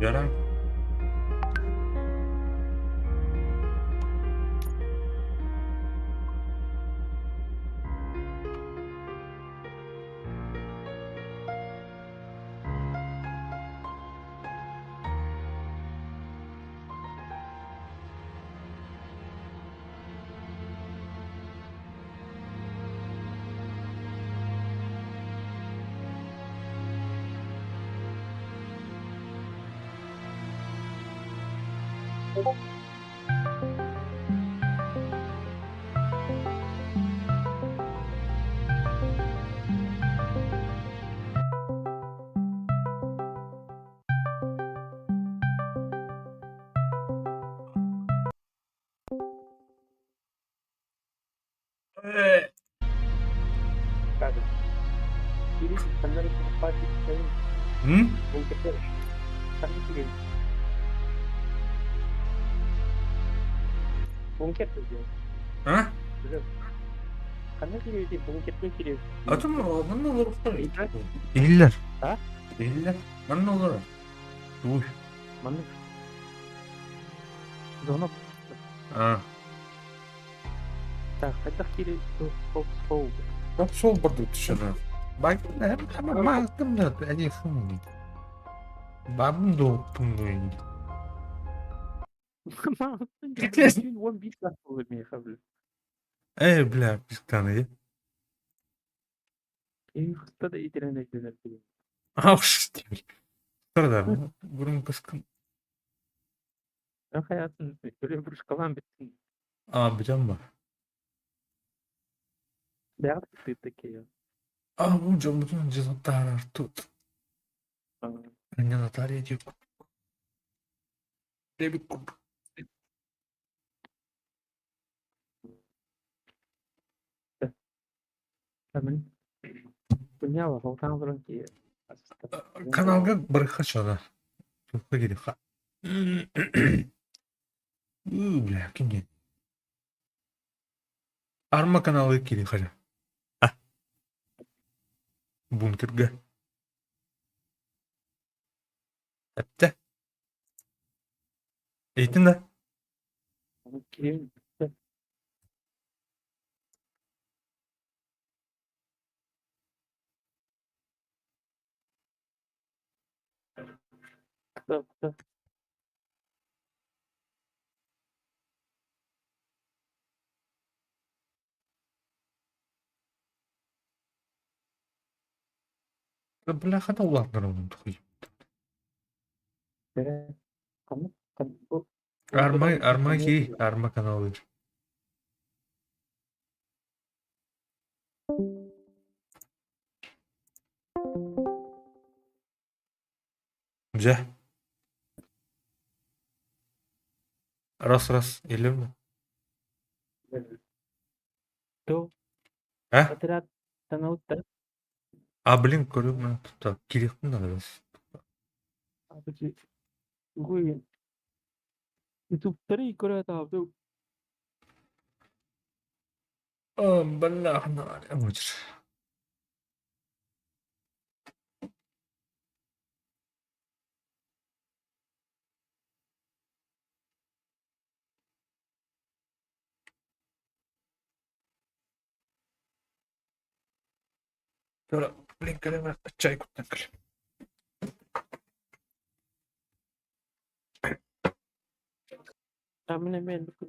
Yarar. Cara, queria andar com uma parte diferente. Hı? Vou ter também queria. Bunker tuh, Ha? bener. Karena queria di bunker tuh queria. Atım ne olur? Iya, Değiller. ah, Değiller. Ben ne olur? Uy. mana? Zona Ha. tak kadang kiri tuh kau. Çok sol burada dışarı. Bak hem aklımda beni fırmıyor. Ben de okudum bu oyunu. ما جايبين ون بيس أفضل من قبل. Bile bir tane. إيه ابتدى يترند الفيلم. Ağustos diyor. Sırada burun kıskın. Ben hayatım böyle bir kalan bitsin. Abicam var. Beyaz bir ya. Bu camın cızıtlar tut. Ne natar ediyor. Ne bir kup. Hemen punya var. Volkan Bronki. Kanalga bırakışıyorlar. Çok da gidiyor. Bile kim geldi? Arma kanalı gidiyor hadi. Ah. Bunkerga. Hatta. Eğitim de. Kirim. Kısa. Bile hadi ulanlar onun tuğyu. Ve kamu kan bu Arma kamu ki. Arma kanalı. Güzel. Ras gelir mi? tuh He? adalah tanah utara. Bilin görüyorum ben tutar. Kiriktim de biraz. Apa sih? Gue itu teri Korea tahu. Bella hana mıcır. Şöyle linkleri ver. Çay kutudan kır. Kami naman ko.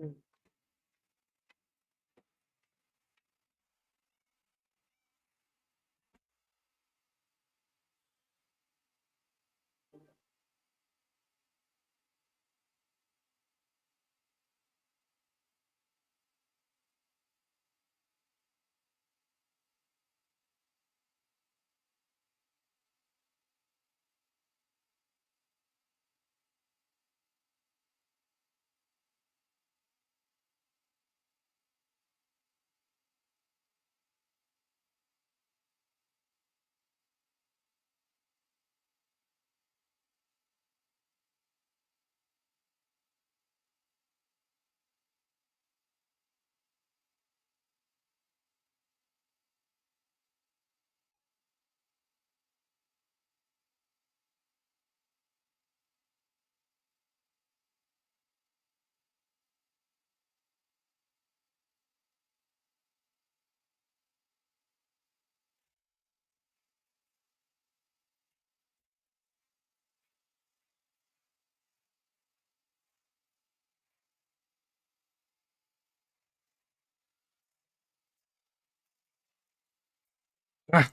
Ah,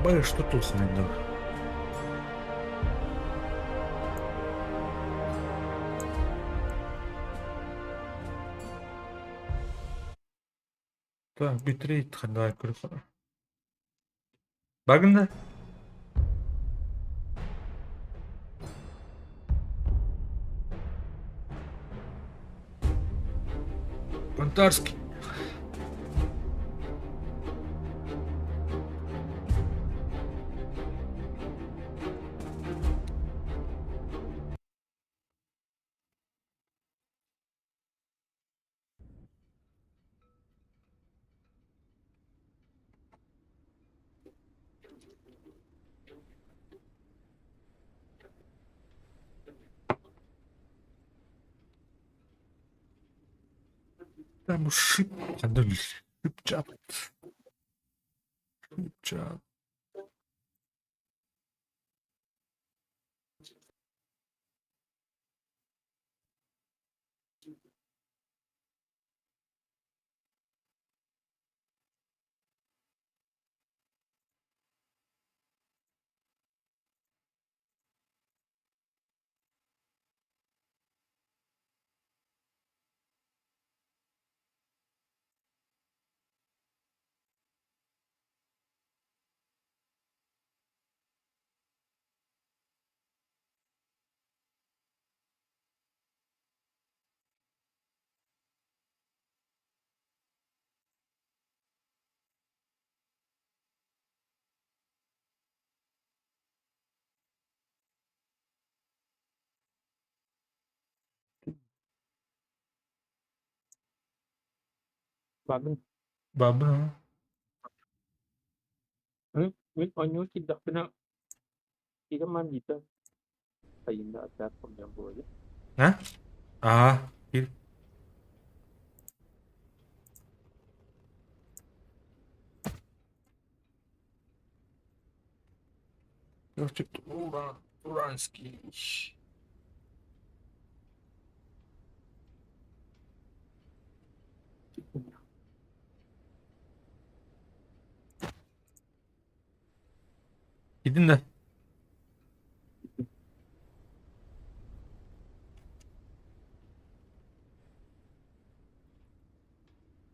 bağış tutulsun indi. Так, битрейт хандай кырса. Багында. Контарский. Там шип, хандай шипчат. Шипчат. Bagus. Baba. Onyo tidak kena tidak mandi tuh. Kayak nggak ada yang boleh. Ha? Ah, bir. Gerçekten Uranski. Gidin de.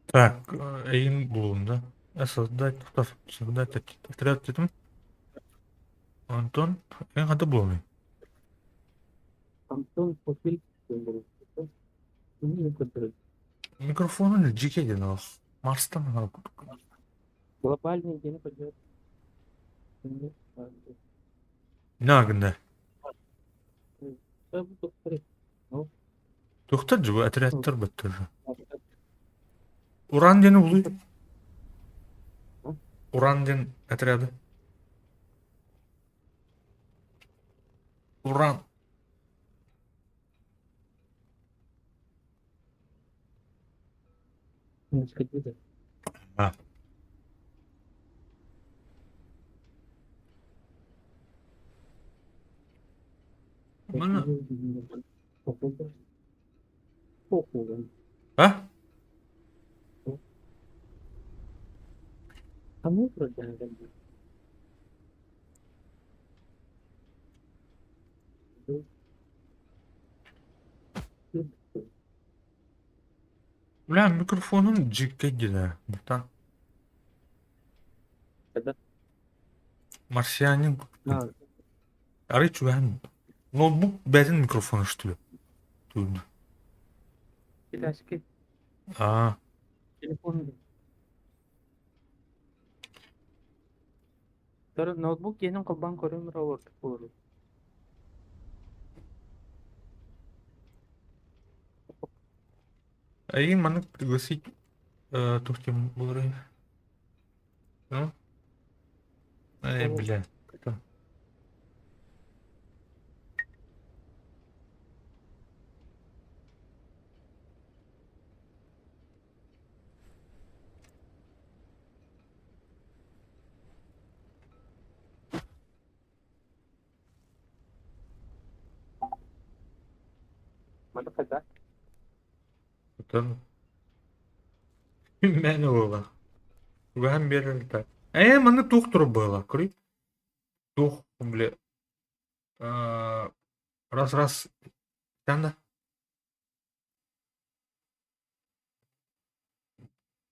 Так, Эйн bulundu. Создать, создать отряд dedim. Антон, en hadi bulunuyor. Langsung fosil yang boleh. Ini yang kedua. Mikrofonun cike edin. Mars'tan al. Глобальный день пойдет. Ini. Ne hakkında? Saya butuh trik. Oh, Doktorcu bu atrettır bitti. oh. Uran deni buluyor. Hah? Uran den atredı. Uran. Ini kedua. Ha. Bana. Fokus. Fokus. Ha? Kamu perjalanan itu. Ulan mikrofonun cike gider. Muhtan. Ada. Marsyanın Nah, arayıcı ben. Notebook bezin mikrofonu istiyor. Duydu. kita skip Aa. telepon. Terus notebook yan ang kabang ko rin rawag puro. Эйн маны пригласить. Тухтим булры. Ну? Бля. Кто? Mana kada? Кто? Мен оба. Вам берет. Мене тух робила, кри. Тух, бля. Раз. Тянда.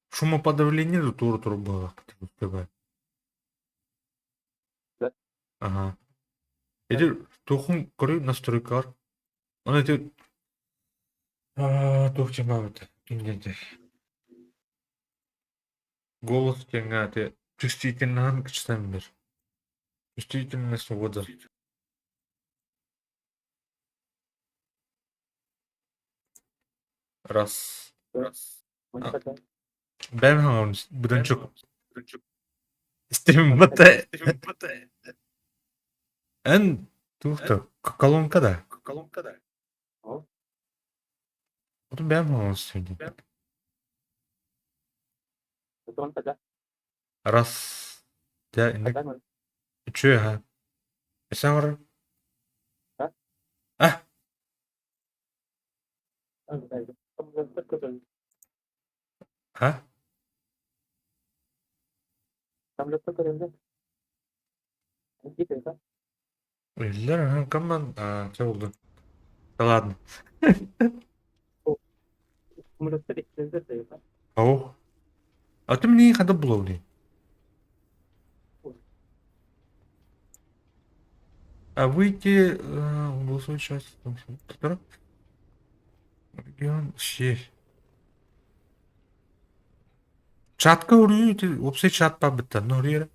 Шумоподавление до тур робила. Тебе. Да. Ага. Иди, тухун, кри, настройкар. Он эти... Тух чемавит. Инденде. Голос теңа, чувствительно кычтамбер. Чувствительность вода. Раз. Мені А. таке. Ben hanım buradan çok istemim batı. En tuhta kolonka da. О, O da ben hanım istedim. це он таке. Ras. Ya indik Таке, üçü ha. Sen var. Ha? Ah. Там вже таке. Ha? Там вже таке. Git ya. Eller ha kaman. Şey oldu. Ладно. Kumülatör ekledi de ya. Oh. А ты мне их одобрил. А выйти голосовой час. Регион şey. Чатка vuruyor. Opsi chat pa bitti. Ne oluyor?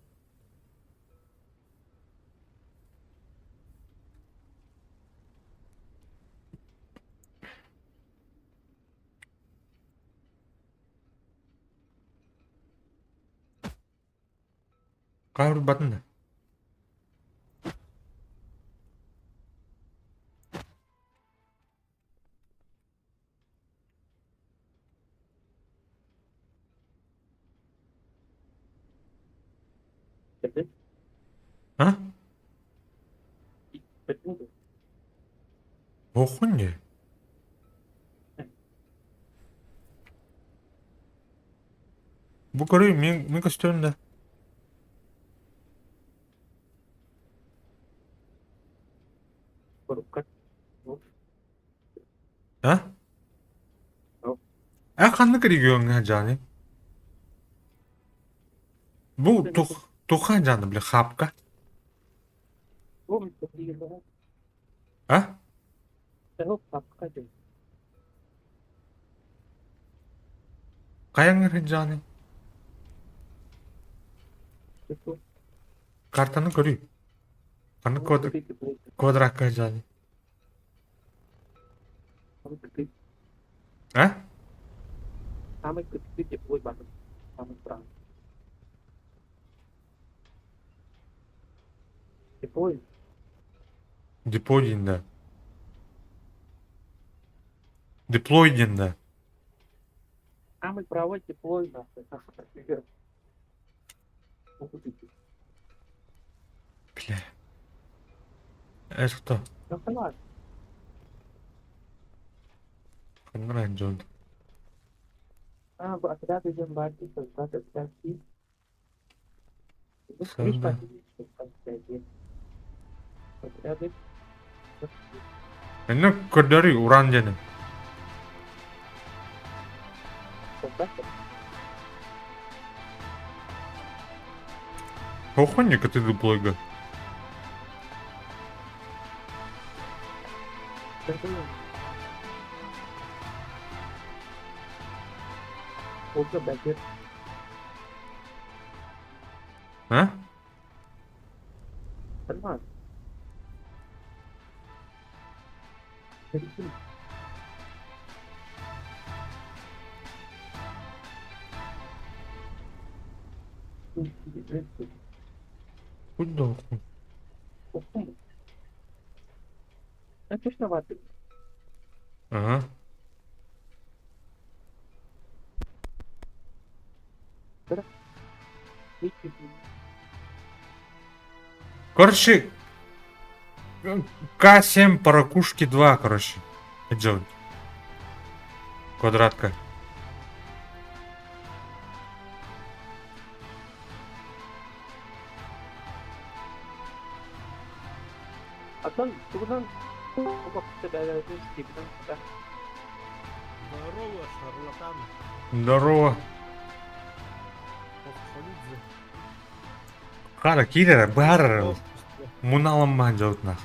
Kavru batın da. Bitti. Ha? Bitti mi? Okun ya. Bu karıyı mi gösteriyorsun da? Korkak. Ha? Yok. Kanlı karıyı görüyorsun ha canım. Bu tuhan canım bile kapka. Bu mu? Çok iyi ya. Ha? Yok, hakikaten değil. Kayan ngırın canım. Itu Kartanı görüyor. Kanı kodrak ka canım. Ha? Sama ikut ya boy banget. Sama perang. Boy. Deploy'inde. Deploy'inde. Sama prawo boy banget. Bile. Esto. Yok kan. Kanı canım. Bu akhirnya tujuan berarti sesuatu terjadi. Itu Sonra. bisa terjadi. Terjadi. Ne kadar uğran canım. Terjadi. Okun ya katı deploy'ga. Terjadi. Orada belki Ha? tenang. Jadi sini. Bu da okun. Okum. Terus nama tu. Ага. Короче, К7 по ракушке 2, короче. Идет. Квадратка. Атлан, тугунан копакта дайдайдын степинен да. Здорово, шарлатан. Здорово. Походидзе. Қара кейлері бәрі мұналанмаған жауытына.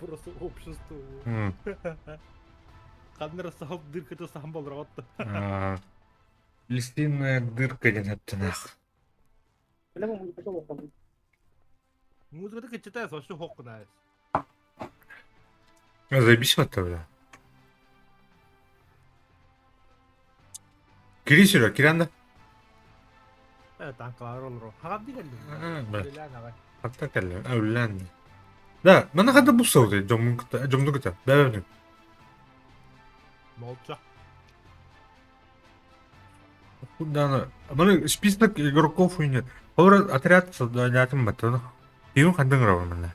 Просто общество. М. Қандыр сауып дыркыты сам болырғатты. Листинная дырка ден әптінақ. Білемін музыка болған. Музыкаты кычытайыз, вообще хоққынайыз. Заебись вот бля. Кири сюда, киранда. Танкалар олыр. Хағам дегенді. Бля. Білән ағай. Хатта кәлі, әуләнді. Да, мана қада бұл сауды, жомды күті, бәбәбінің. Молча. Куданы, мана список игроков үйіне. Олар отряд создадатын баттыны. Ең қандың рауы мана.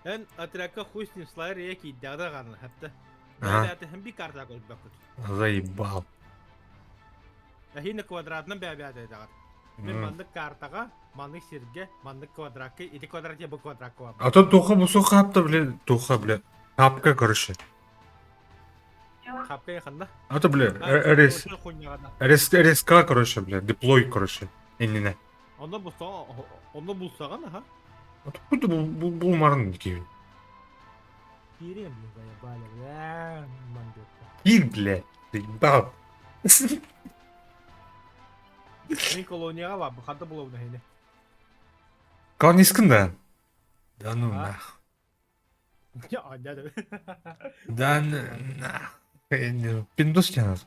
Эн отрядка хуй с ним слайер яки иддағда ғаны, хәтті. Ага. Бәбәті хім би карта көз бәкіт. Заебал. Әхейні квадратынан бәбәті едағат. Мен мандық картаға, мандық серге, мандық квадратқа, иди квадрат ебі квадратқа бар. А то тоха бұсы қапты, бля, тоха, бля. Қапка, короче. Қапқа яқында. А то, бля, РСК, короче, бля, деплой, короче. Еніне. Оны бұлсаған, аха. А то куды бұл марын декей. Берем, заебали, мандетта. Кир, бля, заебал. Мен колонияға бар, бұқарды бұл өңі хейне. Кал нескін да? Да ну А? нах. Я, аняды. Да ну нах. Пиндос тянат.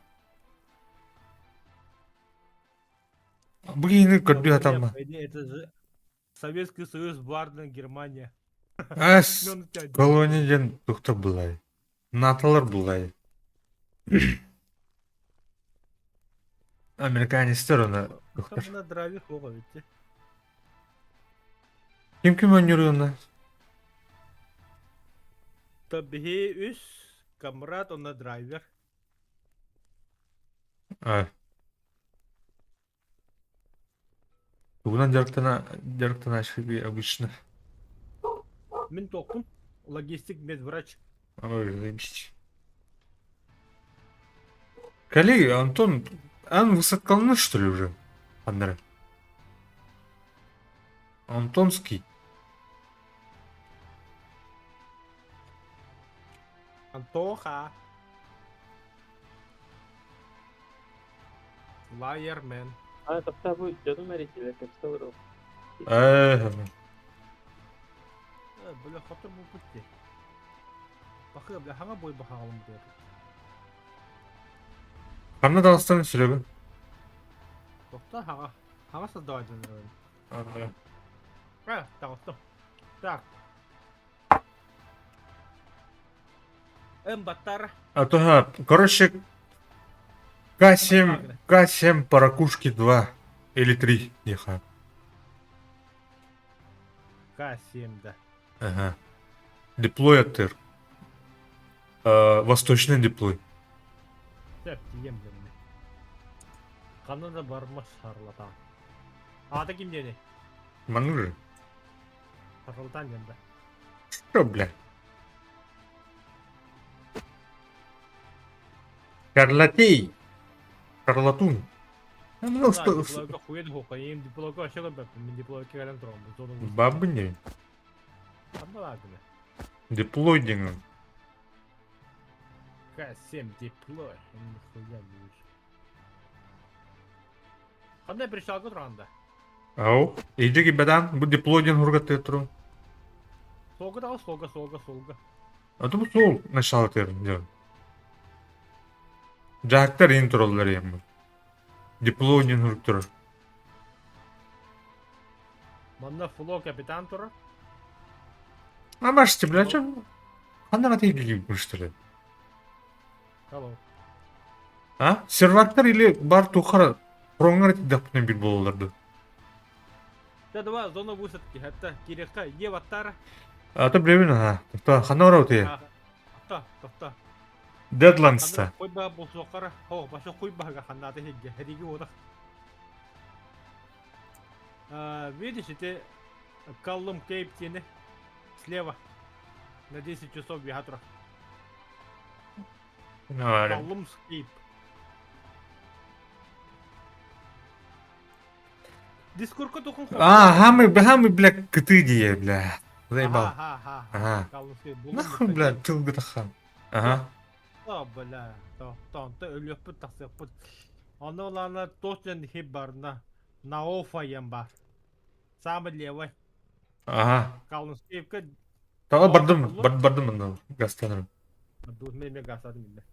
Блин, көрді аталма. Это же Советский Союз, Барден, Германия. Ас, Мен тянет. колонияден тұқты бұлай. Наталар бұлай. Американистер оны тұқтыр. Там на драйве хлопа, видите. Кім өнері оны? Табихи үш, камрад, он на драйвер. Бүгінен жарықтана ашығы обычно. Мен тоқтым, логистик медврач. Ой, заебись. Коллеги, Антон, высоткалны, что ли, уже? Андрей. Антонский. Антоха. Лайермен. А, тапта bu canım әрекелі, кәпсі ұру. Бля, хотыр бұл күтті. Бақы, бля, хаңа бой бақағалым бұйыр. Қамна Дағыстан сүлегі? Тоқта, хаңа создавайдың өрін. Дағыстым. Так. Баттар. А то, короче, К7 паракушки 2 или 3 ехал. К7, да. Ага. Деплой от ТИР. Восточный деплой. Тәп, тием дәміне. Қанада барма шарлатан. Аты кім дені? Маныры. Шарлатан демді. Что, бля? Шарлатей. Шарлатун. Ну что, Диплойға қойеді хоқа, ем диплойға ашығы бәпті, мен диплойға кәлем тұрам. бабы не? Қанда лағыны? Деплой деген. К7 диплой. Нихуя не өш. Қандай бір шалғы тұрғанда? Ау, ейдеги бәдан, бұл деплой ден ұрғатты тұру. Солғы дағы, солға. А то бұл сол начало терін, дем. Жақтар ең тұралдар ең бұл. Деплой ден ұрғат тұру. Манда фло капитан тұры. А башты, бля, чё? Қандан атайги күштірі? Алло. А? Сервактар или бар тухара проңар етідаппынан бір болаларды? Тәдіва зона высадки, хәтті керекқа ев аттары. А то білемін, ага. Тоқта, қана ұрау тие? Тоқта. Дедландста. Қой ба бұл соққары. О, башы қой баға қандаты хегге. Хәдеге одақ. Видишь, это Колумн Кейп тени слева на 10 часов вятра. Ne var? Колумн Кейп. Дискурка тухун Hamı bile kıtı diye bile. Заебал. Ага. Ага. Колумн Кейп. Нахуй, бля, тылгытахан. Ага. Бля, то ölüp tasıp. Оно точно хибарна. На офаем бар. Самый левый. Ага. Колумн Кейпка Тағы Офа бардым, булып. бардым мынау гастанырым. Мен гасадым инде.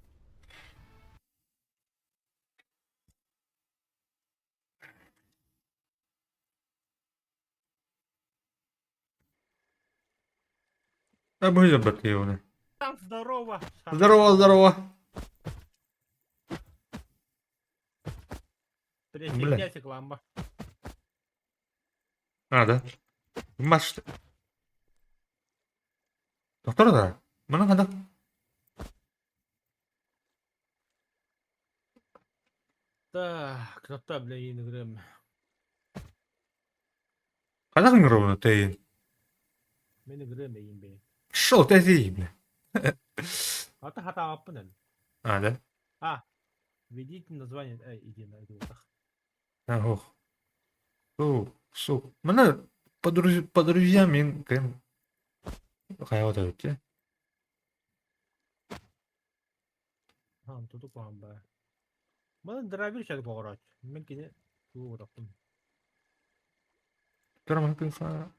А мы забыли его. Там здорово. Здорово, здорово. Бля. Присоединяйся к ламба. А, да? Маш. Доктор да? Mana kada? Так, кто-то, бля, играем. Kada ngiro na tayin? Мен играем, бе. Шо ты зи, бля? А ты хата аппанен. А, да? Введите название. Иди на это вот. Ого. Су. Mana по друзьям мен кем хайвата өтті. Тут ламба. Мен драйвер сейчас говорить. Мен кине туу отаптым. Тұрмын кыса.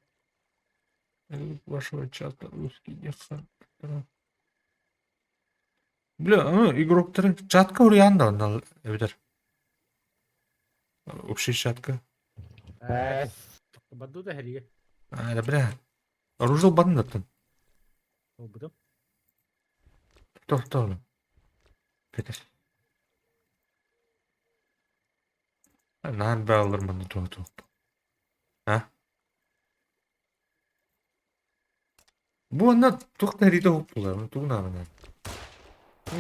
Вашего чата русский дехан. Бля, игроктарын чатка урыян да онда эбитер. Общий чатка. Баду да хериге. А, да бля. Оружил бадын даттын. Ол будum. Тоқталым. Кетер. Нан бе алырмын тоқ. А? Бу ана тоқта рида хоп булар. Тугна мына.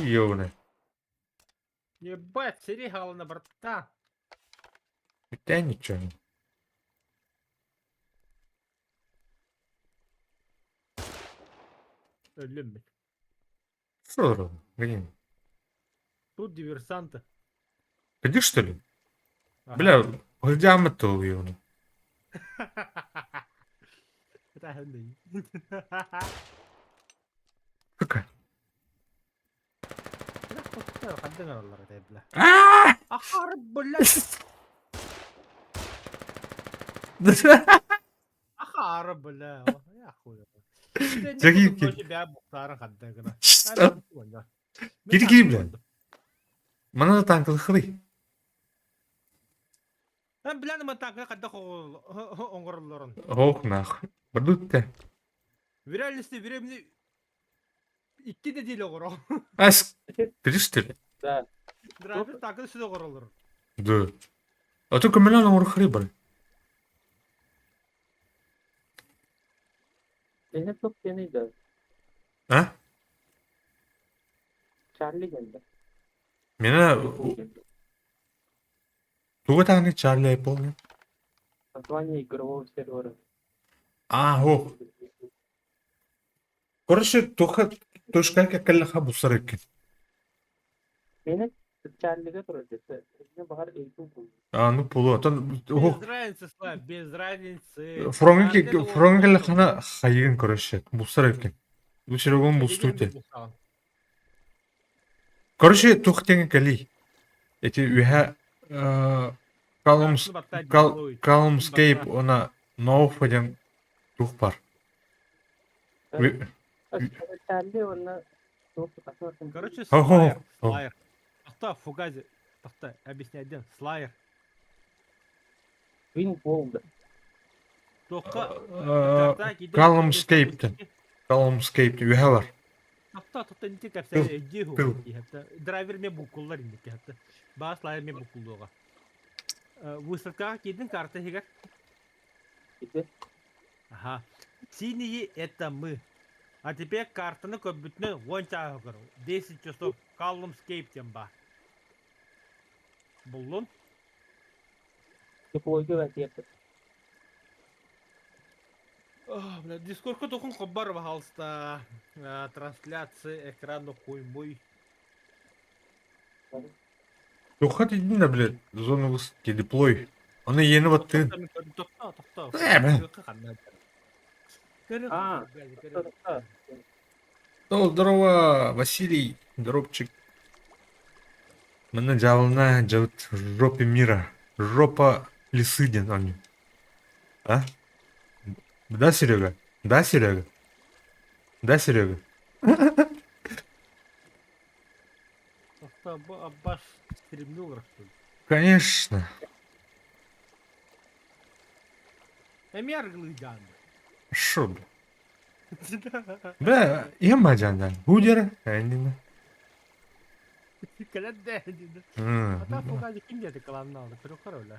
Йоуна. Ебать, сериал на борта. Биттен ничего. Ölüm ben. Что? Блин. Тут диверсанты. Где что ли? Ага. Бля, где амы-то его? Это хэнди. Какая? Хаддың аралары да бля. Ааа! Ахар бля. Ахар бля. Я хуй. Жаги ки. Бя буктарын хаддың гына. Кири бля. Мана танкыл хырый. Ben bilen ama tankına kadar oңгорлорун. Ох нахуй. Бардутте. Виральности времени икки де değil оңгоро. Ас. Где что ли? Да. Драйвер такы сүз оңгорлор. Да. А то камелян он хырый бар. Beni çok yeniydi. А? Charlie geldi. Меня туга тагны Чарли Apple. Название игрового сервера. А, о. Короче, тошка какая-то бусарык. Beni Charlie'de projesi. Şimdi bahar eğitim buldu. А, ну пулу. Без разницы, Слав, без разницы. Фронги хана хайын короче, бусарык. Лучше он бустуйте. Короче, тухтен кали. Эти уха Calmscape ona Nouf'un tuh бар. Charlie ona çok atmasın. Короче, Ого. слайер. Тахта, фугази. Тахта, объясни один. Слайер. Win oldu. Тоққа. Calmscape уха бар. Тахта, не тек Пыл. әпсәлі әдде ху. Драйвер мен бұққылар индеке. Ба слайер мен бұққылуға. Выставкаға кейдің карта хегер. Gitti. Ага. Синие это мы. А теперь картаны көбітіне 10 чағығыр. 10 часов Calmscape тем бар. Бұлын. Tipoloji vaziyeti. Дискордқа тоқын қоббар бағалыста. Трансляция экраны қоймой. Тухат иди на, блядь, зону высадки, деплой. Оны ені вот ты. Тоқта. А, тоқта. О, здорово, Василий, дропчик. Мені жалына жауыт жопе мира. Жопа лисыден, они. А? Да, Серега? Да, Серега? Да, Серега? Тоқта, бұл Аббас стримнул рахтын. Конечно. Әме арғылы жанды. Шо, бля? Бля, ема жандан. Гудер, әніне. Кәләдді деді. М, Ата фугазы кім деді қаланын алды, түрі қар өлі.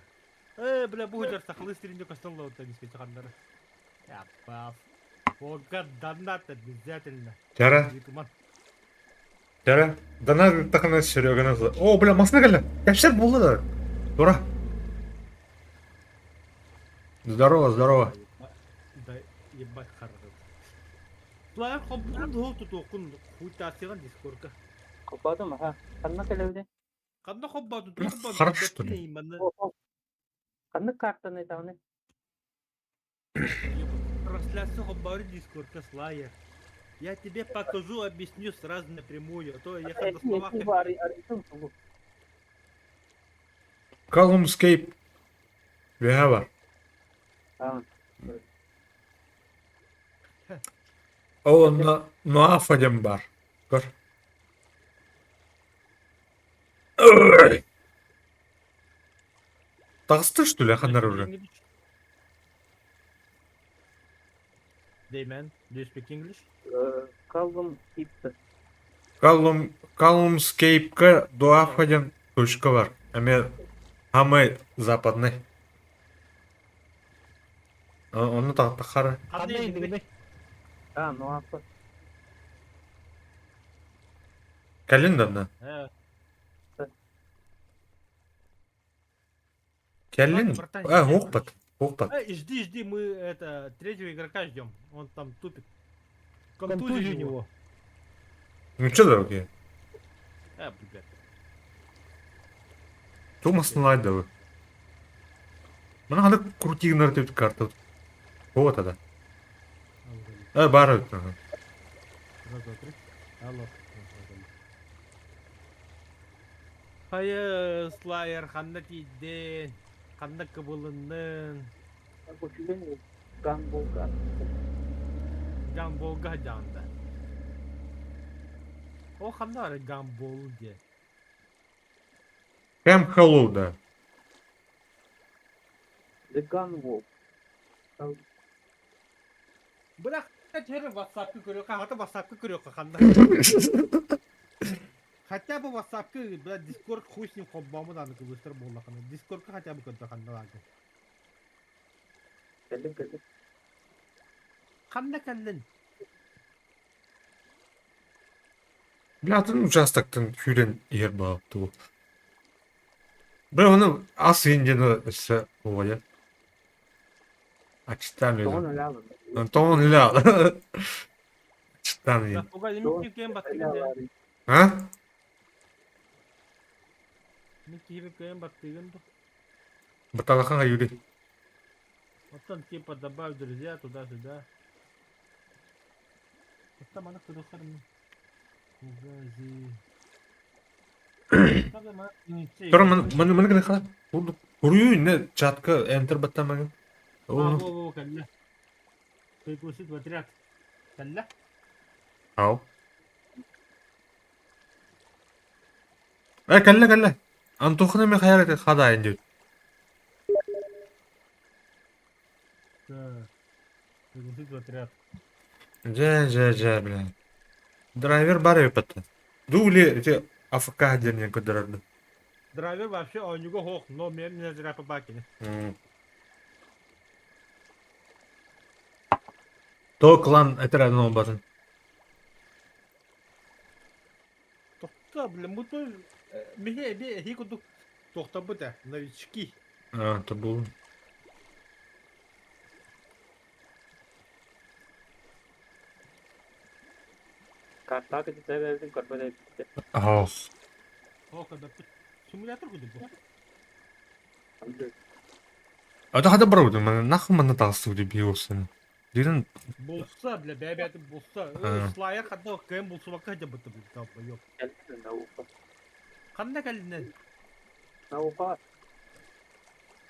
Бля, бұл жар сақылы стрімде көстің лауыттан еске чықандары. Аббас. Оға донат обязательно. Тяра, тяра. Дана тақына Серега назы. О, бля, масына кәлі. Кәпшер болды да. Тура. Здорово, здорово. Да, ебать қарғы. Бұлайыр қоббығын доғыты тоқын хуйтасыған дискордқа. Қопадым, ха. Қанна келеуде? Қанда қоббады, тоқбады. Хорошо, что ли? Қанны картаны тауны? Трансляцию хоббары дискордқа слайер. Я тебе покажу, объясню сразу напрямую, а то я на словах... Columnscape. Вегава. О, на афадем бар. Кор. Ой. Тағысты, что ли, ахандар уже? Hey man, do you speak English? Қалым типті. Columnscape-ка дуафаден точка бар. Әме хамы западный. Оны тағытты қары. Қандай ендігіне? Ну апы. Кәлін. Кәлін? Оқпат. Жди, мы это третьего игрока ждем. Он там тупит. Контузия у него. Ну что, дорогие? Блядь. Тумасын лайды вы. Мына қандай крутигнар деп карта. Вот это. Бар өт. Раз, два, три. Алло. Хайы, слайер, қанда тейден, қанда кыбылының, Көшілен ган болған. гамболға жанды. О, қанда ары гамбол де. Кәм халу, да. The gun wolf. Бірақ, тәрі ватсапқа көріу, қағаты ватсапқа көріу қақанда. Хотя бы ватсапқа, бля, дискорд хуй с ним хоббамы даны кылыстыр болақаны. Дискордқа хотя бы көрді қанда лады. Кәлі. Қанда кәлін? Блядь, участоктың күйрен ер бағыпты бұл. Бір оны ас ендені ісі оғая. Ачтан Тоғын өзі. өлі Тоғын ля. Ачтан ен. Бұға демек кейім баттығын. А? Мен кейім баттығын бұл. Баталақанға юрей. Оттан типа добавь друзья туда-сюда. Оттан мана кырықарым. Тұр, мұны кіне қала. Құрую, не чатқа enter баттамаған. Во, кәлі. Пригласить в отряд. Кәлі? Ау. Кәлі. Антохына мен қаяр еті қадайын деп. Пригласить в отряд. Жа, бля. Драйвер бар өпітті. Дули, те АФК дернен көдірірді. Драйвер вообще, у него хох, но мен не зря по бакине. То клан отрядын ол батын. Тоқта, бля, мы то... Мехе, хикуду. Тоқта бұда, новички. То бұл. Kartı severdim korkmadan. Ох. О, когда симулятор куды бу. Это хада броуды, нахуй мана тагысы деп биосун. Дирен Булса, бля, бәбәті булса. А. Слайер қанда кем булса баққа жа бұтты бұл тапы, yok. Қанда кәлінен?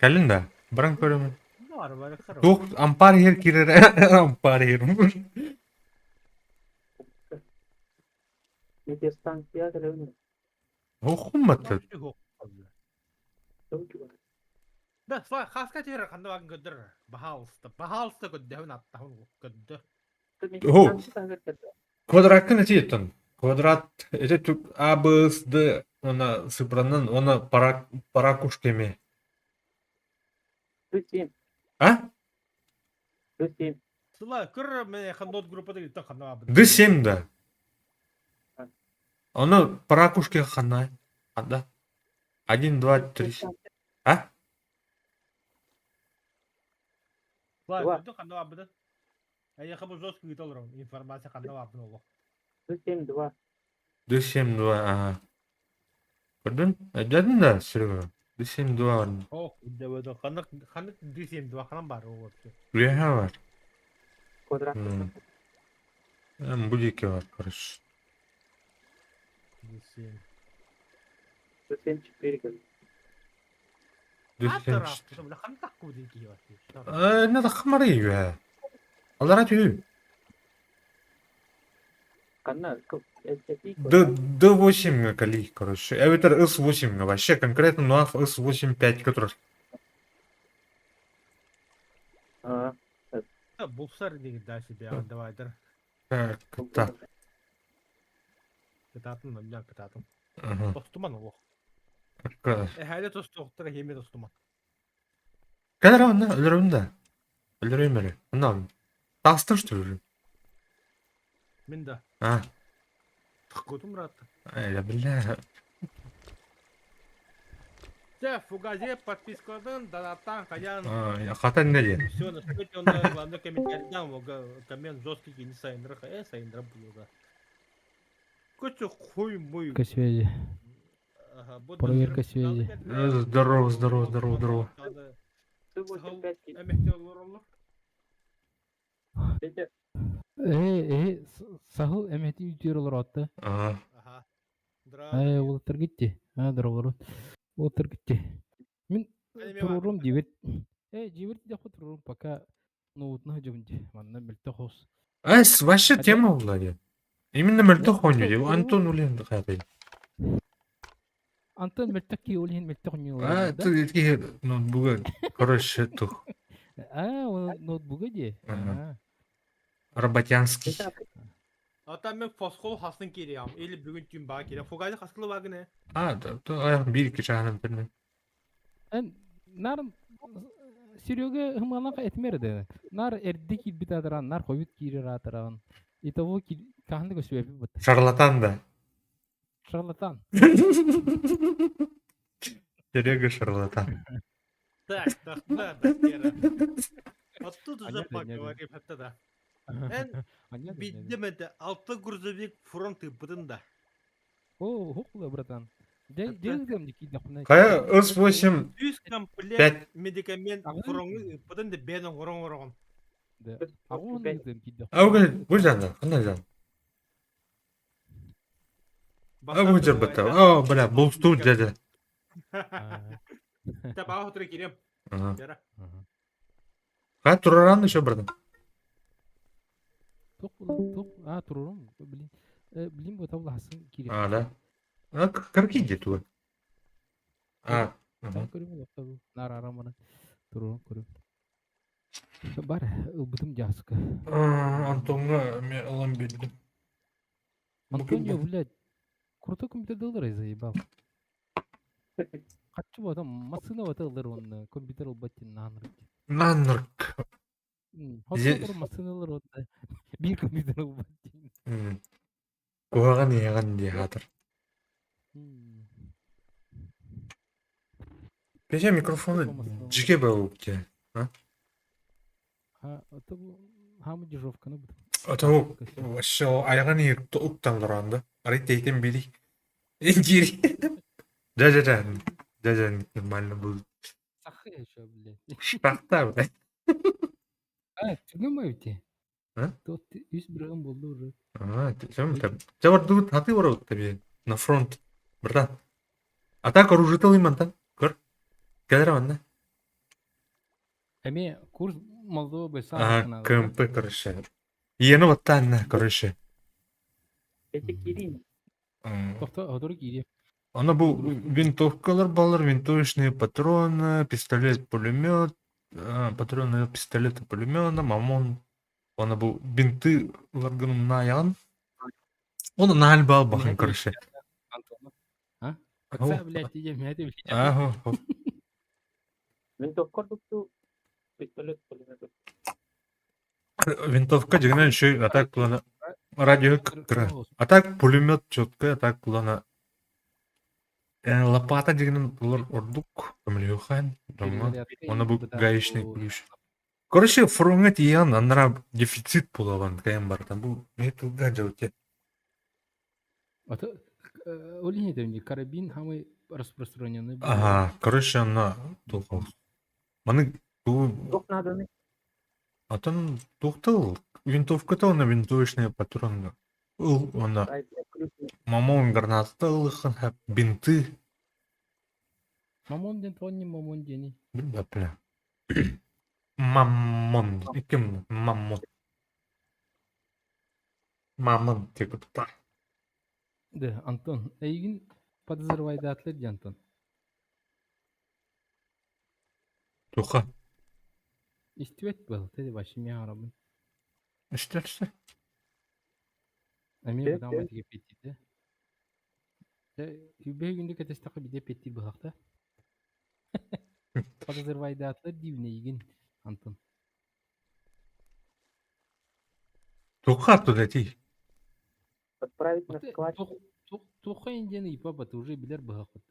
келин да. Баран көрөмүн. Бар, қарау. Тук ампар хер кирер. Ампар хер. Метестанция калеуна. Охумматы. Да, слай, хаска тері қанда бағын көдір. Бахалысты көддеуін аттағын көдді. Квадрат кына тиеттен. Квадрат это тут А, Б, С, Д. Она сыпранын, она паракушкеме. А? Слай, күр мен қандот группада кеттен қанда бағын. D7 да. Она паракушке хана. Ада. 1, 2, 3. А? Слай, Два. көдді қанда бағын. Әйеқі бұл жос күйті олырым. Информация қанда бағын олы. D7 2. Ага. Көрдің? Әдәдің да сүргі. D7 2 бар. О, өйді. Қаны дүйсем дуақынан бар ол өтті. Рüya var. Квадрат. Будики var. Короче. Дүйсем. 4 кал. Аттар D7. апты, бля, қаны таққы өді кейі бар. Надо хамары ее. Алара тю. Канна. D8 кали, короче. Это S8 вообще конкретно НУАФ S8 5, который... Бұлсар деген дәші бе андавайдыр. Так. Кітатын, мүлден кітатын. Ага. Тостуман ол. Әлі тостуқтыра хеме тостуман. Кәдір ана, өлірім да. Өлірім әлі. Ана, тағыстын что ли? Мен да. А, Көтім ратты. я бля. Жә, фугазе подпискадан, донаттан, қаян. Я хата не де. Все, на свете он главный комментарийдан, коммент жесткий не сайндырық, сайндырып бұлыға. Көтші хуй мой. Проверка связи. Проверка связи. Здорово. Әмекте олар олар. Сахыл әмәті үйтер олар атты. Ага. Ага. Олар кетті. Дұрағыр. Олар кетті. Мен тұрырым дебет. Дебет дақы тұрырым, пока ноутына жабынды. Манна білті қос. Вообще тема была. Именно мертвых он видел. Антон улин хапай. Антон мөлтөк ки олин мөлтөк не А, ты такие ноутбуга. Короче, тух. Ноутбуга де. Работянский. Ата мен фосқол хасын керем. Или бүгін түн баға керем. Фугазе қасқылы бағы не? А, да, bir iki çağının birine. Нар Серега хымаланға этмерді. Нар эрді килбит атыран, нар хойбит кирер атыран. Итого каханды көсөбі бұт. Шарлатан да. Шарлатан. Серега шарлатан. Так, да, кера. Вот тут уже поговорим, это да. Биддім әді, 6 грузовик фронты бұдында. О, хоқлы, братан. Дегіздем деки дақпына. Кая S8 100 комплект Пять. медикамент фронты бұдында бәнің орын. Ағуын дегіздем ки дақпына. Аугай, бұл жанды, қандай жан? Бұл жер бітті. О, бля, бұл студ деді. Тап аға отыры керем. Бера. Қа, тұраран еще бірдің. Тұрырым, білім бұта бұл хасын керек. А, да. А, какие где тут? А, Көрім олақта бұл. Нар араманы. Тұрырым көрім. Бар, ұлбытым жасықы. Антонға мен алам бердім. Антонио, блядь, крутой компьютер дылдыр, заебал. Қатшы бата, масына бата ылдыр оны, компьютер ылбаттен нанырып. Нанырк. Хотыр масына ылдыр оны, бір компьютер ылбаттен. Оған еған де қатыр. Пеше микрофоны жеке бәу ке. Это был хамы дежовка, ну, Отоо вообще айган ир уктан дуранда. Аритейтен били. Ингири. Да. Нормально будет. Сахы еще, блядь. Штатта, блядь. А, түгін ма өте? А? Тот үс бірігін болды уже. Ты вот тут хаты ворот тебе на фронт, братан. А так оружие тылый тан. Көр. Кәдір манда. Әме курс Молдова бай Ага, КМП, короче. Ені ваттан, короче. Это Кирин. Тоқта, одыр кейде. Она был винтовкалар балар, винтовочные патроны, пистолет, пулемет, патроны пистолета, пулемета, мамон. Она был бинты ларганым наян. Он на альбал бахын, короче. Антон. А? Акса, блядь, идем, я тебе. Ага. Винтовка тут пистолет пулемет. Винтовка дегенен еще а так плана радио кра. А так пулемет четко, а так плана лопата дегенен булар ордук, камлюхан, дома. Она был гаечный ключ. Короче, фронга тиян, анра дефицит булаван, кайм бар там был. Это гаджет. Ата, олин етемде, карабин хамы распространенный. Ага, короче, она тухал. Маны Док надо не. а там тухтал. Винтовка-то она винтовочная патроны. Она мамон гранаты, бинты. Мамон ден тони, мамон дени. Бля. Мамон. Кем мамон? Мамон, типа так. Да, Антон, эйгин подозревайды атлет де, Антон. Туха. Истивет был, ты ваши меня арабын. Что? Ами Де, бұдан де. байтыге петтиді. Үбе күнді кәтестақы биде петтил бұлақта. Подозревайды атлет дивне егін, Антон. Туха туда ти. Отправить на склад. Туха индияны ипа баты уже билер бұлақыт.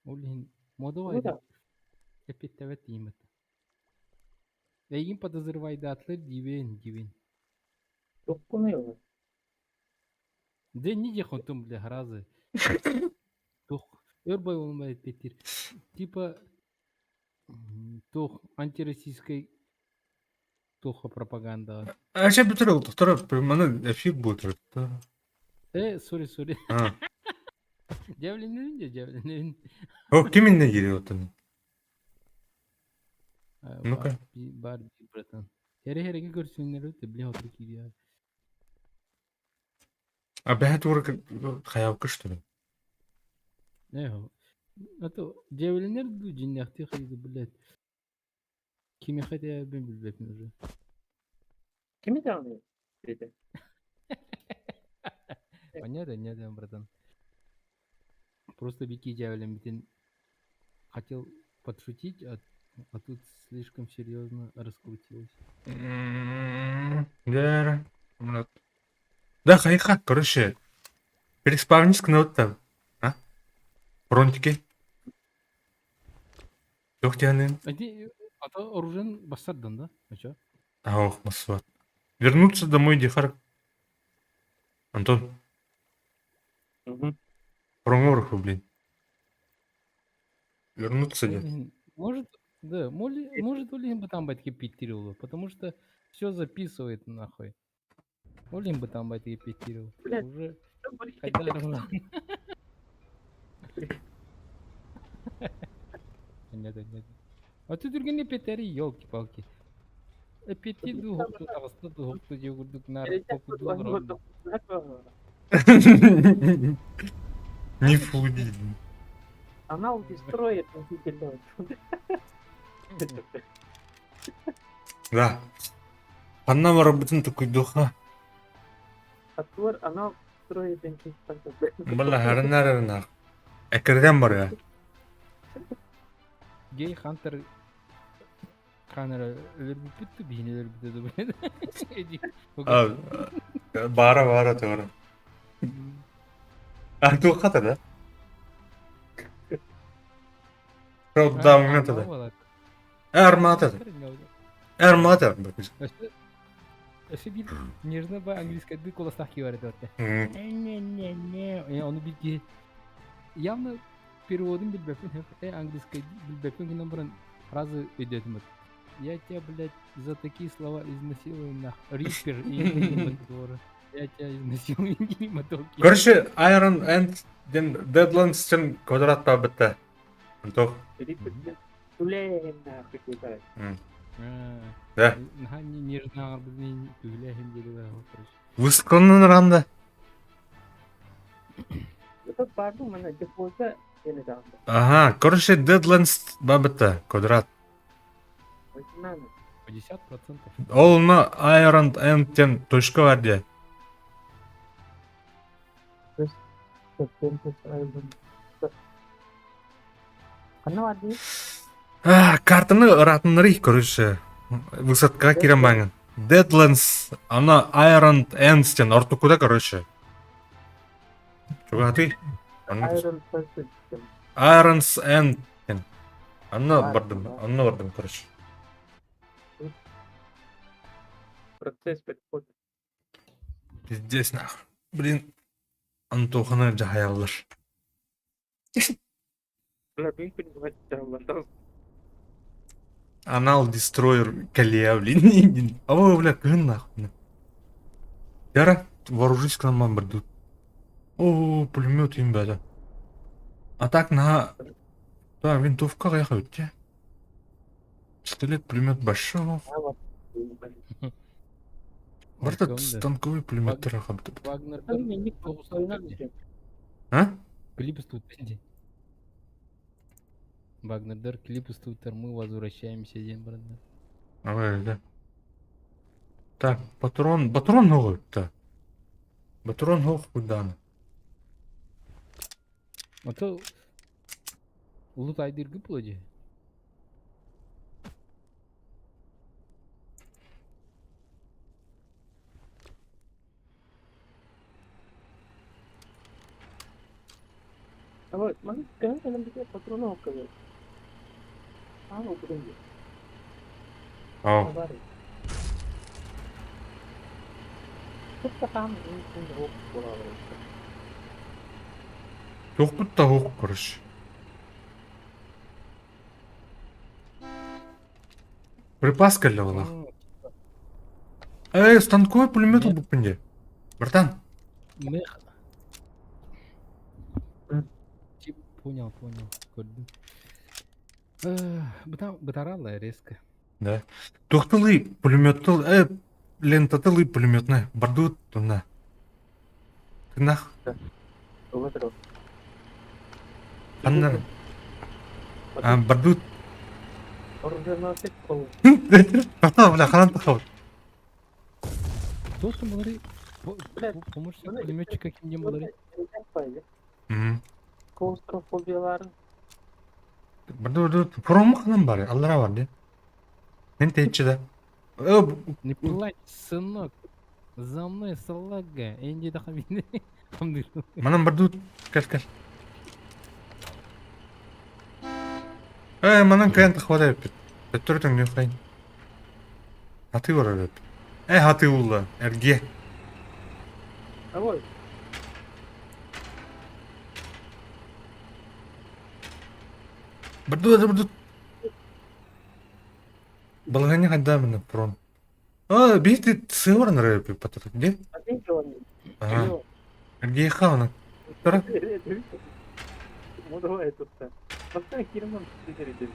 Олин мода Ну вайды. да. Эпеттевет деймет. Егін подозревайды атлет дивен. Докку не его. Да не дехон том, бля, гразы. Тух, өрбай олмайды петтир. Типа, тух, антироссийской туха пропаганда. А сейчас бутырыл, второй, мана эфир будет. Сори. Javlin'in. О, киминне гириyor там? Ну-ка. Бар, братан. Хере görsünler öte, бля, вот такие я. А бэт урок хаявка что ли? Не, а то Javlin'ler ду jinнахты хайды, блядь. Кими хотя я бен билбепин уже. Кем это он? Это. Понятно, братан. Просто Вики Javlin битин хотел подшутить, а тут слишком серьезно раскрутилось. Да, хайха, короче. Переспавнись к ноутам. А? Фронтики. Тохтянин. А то оружен басардан, да? А чё? Ох, масват. Вернуться домой, Дихар. Антон, проморху, блин. Вернуться нет. Может, да, может Олин бы там батьки питтировал, потому что все записывает нахуй. Олин бы там батьки питтировал. Блядь. Уже когда равно. Нет. А ты другие петери, елки-палки. Пети духовку, таваста духовку, дюгурдук нар, покуду ром. Не фуди. Она устроит носитель. Да. Она работает такой духа. Отвор, она строит носитель. Бала харнар. Экерден бар я. Гей Хантер Ханер ölüp beyni ölüp dedi. Бара тора. А tu хата да? Правда, у меня тогда. Армата. Эши бир нежно ба английскайды колостах кибары дөрте. М, Не, onu bilgi явно переводын билбеппин хеп. Английский билбеппин гынан буран фразы өйдөтүмөт. Я тебя, блядь, за такие слова изнасилую нах. Риппер и аниматор. Я тебя изнасилую аниматорки. Короче, Iron End ден Deadlands için квадрат табытта. Антох. Jadi tulen nafik kita. Да. Наха нежно арбызны түлэхин деди ба. Высқанын ранда. Itu baru mana jepolsa ini dah. Ага, короче, Deadlands бабытта квадрат. Macam 50%. Ол на Iron End'тен точка бар де. Kenapa dia? Картаны ыратынырый, короче. Высотка кирен баңын. Deadlands, ана Iron End'тен ортукуда, короче. Чуга ты? Iron Person. Iron's End. Анна бардым, короче. Proses betul. Пиздец, нахуй. Блин, Антоханы жахаялар. Lebih pun macam Анал дестройер колея, блин. О, бля, кын нахуй. Яра, вооружись к нам, мамбарду. О, пулемет им бәді. А так на... Да, винтовка қаяқ өтте. Пистолет, пулемет большой. Барда станковый пулеметтер ақабды. Вагнердер Ini тоғыз А? клип студенти. Вагнердер клип студентер, мы возвращаемся ден барында. Ой, да. Так, патрон ғой, да. Патрон ғой куданы. Ото улут айдыргы плоди. apa? Mana sekarang dalam dia patron apa ke? Apa patron dia? Ау. Apa? Kita kami ini pun jauh pulau. Жоқ бұтта оқ, короче. Припас кәлі олақ. Станковый пулемет Нет. бұл пінде. Братан. Мех. Тип, понял. Көрдüm. Бытаралла резко. Да. Тоқтылы пулеметтыл, лентатылы пулеметны. Бардут тұнна. Тынақ. Coba terus. Қандар. Бардут. Организация кол. Братан, бля, қанан тақау. Достым бұлары помощник пулеметчика кимден бұлары. Apa ya? Klaustrofobiyaların Бардут. Промы қанан бар, аллара бар, де. Мен тәйтші да. Не плачь, сынок. За мной салага. Энди да хамины. Манан бардут. Кәл. Манан кәйін тақвада өппет. Өттірдің не қайын. Хаты бар өппет. Хаты ұлда. Әрге. apa? Бардут. Балғаны қайда мені прон. Бейті сығырын рөпі патыр. Де? Ada Johnny. Ага. Әрге қауына. Тұра. Mudah itu kan. Pasti kiriman stiker itu.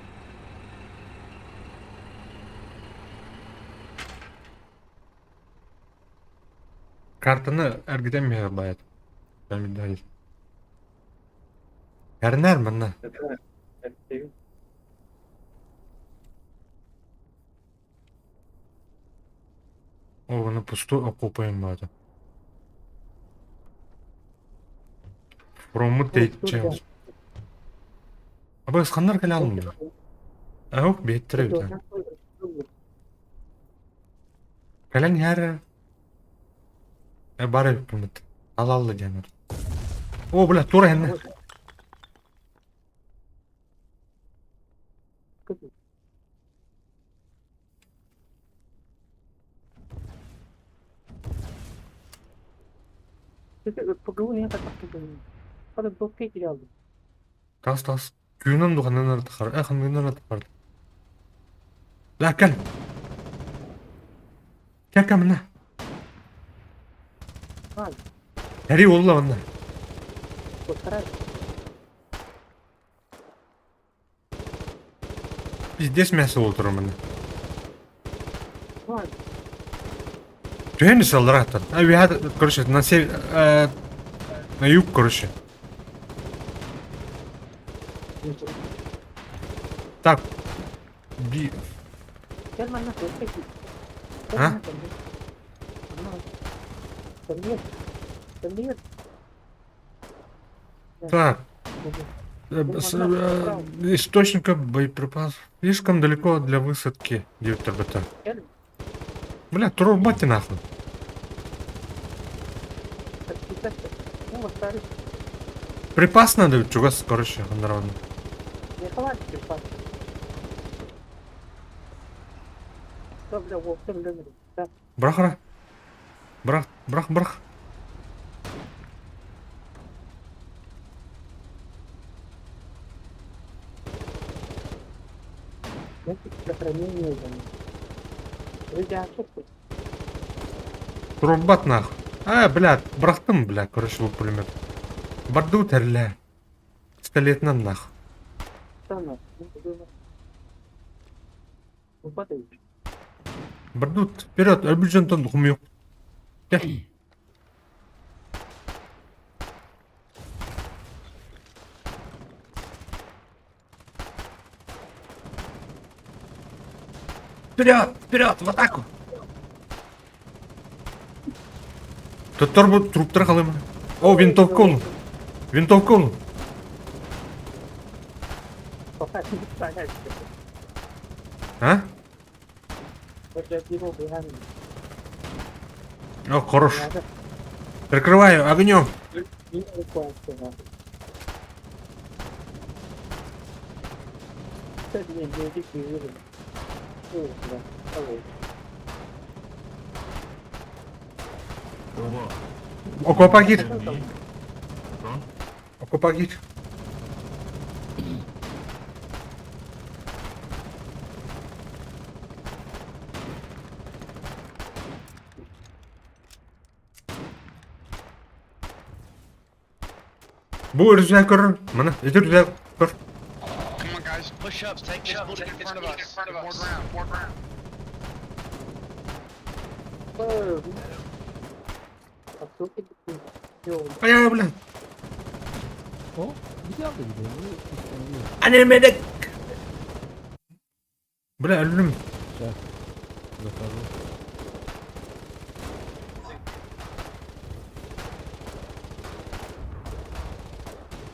Картаны әргіден меға байат. Бәлмейді айыз. Әрінәр мұнна. Itu. Оны пустой окупаем бады. Промы тейт. Абай сқандар кәлі алын ба? Аук беттірі бітен. Кәлін әрі. Бары өппімет. Алалы жәмір. О, бля, тура әнне. Itu pegawai yang tak pakai. Kalau bokeh tidak ada. Тас. Күйнөмдү кандайдыр тахар. Кандайдыр тахар. Ла кел. Кел мына. Hal, Тари болла мына. kotoran. Пиздец мясо отур мына. Hal, Түйін салдыраттан. We had, короче, на юг, короче. Так. kan mana bokeh sih? Hah? Terlihat. Так. Источника боеприпасов. Слишком далеко для высадки, директор БТ. Kan, Бля, турбати нахуй. kita, tarik. Припас надо, чугас, короче, нормально. Не хватит припас. Что, бля, вот, да. Брахара. Брах. Место сохранения. Радиоактивность. Турбат нахуй. Блядь, брахтым, бля, короче, был пулемет. Барду терля. Пистолетнан нахуй. Странно. Ну, падай. Бардут, вперед, Альбиджантон, хумю. Вперед, в атаку! Труптар халыма. О, винтовку. Пока не понять. А? Вот я его выгоню. О, хорош. Надо. Прикрываю огнем. Не эвакуация, надо. Кстати, не эвакуировали. О, да. Алло. Окопа гир. Окопа гир. Bu rüzgar kırır. Bana, yeter rüzgar kır. Come on, guys. Push ups. Take this building in front of us. Get more ground. А кто ты такой? Ayağı bile. O gidiyor da gidiyor. Bu isteniyor. Annemedik. Bile ölüm. Güzel. Bakalım.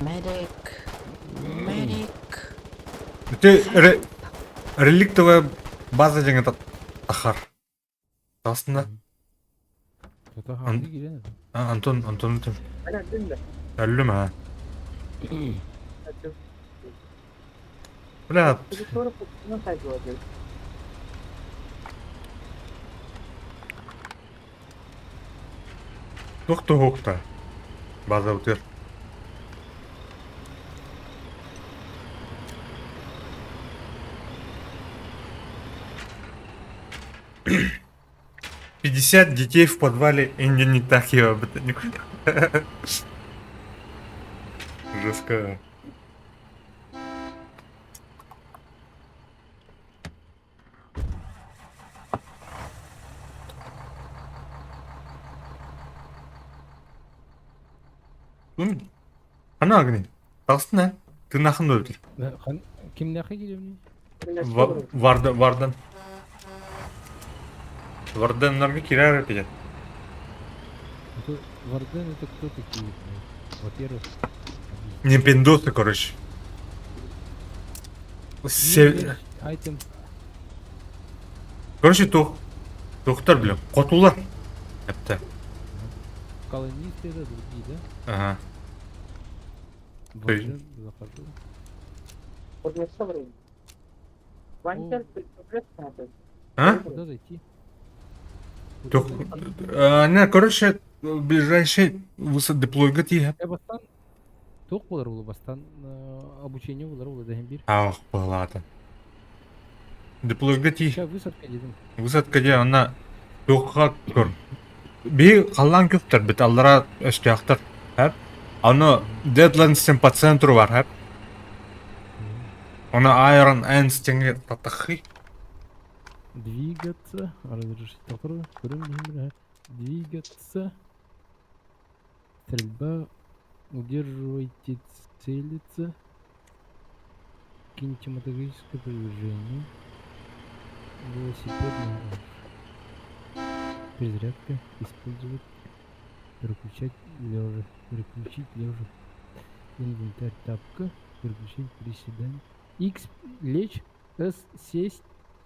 Medic. Это реликтовая база деген тахар. Aslında Kötü hangi giriyor? Anton Ana dinle. ölüm ha. Это Bля, скоро на сайт вложил. Hukta. База утер. «50 детей в подвале и не так я об этом никуда». Жестко. Ana Agni. Aslında tırnakını öldür. Kim ne gidiyor? Vardan. Vardanlarga kirar etgan. Это Варден это кто такие? Во-первых, Не пиндосы, короче. айтем Короче, тоқтар білем. Қотулар. Әпті. колонисты это другие, да? Ага. Варден захожу. Вот мне все время. Ванька, ты надо. А? Куда зайти? Тух. Не, короче, ближайший высот деплойга тиһэ. бастан тоқ болар ол бастан обучение болар ол дәһен бир. Ах, палата. Деплойга тиһэ. Ща высадка дедим. Высадка де, ана туққа көр. Би қалан көптер, бит аллара өстіяқтар. Хэп. Аны Deadlands'ен по центру бар, хэп. Аны Iron Ants теңге татахи. Двигаться. Разрешить тохру. Двигаться. Стрельба. Удерживайте целиться. Кинематографическое продвижение. Велосипедный гонщик. Перезарядка. Использовать. Переключать лежа. Переключить лежа. Инвентарь тапка. Переключить приседание. X лечь. S сесть.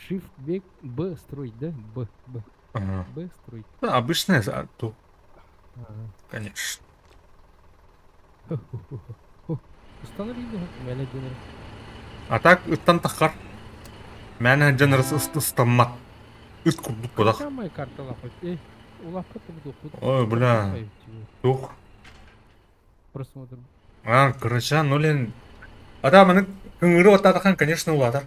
Shift бег. B строить, да? B. Ага. B строить. Да, обычная ту, Ага. конечно. Установили. Мәлі дөнер. А так, ыттан тахар. Мәні жанрысы ыстаммат. Ыт курдук бодақ. Самая карта лапать. Улапка то буду хоть. Ой, бля. Тух. Просмотр. Короче, ну лен. А да, мені күңірі оттатақан, конечно, уладар.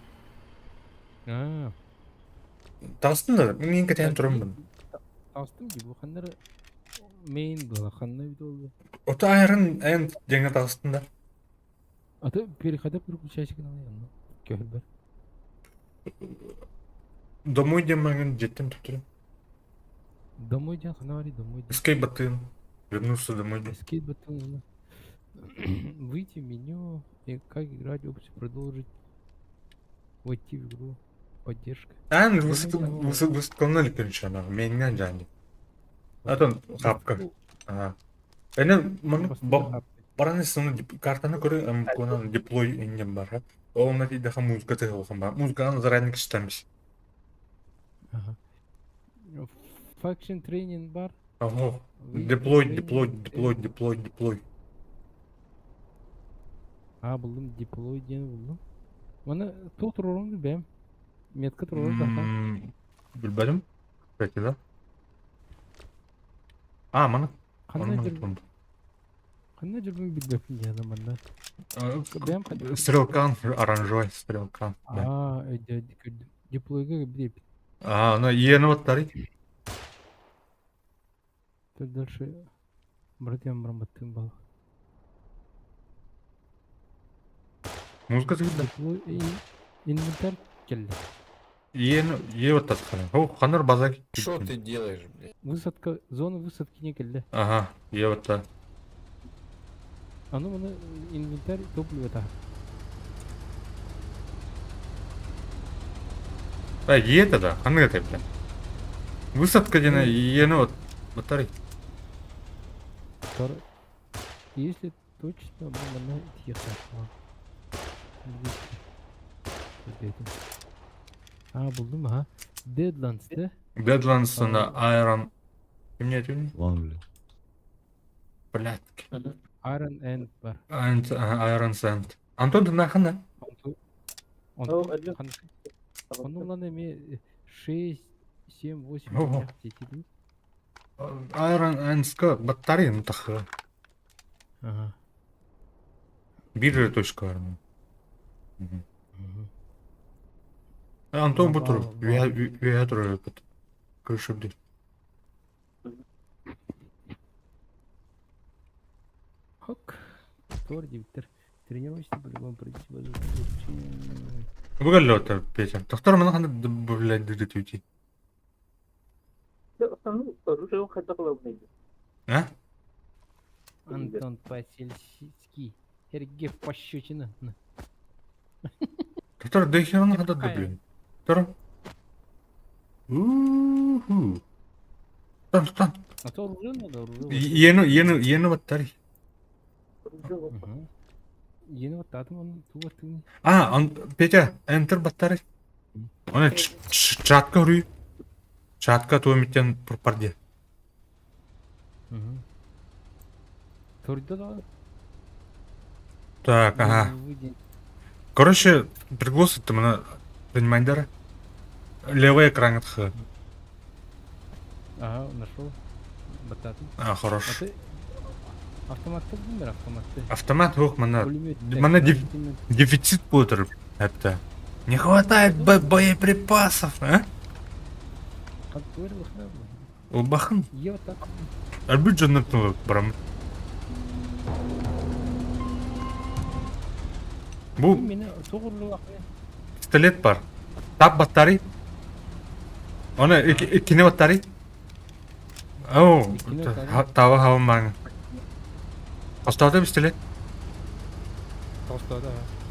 Тағыстын мен кетен тұрмын. Астым gibi bu kanları main bu kanları bir oldu. Ота Iron Ant жаңа тағыстын да. Ata перехода переключайся канал yanına. Körber. Домой демеген жеттім тұптырым. Домой ден канал домой. Escape баттым. Вернулся домой. Escape button. Выйти в меню и как играть опцию продолжить. Войти в игру. Поддержка. Ән высыткалны көрінші ана. Меннен жанды. Атон қапқа. Әне мұны бараны соны картаны көрі көңін деплой енген бар. Ол нәтидаға музыка тығылған бар. Музыканы заранее кіштеміз. Ага. Faction training бар. Ого. Деплой. Buldum deploy diye buldum. Bana total oranı benim. Метка тұрған жаққа. Білбәдім. Пәке да. Мана. Қандай жүрбін білбепін де адаманда. Стрелкан, оранжевый стрелкан. Деплойға білеп. Ана ені баттары. Дальше братьям брамбаттың бал. Музыка тігілді. Деплой инвентарь келді. Ені баттады қана. О, қанар база кетті. Что ты делаешь, блядь? Высадка, зона высадки не келді. Ага, ені баттады. Аны мұны инвентарь топливо та. Еді да, қаны кетті білі. Высадка дені ені баттары. Если точно, она ехать. Buldum ha. Deadlands'te. Deadlands'ında Iron... Kim ne diyor? Lonely. Блядь. Iron End var. Iron Sand. Антон, ты нахана? Onun lan emi 6, 7, 8 Ого. değil. Iron Ands'ka батарея тахы. Ага. Bir точка var mı? Антон bu tur. Üye tur yapıt. Görüşüp değil. Hok. Doğru bitir. Тренируйся, по-любому пройти возможно. Bu geldi o tabi Петя. Доктор bana hani блядь дырыт уйти. Оружие хотя бы нейді. А? Антон Пасельский. Сергеев пощечина. Доктор, да хер он надо блин. Доктор. Тан. А то оружие надо, оружие. Yeni батарея. Yeni вот татым он туатын. Петя, Enter батарея. Ona çatka vuruyor. Çatka tuğmitten пропарде. Торда да. Так, ага. Короче, пригласить ты меня, понимаешь, левый экран отхы. Ага, нашел. Бататын. А, хорош. А ты автоматты білдің бе, автоматты? Автомат жоқ, мына Пулемет. мына дефицит отыр әпті. Не хватает боеприпасов, а? Ол бақын, Е, вот так. әлбет жаннатың барам. Бұл Мені тоғыр жыл пистолет бар. Тап баттары. Оны ikine баттары. О, İkine batarı. тава хавам баңы. Осталды пистолет. толстады.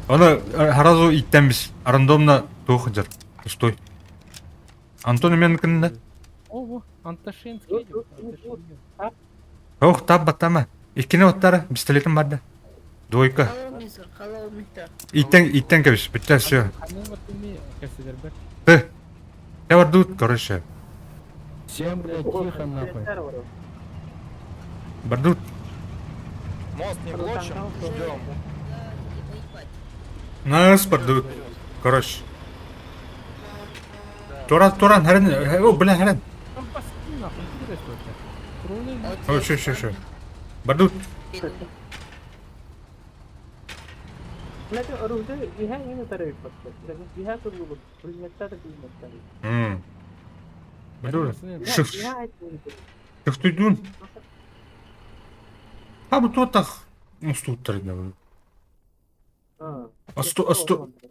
Оны харазу иттен біз. Рандомно тухыджыр. Стой. Антон менікін да? Ого, Анташенский. Ох, тап баттама. Ikine баттары пистолетім барды. Двойка. Иттен кебіс. Бітті все. Қанын баттыми, кәсідер бір. Ты. Я вардут, короче. Всем, блядь, тихо нахуй. Бардут. Мост не блочим, ждем. Нас бардут. Короче. Туран, харин. О, бля, харин. Там баски нахуй, кидай только. Троллей. О, що. Бардут. Знаете, оружие, я не тарель просто. Я тут буду приметать это. Бардут. Шиф. Шифтуйдун. А, bu так. Устуттарында.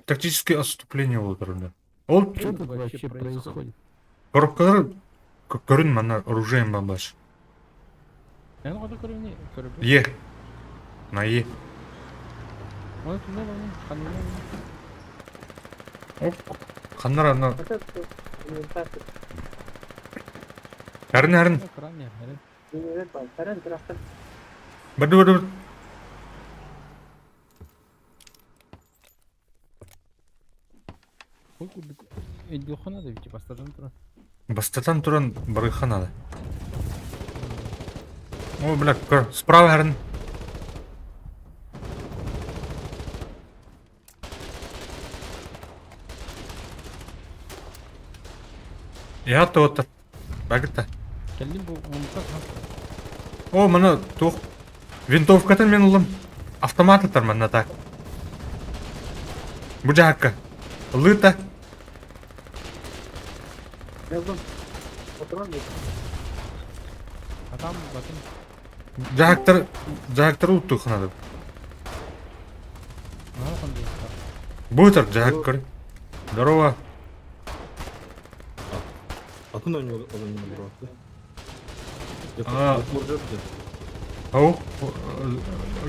Тактическое отступление болдырында. Ол Что тут вообще происходит? коробкалар көрін мана оружием бабаш. Я ну көріне, көріп. Е. На Е. Оны түнде бәне, қанына. Қандар ана. Это имитация. Әрін. Кран я, әрі. Тарель, трактор. Барды. Ой, кубик. Эдилхана да ведь, бастадан тұра. Бастатан туран барыханада. О, бля, справа әрін. Я то Багыта. Келдім бұл, ұмытақ. О, мана тоқ. Винтовкатын мен ұлым. Автомат атар мана так. Бұ жаққа. Лыта. Я вон патрон есть. А там батын. Жақтар ұлттық қанады. Ага, қандай. Бұтыр жақтар. Здорово. Атын ойnuyor onun burası. Aa. Vuracak da. Ау.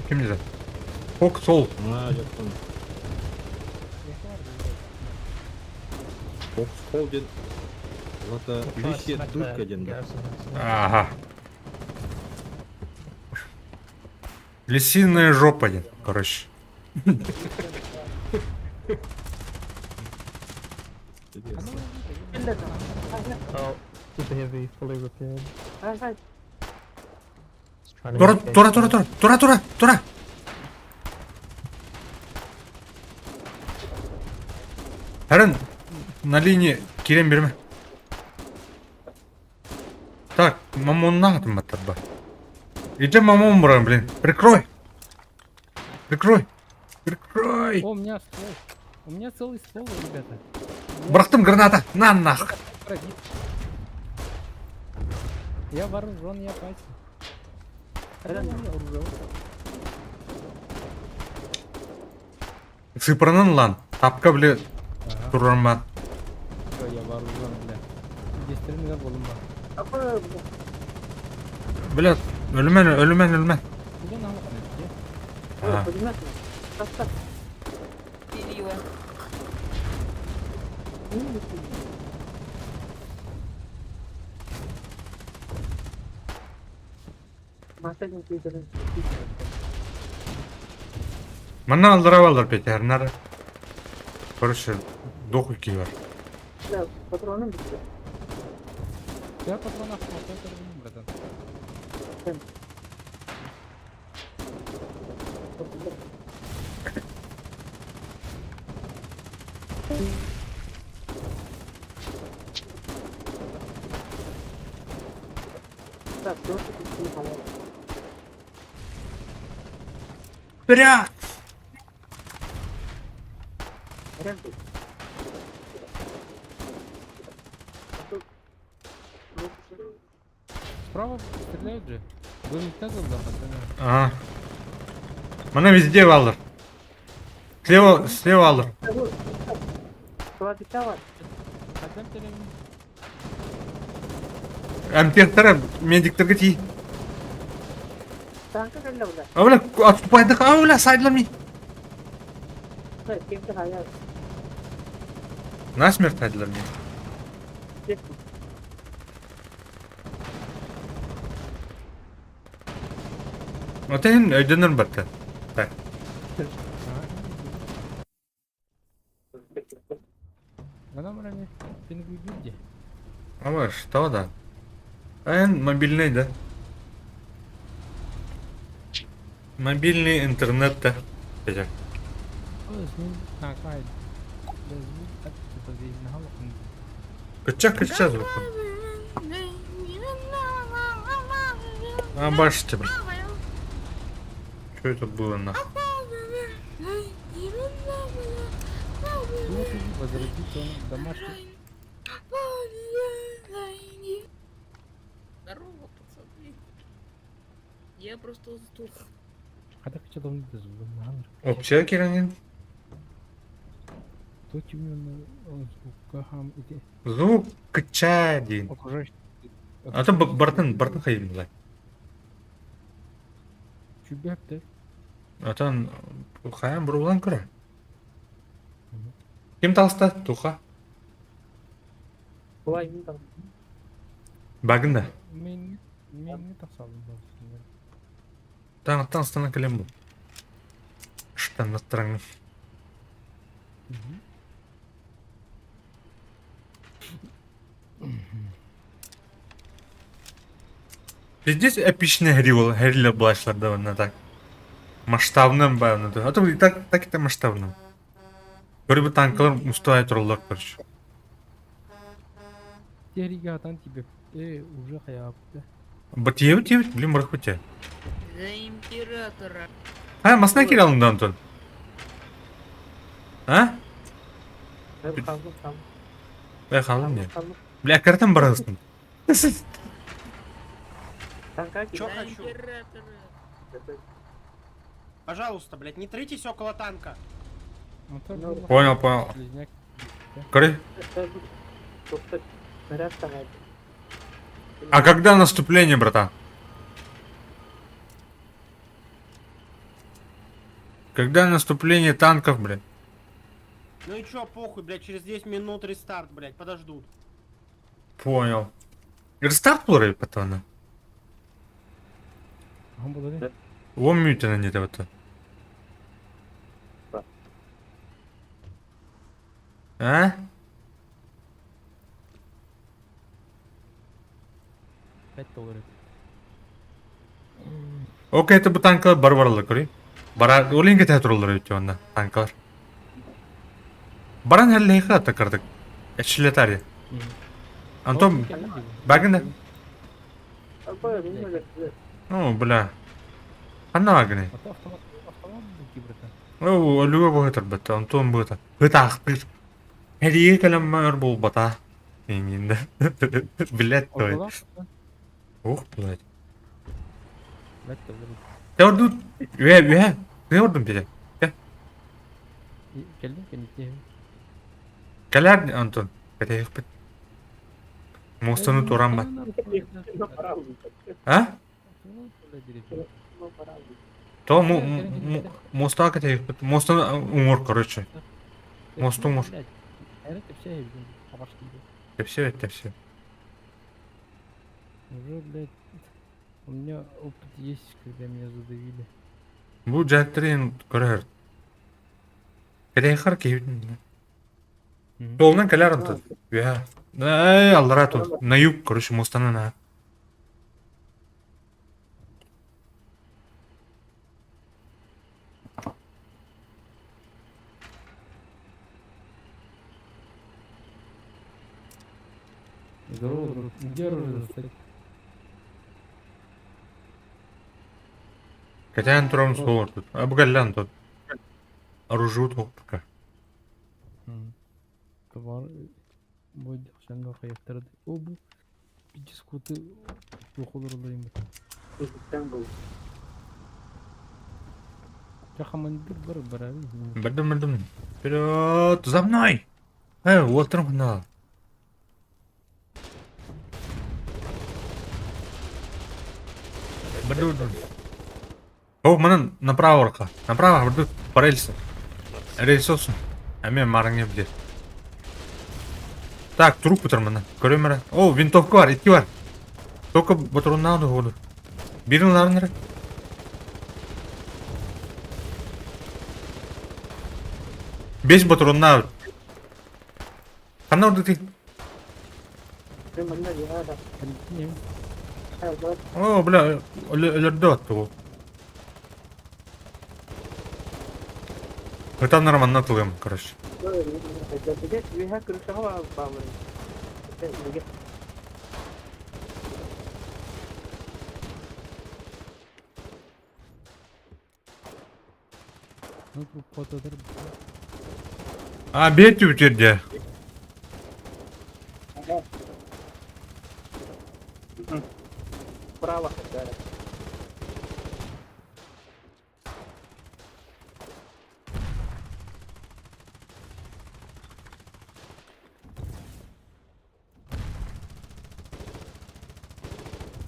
Кім деді? Фок сол. Ha yaptım. Fox Hold'in. Valla Lişye Durka dendi. Ага. Лисиная жопа, короче. Тура. Әрін, на линии керем берме. Так, мамонна атым баттар бар. Иди мамон барам, блин. Прикрой. О, у меня ствол. У меня целый ствол, ребята. Брахтым граната. На нах. Пробит. Я вооружен, я пальцем. Сыпырынын лан. Тапка біле Ага, турарман. всё, я вооружен, бля. Дестеринга болым бар. Apa? Блядь, өлімен. Куда нам идти? Ага. Пулемет. Так. Мастерин күйдерін. Мана алдырап алдар петернары. Короче, дохуй киевар. Да, патроным бітті. Я патронов смотрю, братан. Так, кто ты тут снимал? Вперед! Рядом. А тут- ну, Справа стреляют же. Вы не сказал, да, пацаны? Ага. Mana везде Валер. Слева Валер. кто отвечал? Қайдан телемін? Ампектері медиктерге тей. Танка кәлі бұда? Аула, отступайдық, аула, сайдылами. Кемді қая? Насмерть сайдылар мен. Отен өйденер бітті. Так. Адам раме пингвиде. Ама, что да? Мобильный, да? Мобильный интернет, да? Кечек. Өзінің таңқайды. Безбіл әтті позейін халықын. Кычак звук. А, башите, блин. Что это было нахуй? Вот и возродить он домашний. Здорово, пацаны. Я просто сдох. Когда хочу давно без намер. Опция керенин. То именно звука хам иде. Звук кыча дейін. Окружающий. А то бартын қайым былай. Чубепті. Атан қайын бұрулан көрі. Кем талыста? Туха. Бұлай мен там. Багында. Мен не тасалым болсын. Таңыттан стана кілем бұл. Штан аттыраңын. Здесь эпичный гривол, грилля блашлар довольно так. Масштабным бәвні. А то и так это масштабным. Көрі бір танкалар мұстағай тұрылар көрші. Териге атан тебе. Уже қаяпты. Теві, блин, бұрық өте. За императора. Масына келе алыңды, Антон. А? Қалдым. Қалың не? Бля, картам барасың. Танка Чё За хочу? императора. Пожалуйста, блядь, не тритесь около танка. Понял. Близняк. Коры. Просто снаряд ставать. А когда наступление, братан? Когда наступление танков, блядь? Ну и чё, похуй, блядь, через 10 минут рестарт, блядь, подождут. Понял. Рестарт плуры, патаны? Хан болады не? 10 минутына не деп А? $5. Окей, это bu tankalar barbarlar көрі. Олен кете тұрулар өте онда, танкалар. Баран әлі лейқа атакардық. Әтшілетар. Антон, бәгінді? О, бля. Қанна бәгіні? Автомат бұлки, братан. О, өлігі бұғытыр бітті, Антон бұғытыр. Бұта ақпыр. Әріге кәлем мәр бұл бата. Енді. Білет той. Ух, блядь. $5. Я орду... Не ордым педе. Келдім, кенетте. Кәләр, Антон. Кәтейік біт. Мостану туран ба. А? То моста кәтейік біт. Мостан умор, короче. Мост умор. Это все, хабаршылды. Тепсе. Уже, блядь, у меня опыт есть, когда меня задавили. Бұл жәктерін көрер. Кәтейік кейбін. Толынан кәләр, Антон. Аллара тут. На юг, короче, мостанан, а. Здорово, друг. Где оружие достать? Катян турам слово тут. А бугалян тут. Оружие тут пока. Товар будет şimdi kayıptırdı. O bu bir diskutu yok olur olayım. Uzaktan bu. Чахамандыр бір бәрәбі. Бадым. Вперед! За мной! Уотром гнал. Баду. О, мана направо арқа. Направо, баду. По рельсу. Рельсосы. А мен марыңе бде. Так, труп отыр мана. Көрем. О, винтовка бар, итки бар. Только батаронна алды году. Бирин ларыныры. Беш батаронна. Қана орды ты? Cái mình là gì hết đâu. Не, Hay là О, бля, өлерді атты ол. Это нормально атылым, короче. cái vi hát cứ sáu vào mình. Cái ну тут потадыр. А, бейте у жерде. Право.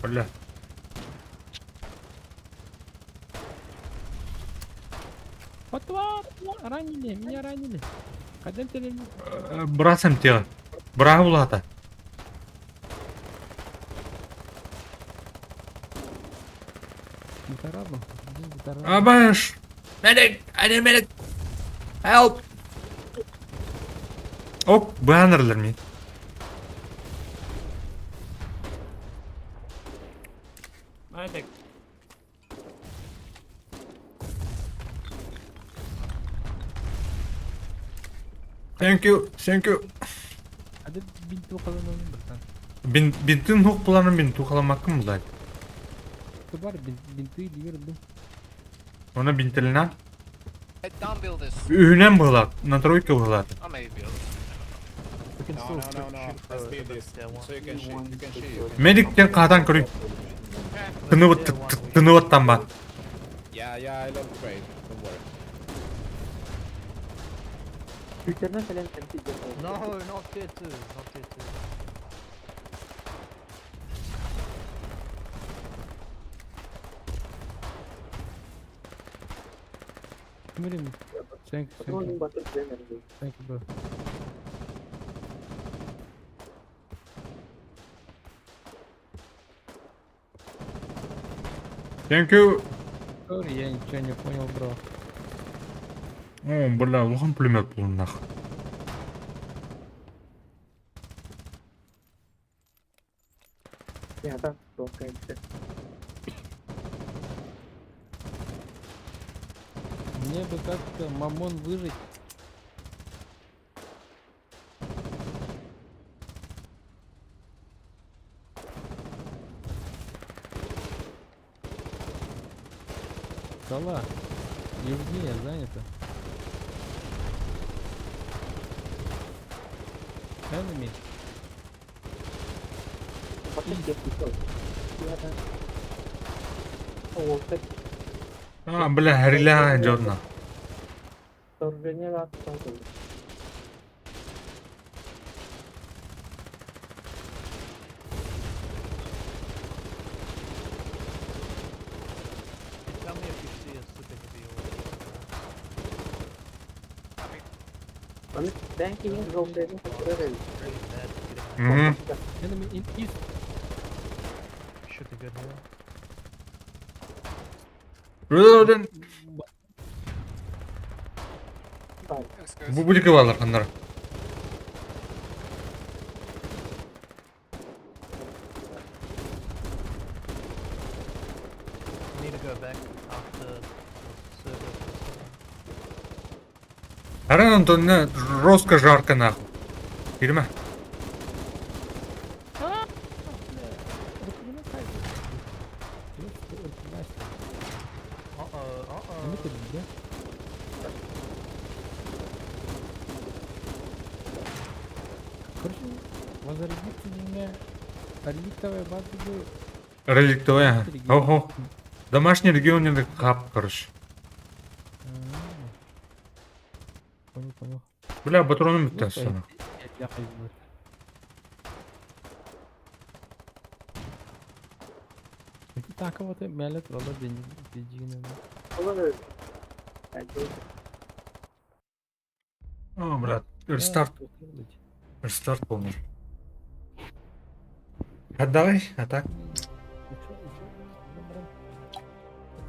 Бля. Потвар! Ранили, меня ранили. Қайдан телем? Брасам тело. Бра улата. Гитараба. Абаш! Medic! I need a medic! Help! Ok, bannerler mi? Медик. Thank you. Hadi bintu kalanını bırtan. Бинтин хук буларны бинту каламаккым булай. Ты бар бинту илгердим. Оны бинтелина. Hey, don't build this. Үйүнөн булат, на тройка булат. I may build it. No. Let's build this. So you can shoot. Медиктен кадан көрү. Тыныбыттан ба. Yeah, I love trade. Don't worry. Twitter'dan falan temsil ediyor. No, not T2, not T2. Кімерем? Thank Onun batı demedi. you bro. Thank you. Sorry, я ничего не понял, бро. О, бля, лохан пулемет был нах. Ya da doktor işte. Мне бы как-то мамон выжить. Скала. Южнее занято. Enemy. Batı geçiyor. Ya da o tek А, бля, гриля Джорна. sorunlarına rahat kaldı. Tell me if you see a super heavy or Ben ki yine zombilerin kontrol edeyim. really bad. Мгм. Enemy in east. Shoot a good hill. Reloading. Thanks, guys. Bu bulik var kanlar. We need to go back after the server. Аран то жестко жарко нахуй. Фильма. Ini kerja. Короче, возродительная реликтовая база бы... Реликтовая. Ого. Домашний регионный хаб, короче. Понял. Бля, патроном Ну, бітті стоит. все. Я пойду. Это так вот и мелет, вала бензин. О, брат, рестарт. Рестарт полный. Отдавай, а так?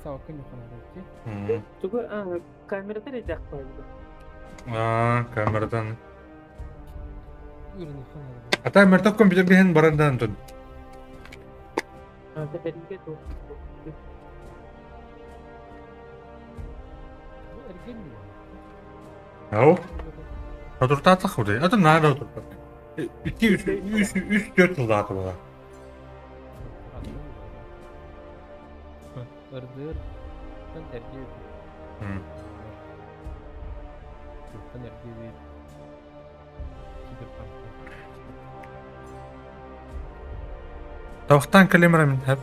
Сау конюха надо идти. Мгм. Juga kamerada da жақпайды. Камерадан. Ürünü falan. Ата мертап компьютер бихен барандан тун. Тәпәлге то. Bu ergen mi? Ау. Отуртатсақ бұдай. Аты нада отуртат. 2-3-4 жылда аты бұға. Irdır. Ben tercih ediyorum. Ben tercih ediyorum. Тавықтан калемра мен хәп.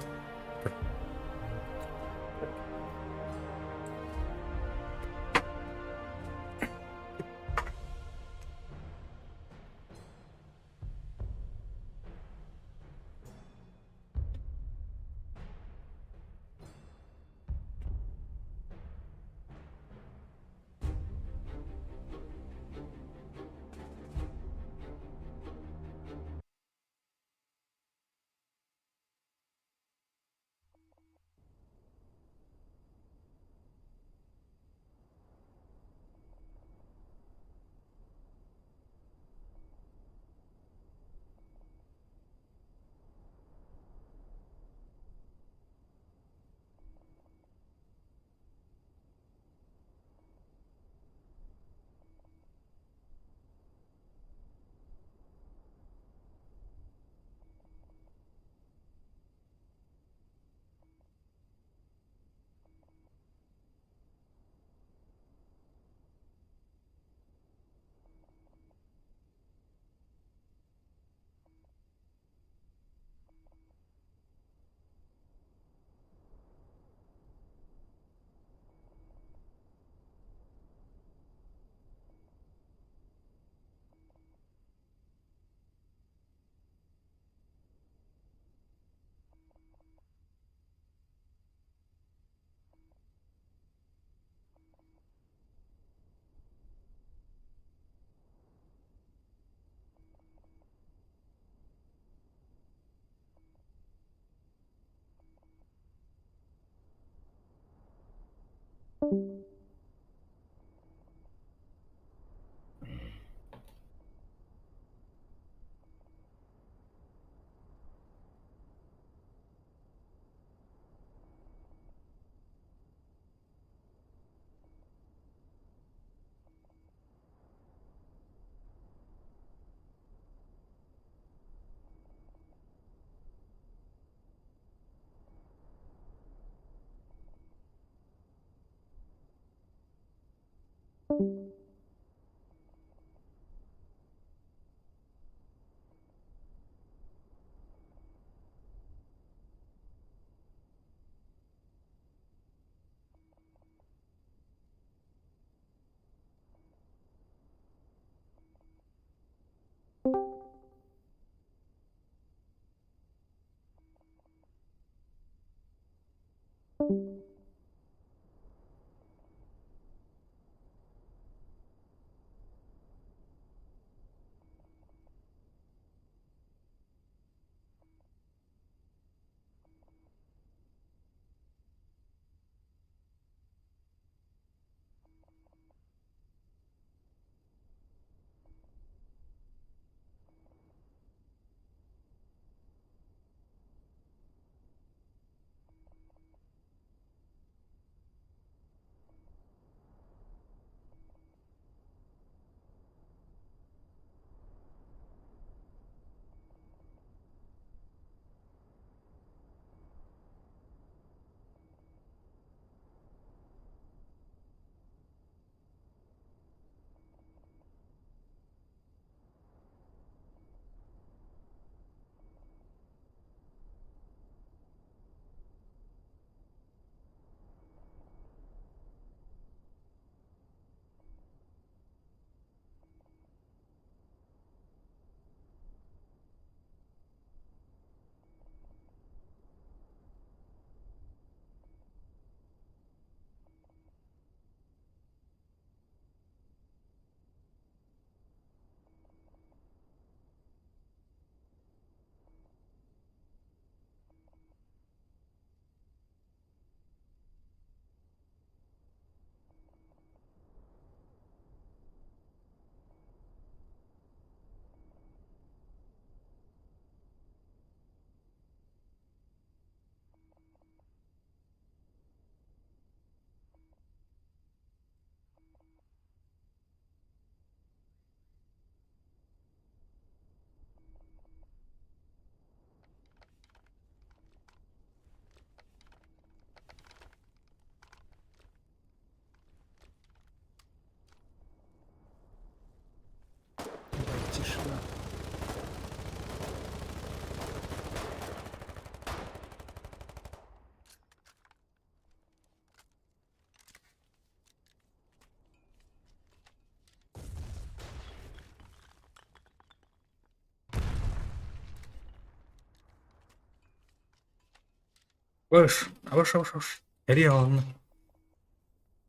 Аваш. Реально.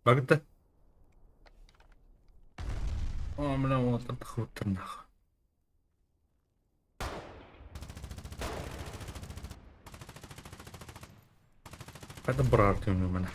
Багта. О, бля, вот это хуй-то нахуй. Это брат у меня.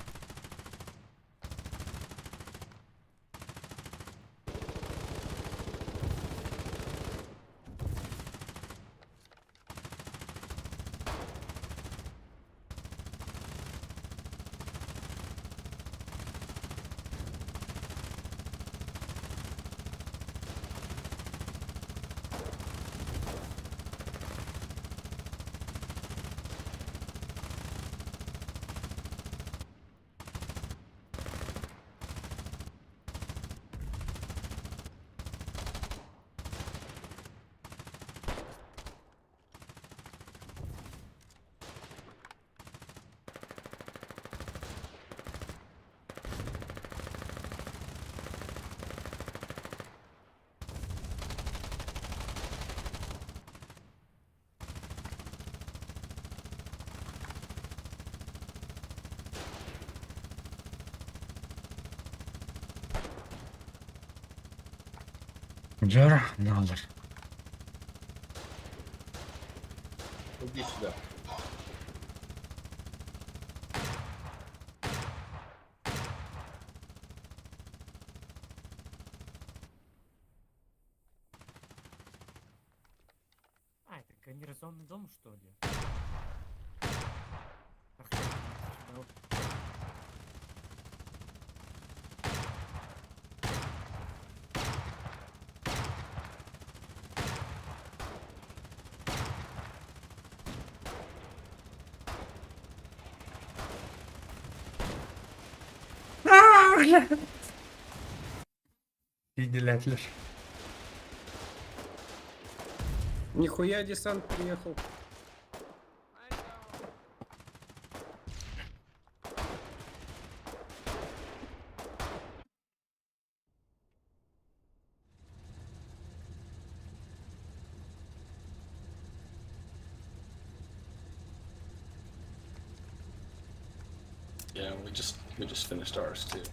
Джара, надо. Иди сюда. А, это гарнизонный дом, что ли? Видели. Нихуя десант приехал. Yeah, we just finished ours too.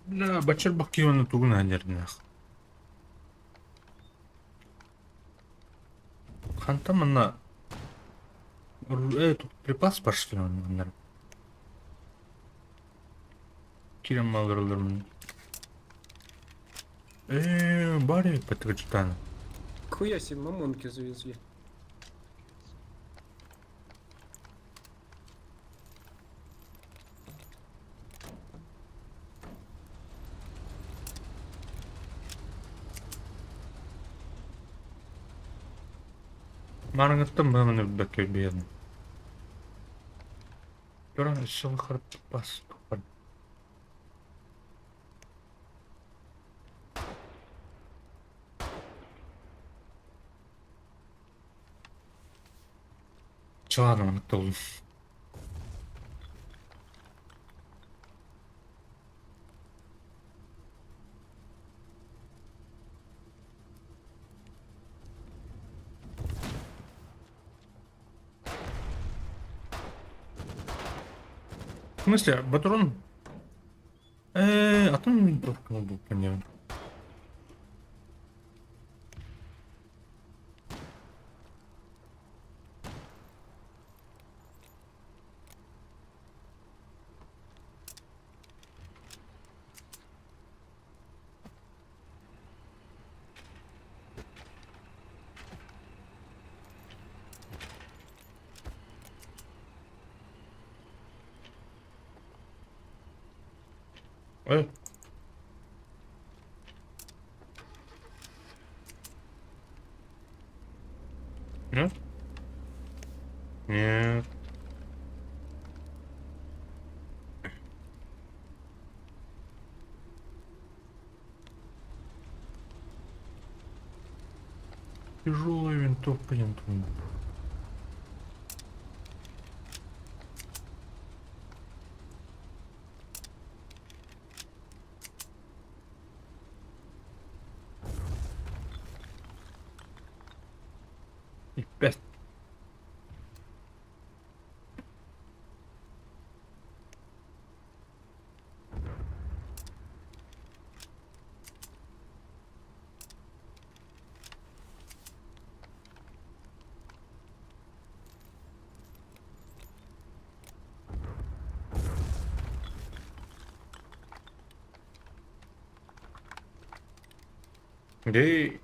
Бля, бачар бакиону тугна нернах. Ханта мана. Тут припас пошли он, наверное. Кирим алырлармын. Барик Петрочтан. Хуя себе мамонки завезли. Марангаттан бэмэн бэкэ бээн. Төрөн ишэл харап бас. Чаанамын толун. В смысле, Батурон? Атом винтовка был, понятно. Нет? Нет. Тяжелая винтовка, я не думаю. И 5. Где?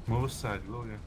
Мы высадили, Лоли.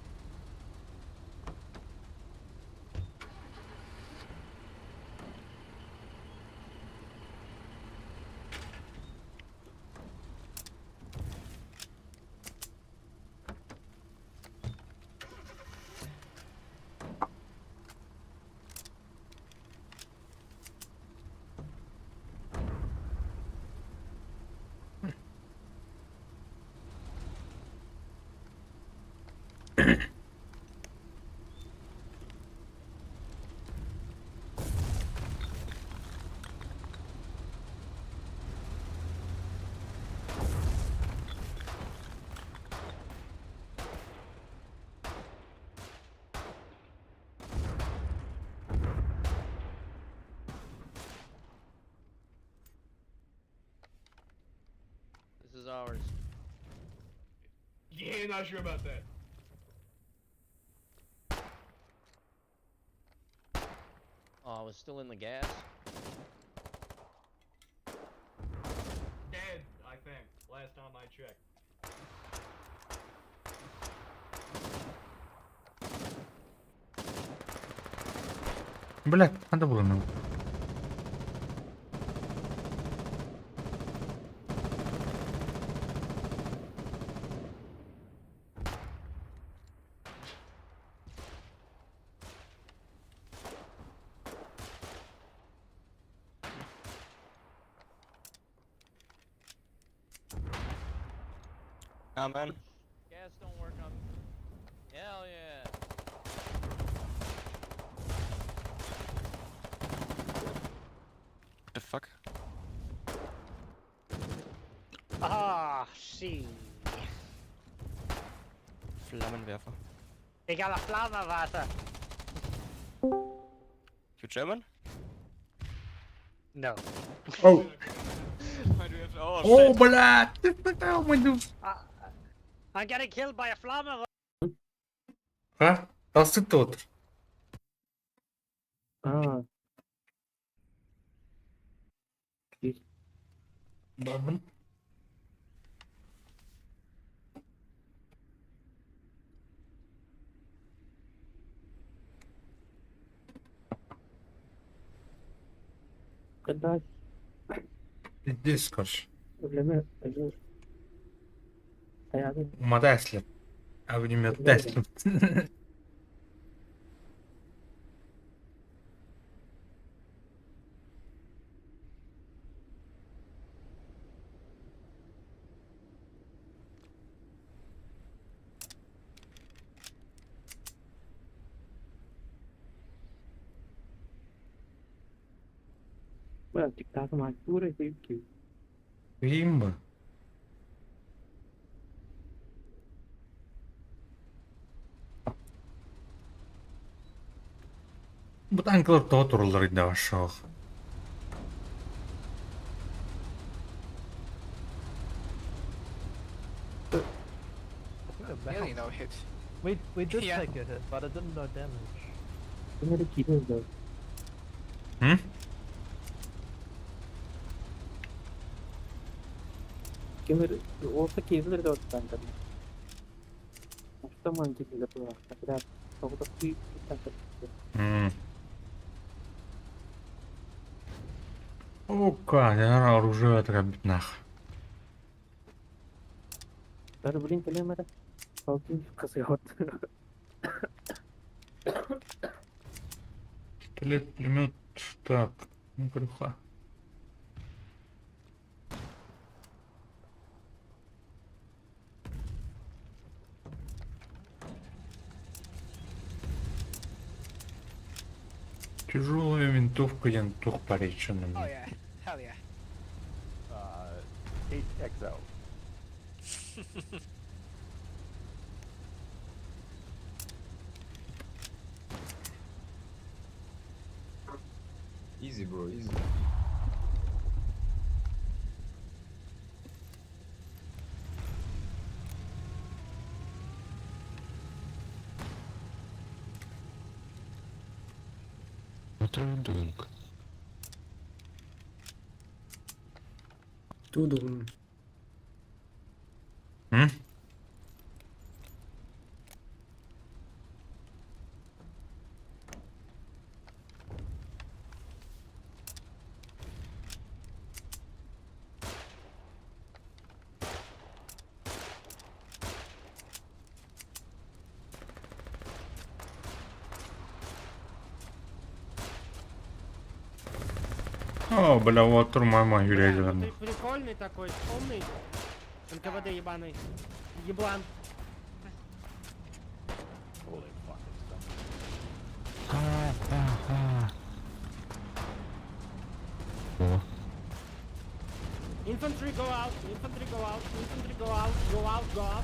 This is ours. Yeah, not sure about that. Oh, I was still in the gas. Dead, I think. Last time I checked. Блядь, надо было нам. Man. Gas don't work on. Hell yeah. The fuck? Ah, shit. Flammenwerfer. Ich habe eine Flammenwasser. You German? No. Оу! Why do you have... Oh, О, shit. блядь! Ты такая, мою. I'm getting killed by a flammenwasser. А? Толстый тот. А, Бабан. когда Здесь, скорше. ölümü ölü hayatı Модеслер. Огнемет Теслер. böyle diktatör mecbur edip ki Имба. Bu tankalar toğa turlarıydı aşağı. Really no hit. We did Yeah. take a hit, but it didn't do damage. bunları gidiyordu. Hı? Kimler olsa keyifleri de ortadan tabii. Zaman gidiyor bu arada. Biraz çok da büyük bir takım. М. Ока, наверное, оружие отрабить нах. Даже блин, телемere. Kalkıyor kızıyor. Пистолет, пулемет. Так, ну крыха. Тяжелая винтовка, янтух пореченный. Hell yeah. 8XL. Easy, bro, easy. What are you doing? М? О, бля, вот мама Бля, грязь. ну ты прикольный такой, умный. НКВД ебаный. Еблан. Infantry go out, infantry go out, infantry go out, go out, go out.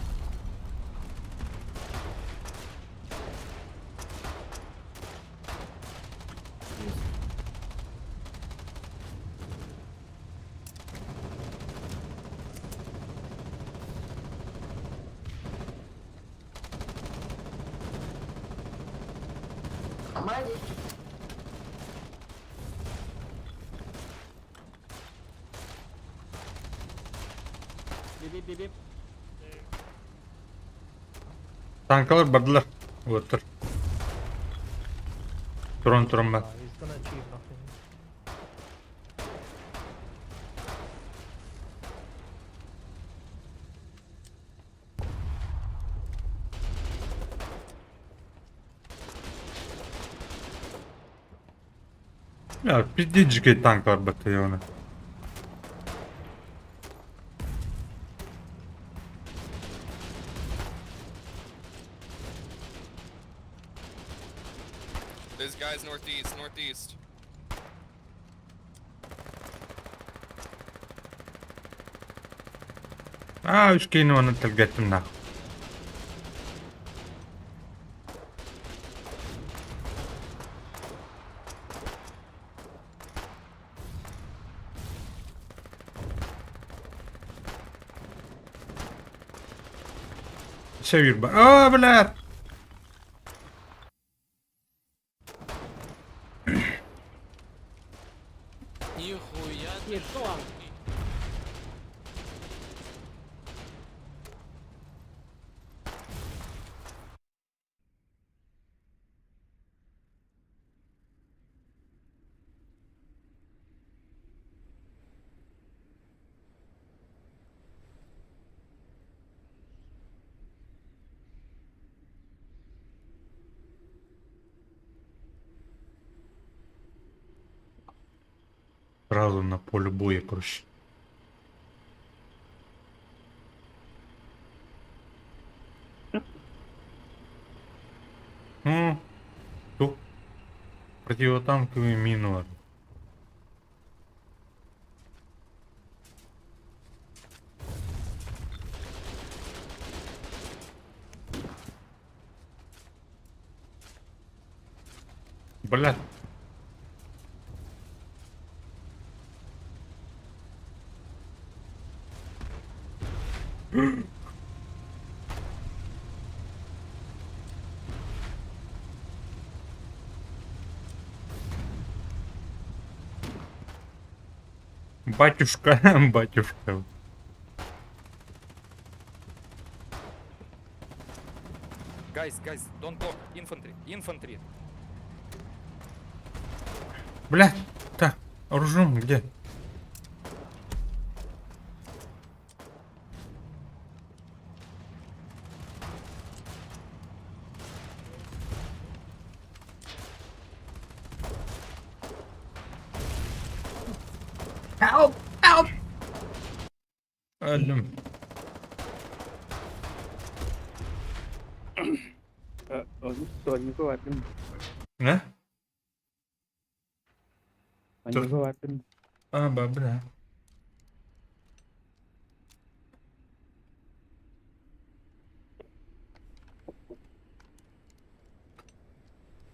Бип-бип-бип. Tankalar bardilar. O'tir. Turan ben. He's gonna achieve nothing. Ya pizdici tank var batalyonu. There's guys northeast, northeast. Üç keyini onu tilgettim na. Çevir bak. Aa bler. Нет, что вам? Сразу на поле боя проще. Тут противотанковые мины. Бля. Батюшка, батюшка. Guys, don't talk. Infantry. Бля, так, оружие где? Öldüm. Tuần có hoạt động. Ne? Tuần có hoạt động. Aa ben bu ne?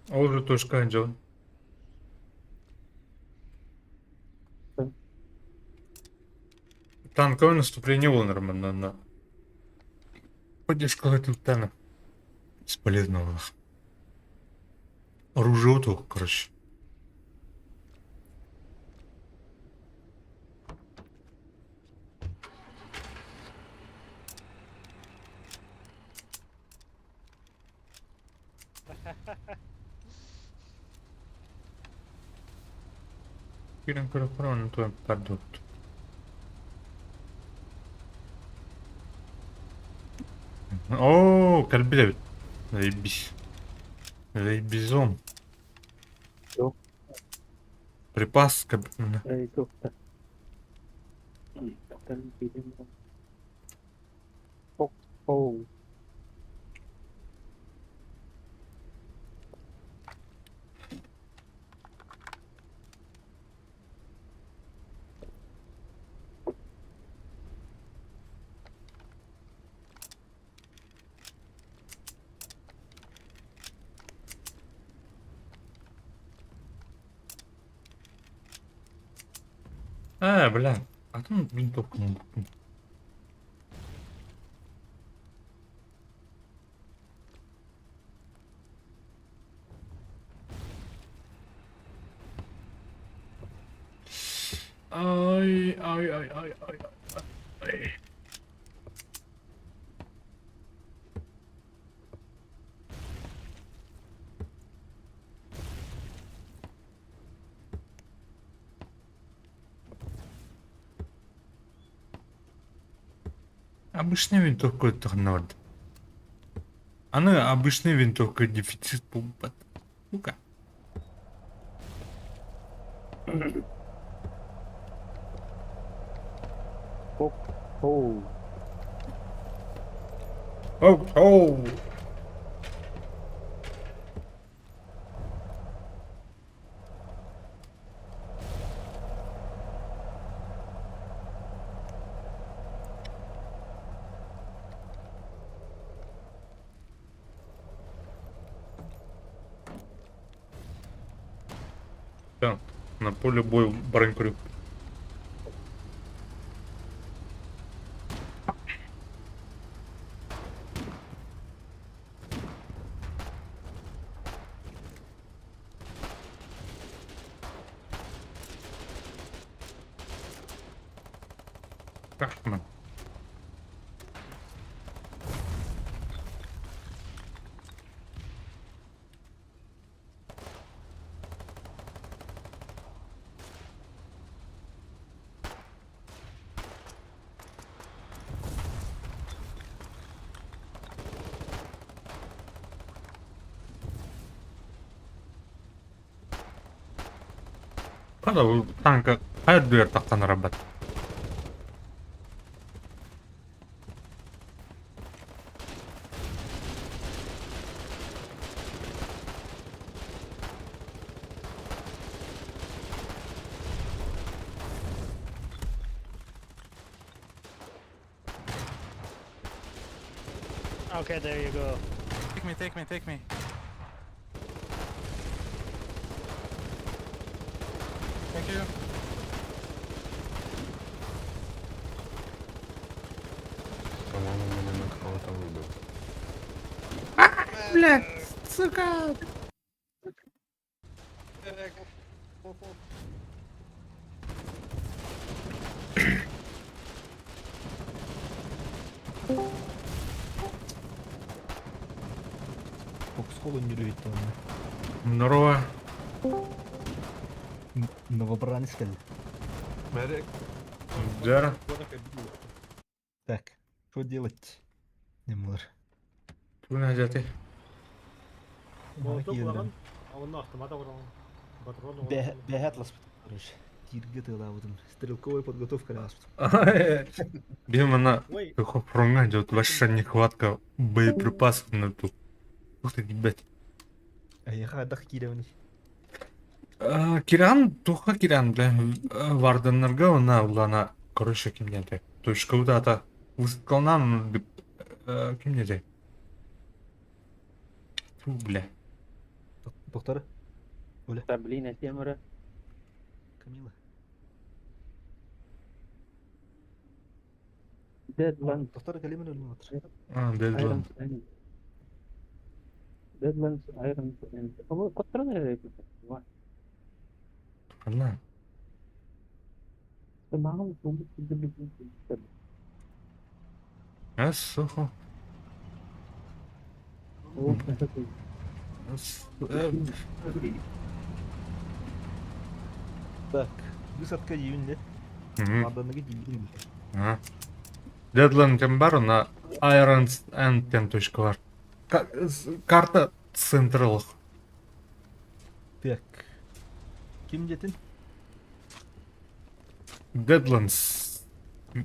Уже тушка Анджел. Танковое наступление Лунермана на поддержку этого тана. Бесполезного. Оружие вот, короче. Пирен на твоем продукт. О, кальбилет. Заебись. Заебизом. Что? Припас Đây thuộc thật. Tân vì đêm không. Phúc hồ. Бля. А там винтовка. Ай. Обычная винтовка это надо. Она обычная винтовка, дефицит пумпа. Ну-ка. Phúc hồ. Оу. Да, на поле боя бронькарю. Кашман. Kada bu tanka her duyar taktan rabat. Okay, there you go. Take me. Thank you. Блядь, сука! Фоксхолу не любит он. Здорово. Новобранская. Джера. Так, что делать? Не можешь. Ту najati. Molotov kullangan. Avını attım, hadi vuralım. Patron Бегать лас. Короче. тирге тылабытым. Стрелковая подготовка раз. Бим она Ой, тухо фронга идет ваша нехватка боеприпасов на ту. Ух ты, ребят. я хадах киревни. Киран, туха киран, бля, варданнарга она улана, короче, кимнеде. То есть куда-то высказанам, кимнеде. Фу, бля. Доктор, Да, блин, а темра. Камила. Deadlands, Доктор Калимин өлмей отыр. Дедлан. Irons End. Deadlands, Irons End. Коттра не Она. Маған соңғы күнде Сухо. Так, высадка июньде. Мадонныгы дейін. Дедлан тем бар, на Irons End тем точка бар. Карта централых. Так. Ким жетин? Deadlands.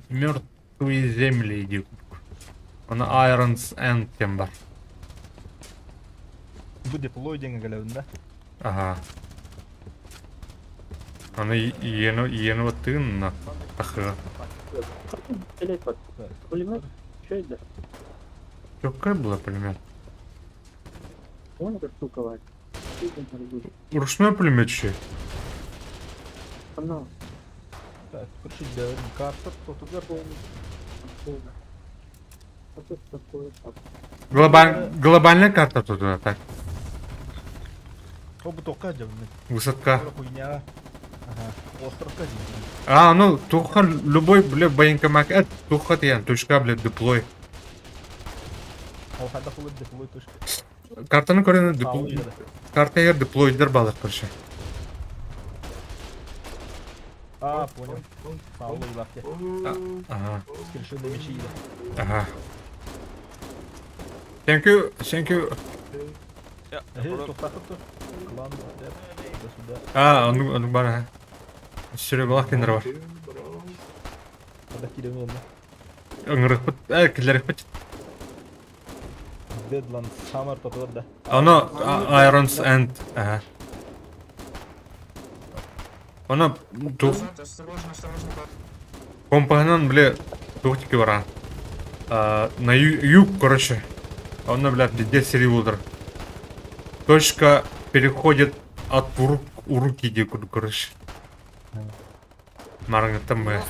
Мертвые земли иди. Она Irons End тем бар. Bu deploy деген галеунда. Ага. Она ені ваттығын на тақыға. Телефон. Пулемет. Что это? Какая была пулемет? Он это штуковать. Ручной пулемет еще. Она. Так, короче, да, карта, кто-то Что такое? Глобальная карта тут, так. Оба тока жабын. Высотка. Хуйня. Ага, островка дейін. Ну, туха любой, бля, военкомат, туха тиян, точка, бля, деплой. Ал хада хулы деплой точка. Картаны көрені Сауы деплой. еді. Карта егер деплойдер балар, короче. А, понял. Сауы лапте. Ага, Скрешенде мечи еді. ага. Thank you, thank you. Тоқтақы тұр. Клан, сюда. Оның бар, ага. Сүре балақ кендер бар. Хада киремен енді. Үңірік бұт, кілерік бұт. Deadland Summer тотығыр да. Оны Irons End, ага. Оны тух... Компаниян, бля, тухтики бар, на юг, короче. Оны, бля, 10 серий болдыр. Точка переходит от уруки, где, короче. Маргнет там мы.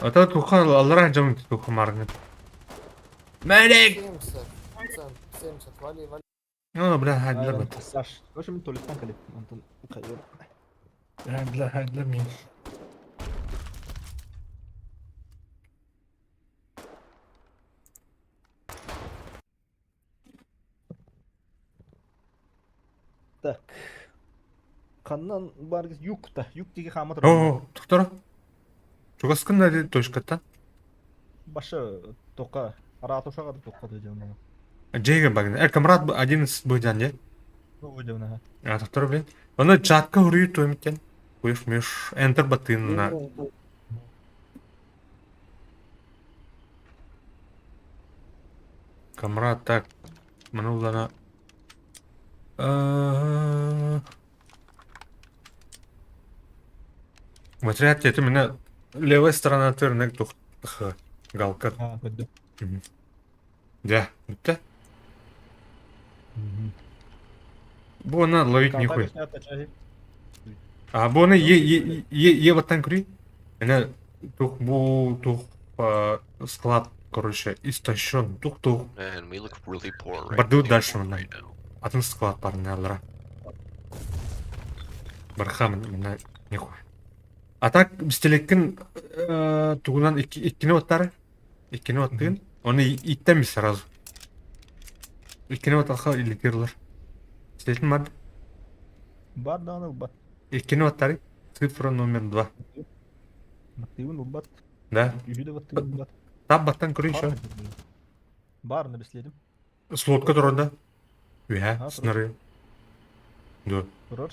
Это туха, аллара джамын туха маргнет. Медик! Ну, бля, хайдлер бат. Саш, короче, мен туалеттен кәлеп. Антон, қайыр. Хайдлер мен. Так. Қаннан баргыз югта. Юг деге қамы тұр. О, туқтар. Чугаскын да точката. Башы тоқа. Ратушаға да тоқа да жауна. Джейга багын. Камрад 11 бұйдан, е? О, жауна. Туқтар, блин. Оны чатка үрүй тоймекен. Көш меш. Enter батынына. Камрад, так. Мұны ұлана. Материат еті мені левая сторона түрінек тұқты галка. А, көдді. Да, бітті. Бұл оны ловить нихуй. Бұл оны е баттан көрей. Әне бұл склад, короче, истощен. Тух. Барды дальше мұндай. Атын склад бар нәліра. Барха мені нихуй. А так, бістелеккін туғынан иккені оттары. Иккені оттығын. Оны иттеміз сразу. Иккені отталға илікерлер. Істейтін бар. Бар да аныл бар. Иккені оттары. Цифра номер 2. Активын ұлбат. Да. Үйі де баттың ұлбат. Тап баттан көрейін шо. Барыны біследім. Слотка тұрында. Үя, Тұрар. снары. Да. Тұрар.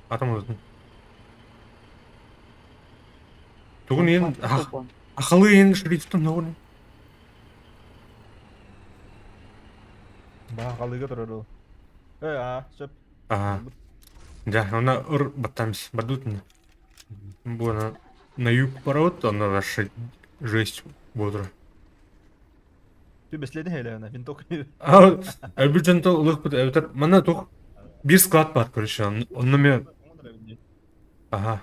Атам ұзын. Тугун ен ахалы ен шрифтін оғын. Баа қалыға тұрар ол. Сөп. Да, она баттамс бадутна. Буна на юг пораот, она ваша жесть бодра. Ты беследи хейле ана, винток. Әлбүтен то лық бұд, әбітер, мана тоқ bir склад бар, короче, онны мен... Ага.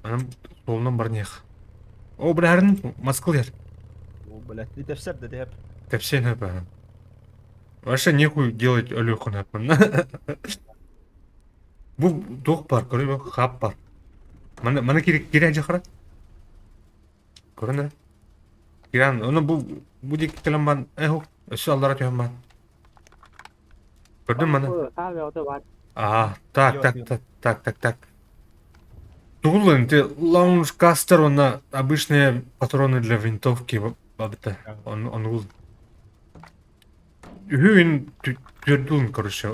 Анам солынан бар нех. О, бәрін Москвыл ер. О, блядь, ты тәпсәр деді әп. Тәпсен әп, ага. Вообще нехуй делать Алёху әп. Бұл тоқ бар, көрі хап бар. Мана керен жақыра? Көрінді? Керен, оны бұл дек тілім бан, әйху, өсі аллара түйен бан. Көрдің мана? Так. Тулын, ты лаунж-кастер, он обычные патроны для винтовки, бабыта, он ул. Үйін түрділін, короче.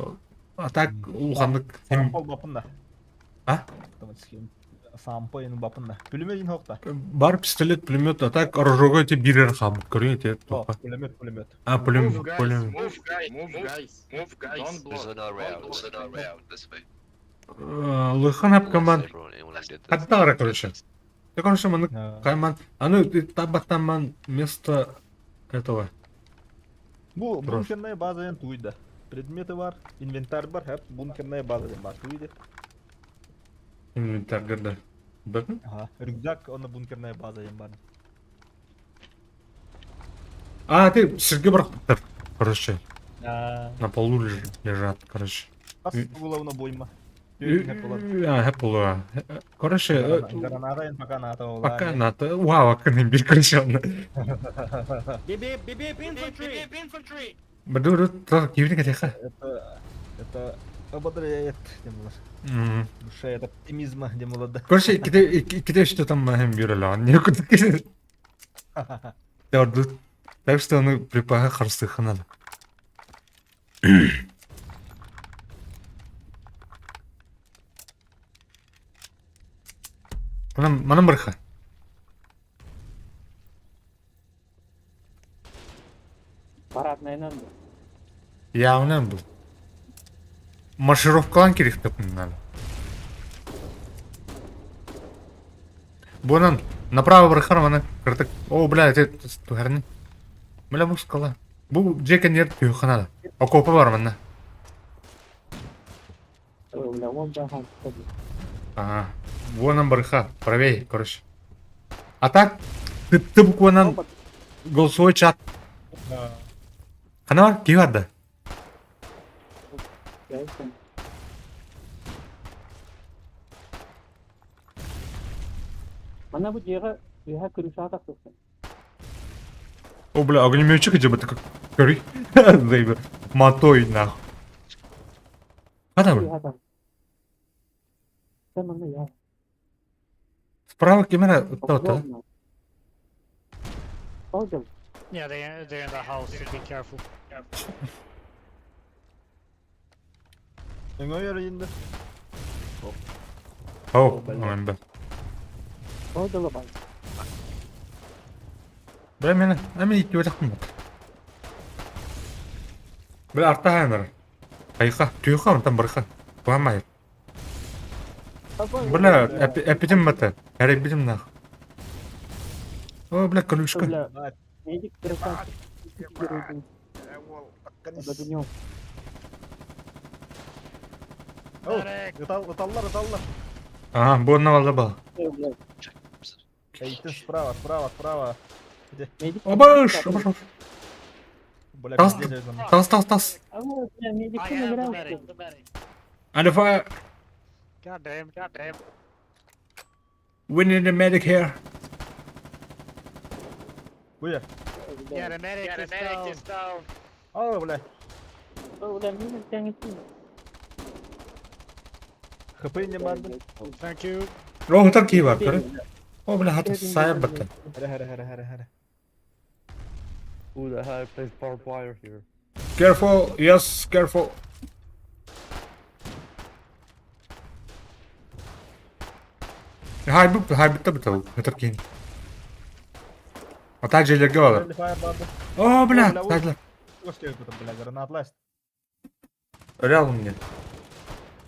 А так, улғандық... Сампол бапында. А? Сампол ену бапында. Пулемет ен хоқта. Бар пистолет, пулемет, а так оружого эти бирер қабыт, көрген те тоққа. Пулемет. А, пулемет. Move, guys. There's another round this way. Лыхан әп команд. Хаттағыра, короче. Ты, короче, маны қайман... Аны табаттанман место этого. Бұл бункерная база ен туйда. Предметы бар, инвентарь бар, әп бункерная база ен бар туйда. Инвентарь гырда. Бәкін? Рюкзак, оны бункерная база ен бар. А, ты Сергей Бархатов, короче. На полу лежат, короче. Ас головна бойма. Хэп болу. Короче, Граната ен пока ната ола. пока ната. Вау, акының бір короче. Бибип, infantry! Бәдүрі, тұр, кевіне кәтеқа. Это ободряет, демалар. Душа от оптимизма, демалар. Короче, кете что там мәхем бюрелі, не күтіп кете. Дәрді. Так что оны припаға қарсы қанады. Манам бірқа. Параднайнан да. Я онан бұл. Маршировкалан керек тапын надо. Бонан, направо бірқар, мана кіртік. О, бля, это туғарны. Бля, бұл скала. Бұл джека нер түйіқанады. Окопы бар мана. Ага. Бонан бірқа, правей, короче. А так, ты букванан голосовой чат. Қана бар? Кей барды? Мана бұл жеға күріш атақсызсын. О, бля, огнеметчик где бы ты как кори. Зайбер. Мотой нахуй. Када, бля? Справа камера кто-то. Yeah, they're in the house, so be careful. Еңа ері енді. О, омен бе. Бля, мені, икки өтіқтім бәк. Бля, артта хаймер. Қайқа, түйіқа, онтан бірқа. Бұғамайыр. Бля, әпетім бәті. Әрі бітім нақ. О, бля, колюшка. Медик пересадки. Ыталлар. Ага, бұл одна валда был. Эйті справа. Обаш! Бля, Тас, пиздец, это. тас. I have the medic. Under fire. Goddamn. We need a medic here. Бля. Yeah, the medic is down. О, бля. ХП не марды. Thank you. О, такие var, көрі. О, бля, хаты сайып бітті. Хәрі. Ooh, the hell plays barbed wire here. Careful, yes, careful. Хайбытта бытал. Хытыр кейін. Ата жерлерге алар. Friendly fire vardı. О, бля, Бля, тайдылар. Hoş geldin bля, granatlar. Öyle alın мне.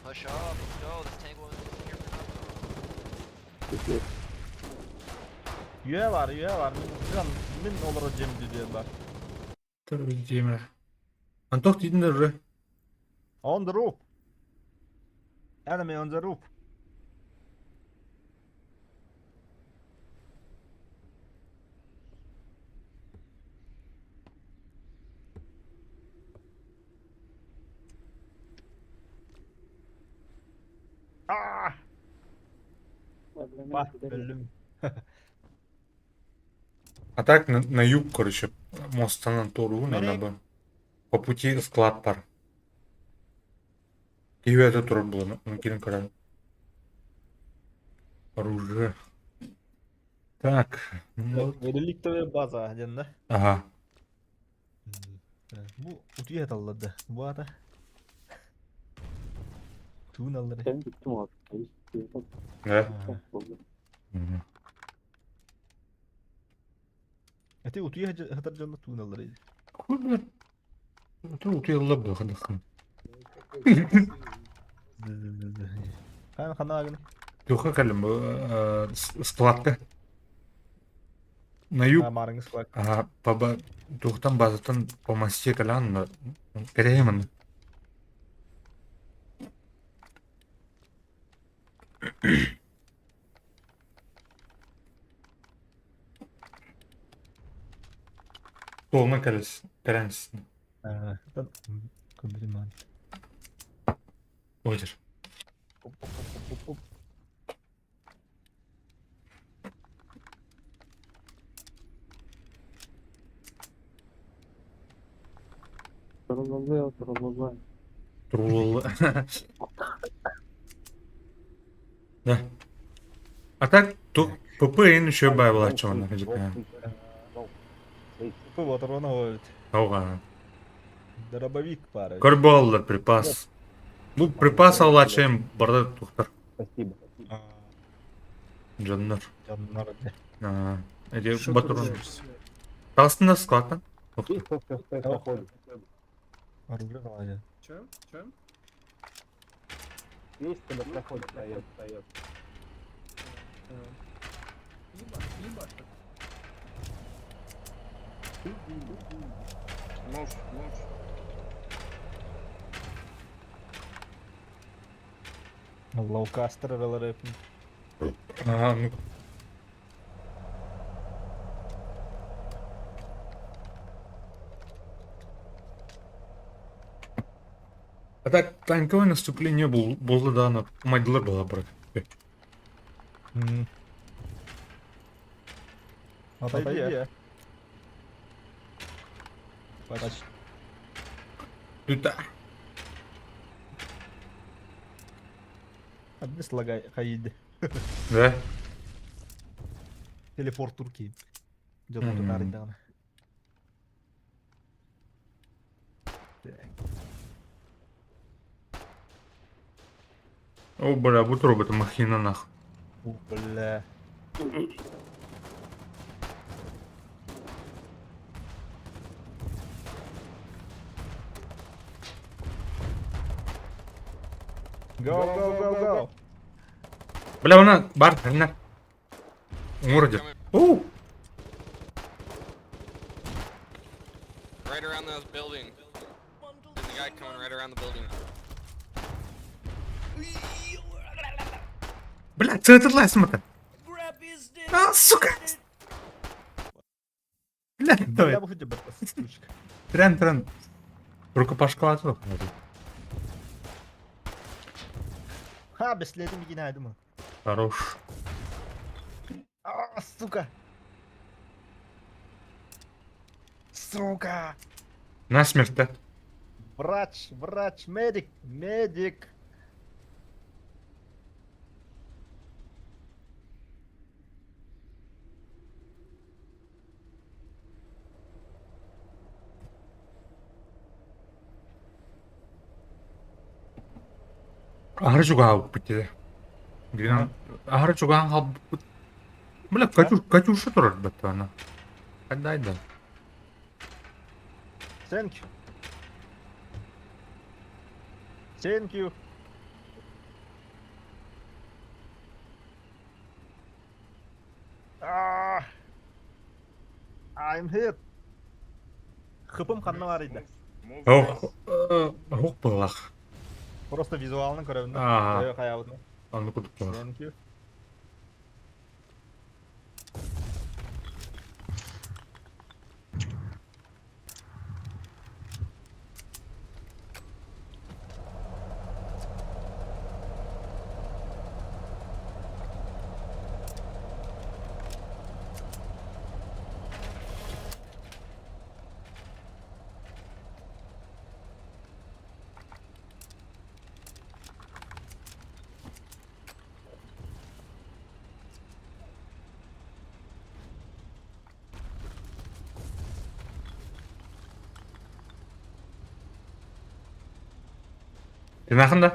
Push up, let's go. This tank will here for nothing. Üye var. Min olur cem diyorlar. Dur bir diyeyim. Антох дейдіңдер уже. On the roof. Enemy on the roof. Ah! Bak öldüm. А так на юг, короче, мост Антонтору надо Мерек. бы. По пути склад пар. И это тоже было на Киринкаране. Оружие. Так. Ну, Relikte baza cennet. ага. Bu utuya talladı. Bu arada. Tuğnaları. Ben gittim abi. Да. Oldu. Мгм. Ete utuya hatar cennet tuğnaları. Куда? Тут я лабы ходил. Kan kanagını. Юха калим складка. На юг. Marыңыз bak. Ага, тухтан базатан по масте калян. Керейман. Толна калес. Калянс. Kıbrım abi. Озер. Hop hop hop hop hop. Троллолы. Трулы. Да. А так, тут ПП еще байвал о чем Bu motor ona oydu. Ага. Dробовик пара. Корболлар припас. Bu припас алачем барда тухтар. Спасибо. Жаннар. Canlar hadi. Ага. Эти батурон. Астында складтан. Проходит. Arılı kalacak. Чем? Чем? Есть, когда проходит, стоят. Allah o kastır araları yapın. Ага, ну. А так, танковое наступление было дано. Майдлер была, брат. Ataydı ya. Kaç. Тут, Hadi slaga kaydı. да? Teleport Türkiye. Hmm. Canım nerede? О, бля, вот робота махина нах. Бля. Go. Бля, она, бар, на. Умордит. Оу! Right around those buildings. There's a guy coming right around the building. Бля, центрлай смотри. А, сука! Бля, давай. Я бы хотел бы штучка. Трен. Рукопашка атылып. Ha besledim yine hadi mi? Хорош. Aa suka. Сука. Насмерть, да? Врач, медик. Аржуга алып кетти. Гынан ахара чугаан халбыт. Бля, Катюша турар бетте ана. Кайдайда. Thank you. Thank you. I'm hit. Хыпым қанна бар еді. Хук былах. Просто визуалның көрімді. Ага. Қаябыдың. Аны кудук былах. Thank you. Сен ақында?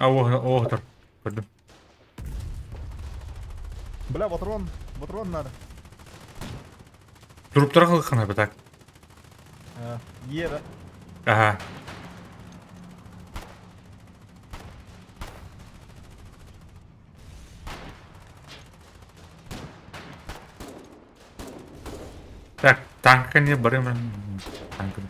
Оғытыр. Көрдім. Бля, патрон надо. Тұрып тұра қылқына бітак. Ера. Ага. Так, танкқа не барым? Танкқа.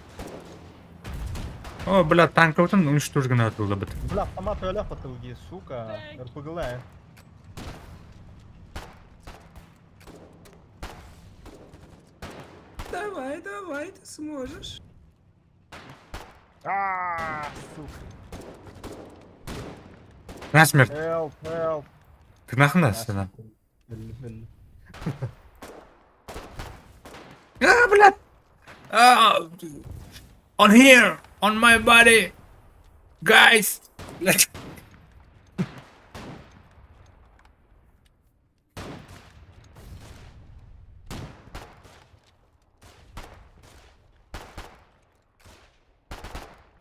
О, бля, танкқа өтін уничтожген атылды біт. Бля, автомат öyle patıldı, сука. РПГ. Давай, ты сможешь. Сука. На смерть. Help. Ты нахрена сена? Belli. Блядь! On here! On my body! Guys!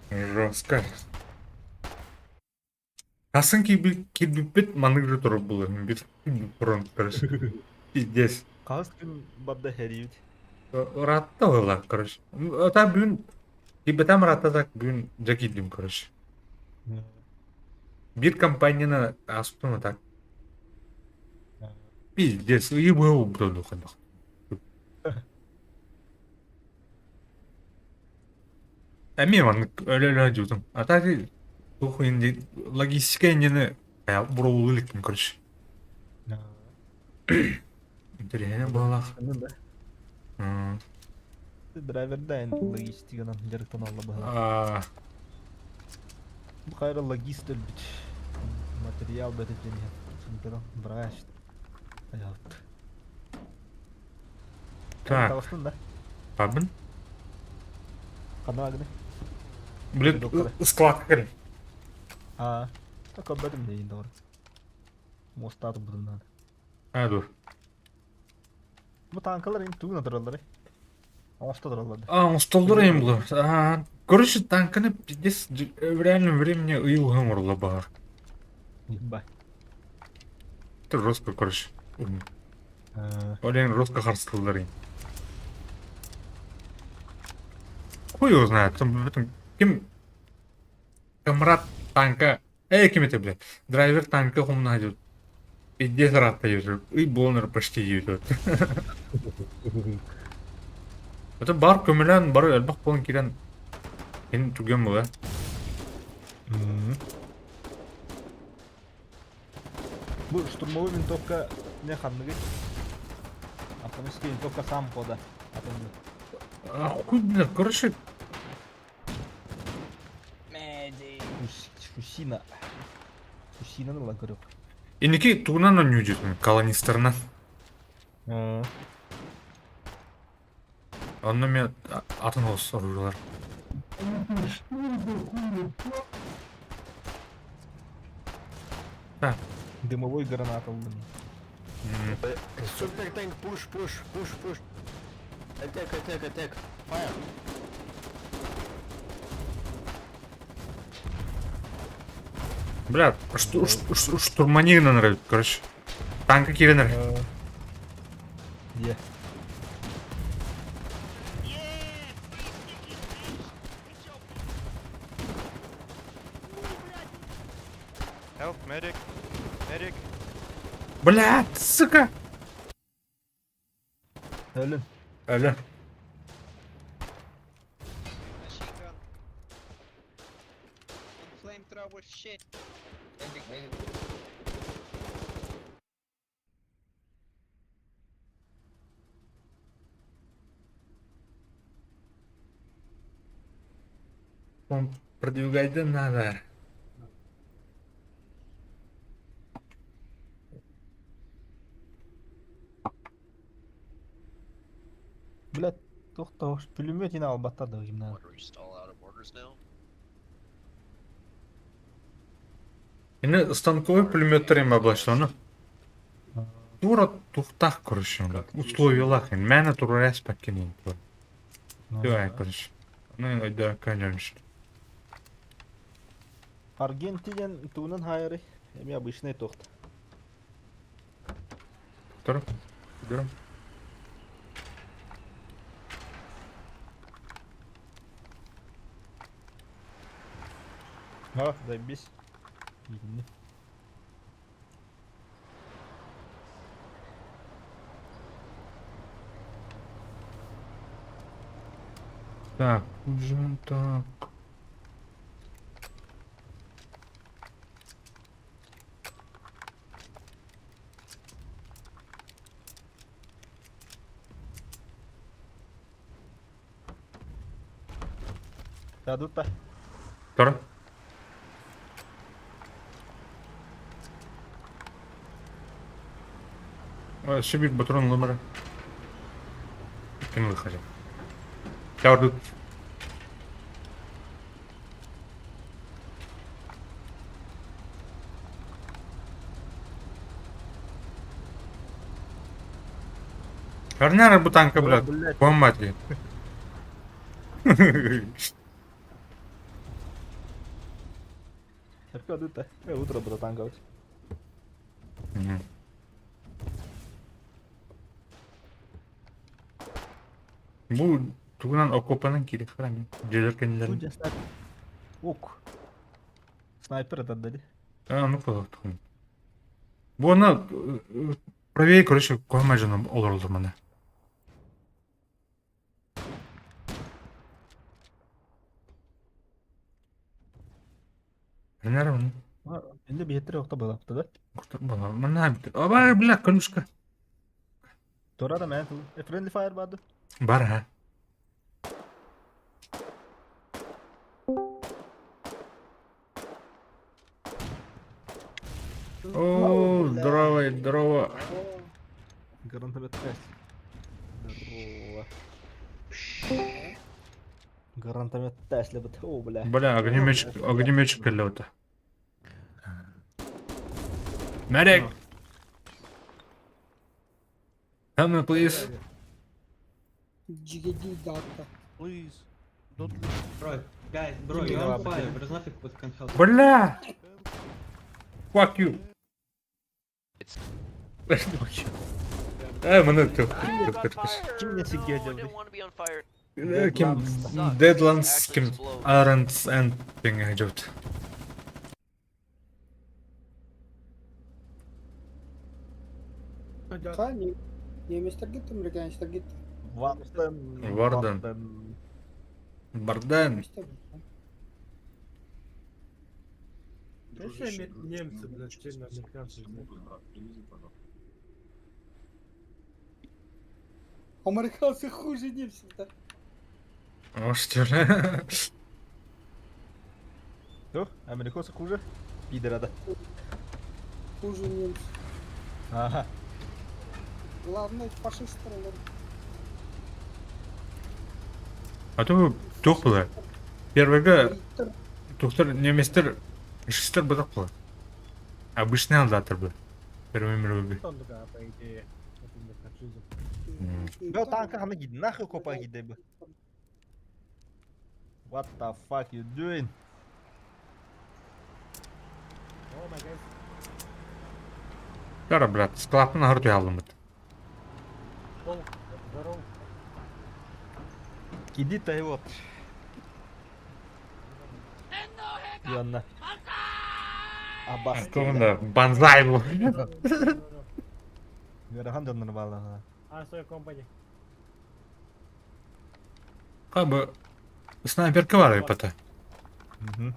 Жестко. Асын кирбиппет маныгры тұрып бұл. Бит фронт короче. Пиздец. Қағыз күн бабда хәрейді. Ратта ойла, короче. Та бүгін Тибетам раттадак бүгін жакидим, короче. Бір компанияны асыптым так. Пиздец, ебы убдоду қандақ. Мен өлі жүдім. Ата туху енді логистика ендені бұру өліктім, короче. Интересно болақ. Драйверден логистикадан жарықтан алла баға. Бұл қайры логист өлбіт. Материал бәтіп және. Сынтырын бұраға ашты. Аялды. Так. Талыстың да? Пабын? Қана ағыды? Блин, складқа кірін. Так обедім дейін doğru. Мостаты бұдымдан. Dur. Bu tankalar en tuğuna duralları. Моста duralları. Мостолдырайым бұл. Короче, танканы пиздец в реальном времени ұйылғым ұрла бағар. Ебай. Это жестко, короче. Олен жестко қарсылдырайым. Хуй его знает, кім комрад танка, кім это, блядь, драйвер танка хумна идет. Пиздец рад идет, и болнер почти идет. Это бар көмілен, бар әлбақ болын керен, ен түген бұл, Bu штурмовой винтовка не ханныгы. Автоматическая винтовка сам хода. Хуй, блядь, короче. Фусина. Фусинаны ла көріп. Енеке туғынан он үйдетін, колонистерінен. Онны мен атын осы оружалар. Дымовой гранат алды. Супер танк, push. Attack. Fire. Бля, штурмани нравится, короче. Танка кивенер. Где? Help, medic. Medic. Бля, сука. Ölün. Öyle. Flamethrower shit. Продвигать надо. Блядь, to'xta, pulemyot yine albatta da gimden. What, are we still out of orders now? Yine станковый пулеметтер облачно, ну. Тура тухтах, короче, условиялах. Мене тура респеккенин. Все, короче. Ну, да, конечно. Argentinian tuğunun hayırı. Hem обычный to'xta. Тура. Тура. Ha, zajebiсь. Видно. Так, уже так. Дадут та. Тура. Шибик батрон номера. Кинул хотел. Я орду. Вернера бутанка, блядь. Блядь. Помати. Dadut ta. Утро буду танковать. Bu tuğunan okopa'nın kiri храми. Желеркенлерин. Судя снайпер. Ок. Снайпер этот дали. Ну кулактың. Bu ona правее, короче, koymacının olur mana. Вернера onu. Endi bir yokta bo'lapti da. Mana aba bля, konuşka. To'rada men friendly fire vardı. Бар ha. О, здорово, здорово. Гранатомет тест. Здорово. Гранатомет тест лебет. О, бля. Бля, огнеметчик келлеута. Medic! Help me, please. Please. Don't bro, guys, bro, you're on fire. There's nothing but can help. Бля! Fuck you. Mana Kim ne sikiyor acaba? kim Deadlands kim Arends and thing ajot. Немецler gitti mi? Gençler gitti. Varden. Барден. Немцы, блядь, сильно американцы. Американцы хуже немцев, да? О, что ли? Yok, Amerika'sı hуже. Пидорада. Хуже немцев. Aha. Главное, фашисты. А то тух было. Первыга тухтар неместер шестер быдак было. Обычный алдатыр был. Первый мировой. Sonunda apa ide. şimdi kaçıyordum. Бля, танка хана гиди, нахуй копа гиди бе. What the fuck you doing? Oh my god. Жара, блядь, складны нахыр туялым бит. Пол. Здорово. Иди-то его. Янна. Абас. Астында банзай бул. Верахан донор бала. А, стой, компани. Кабы снайперка бар епата. Мгм.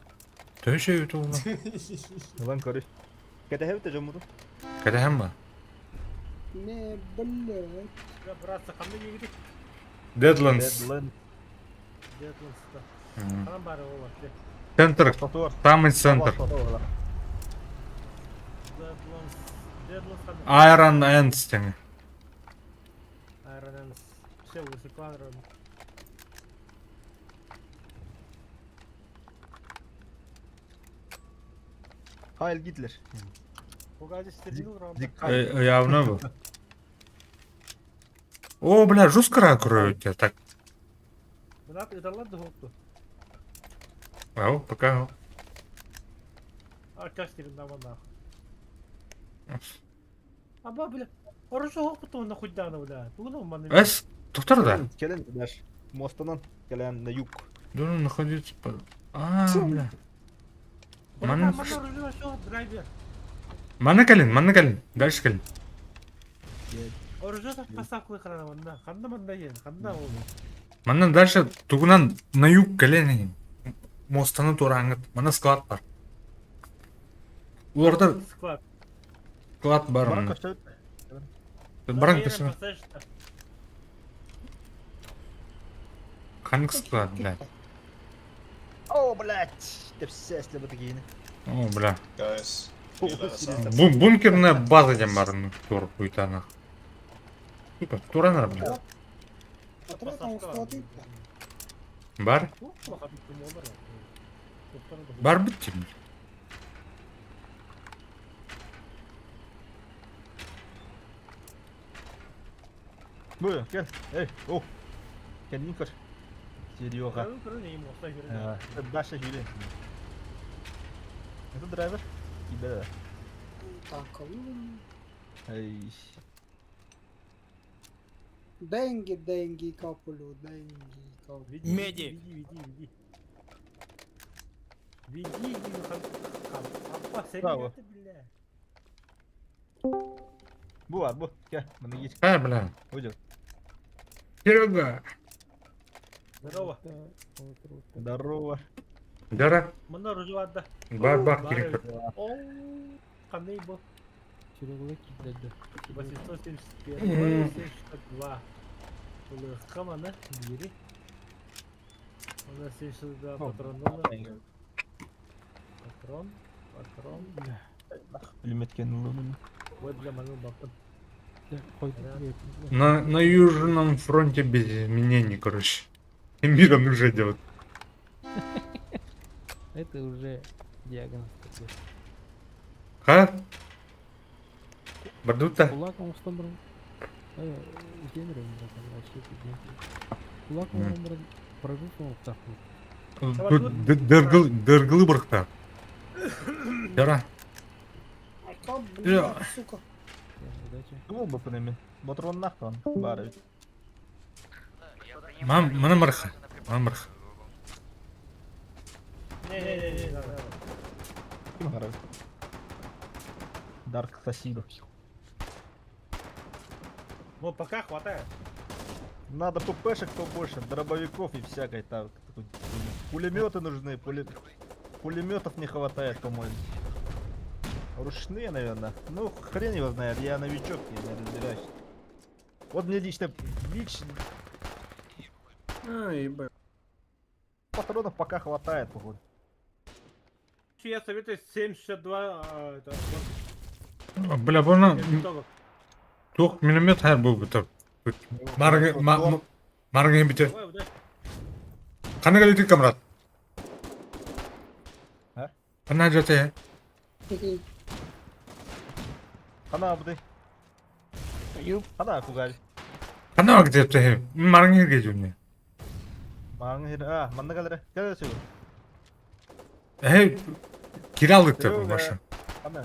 Төшө ютул. Lan karış. Kete hevte jamudu. Каде хамма? Не, блядь. Ya bıraksa kanlı yedik. Deadlands. Deadland. Deadlands'ta. Мгм. Там bari o var. Центр, Foto var. самый центр. Foto var. Deadlands. Deadlands kanlı. Iron Ends теңи. Iron Hands. Все, высыпан ровно. Heil Hitler. Погоди, стрельнул ровно. Dikkat. Явно был. О, бля, жестко ракурую тебя так. Bırak ıdarlar da hoktu. Ау, пока. Arkadaş derim ben bana. Ama bile. Orası hoktu onda kuddanı bile. Bunu bana. Эс, туктар да. Келен наш. Мостанан келен на юг. Должен находиться по... бля. Bana Mana- orası şu driver. Мана калин. Дальше калин. Orası da pasaklı kanana bana. Kanda bana yen. Kanda oldu. Мана дальше тугунан на юг калин. Мостаны тура аңыт. Мана склад бар. Уларда Squad. склад бар. Bana мына. kaçta? Бараң Yerine төсө. pasajda. Ханг склад, бля. О, блядь. Ты все если бы такие. О, бля. Guys, О, you let us серьезно. out. Бункерная база дем бар. Тур хуйтана. Сука, турана, бля. Отряд там складывает. Бар? Бар бит. Buyur gel. Ey. Oh. Kendini kır. Серега. Дальше Юлия. Это драйвер? Тебя. Так, Эй. деньги капулю, деньги капулю. Медик. Веди, Апа, Bravo. sen bile. Bu var bu. Gel. Bunu geç. Бля. Уйдем. Серега. Здорово. Здорово. Жара. Мына ружеватда. Бар, керек. О, қандай бұл? Широколы кидлерді. 871, 862. Бұл қамана бері. Ona 802 патронны. Патрон. Пулемет кинул. Ой, бля, маныл бапын. На Южном фронте без изменений, короче. Миром уже идет. Это уже диагноз такой. Ха? Бардута? Кулаком ұстандырым. Жемірем вообще пиздец. Кулаком ұстандырым. Прожуфом таху. Дыргылы бұрықта. Жара. Блядь, сука. Удачи. Кому бы пнеми? Батрон нахуй. Барович. Мана марха. Не. Ким гараж? Дарк спасибо. Ну, пока хватает. Надо ППшек побольше, дробовиков и всякой так. Пулеметы нужны, пулеметов не хватает, по-моему. Ручные, наверное. Ну, хрен его знает, я новичок, я не разбираюсь. Вот мне лично патронов пока хватает, походу. Я советую 762. Бля, бұны Итогов. 4 миномет әр бұл бұтыр. Марген бітер. Ой, удачи. Қаны кәлетік камрат? А? Қаны жаты? Хана абды. Hada Fugal. Kana bak depte. Marang herge jumne. Mağın hir. Manda kalır. Gel söyle. Kiralık tabi Yok, başa. Hemen.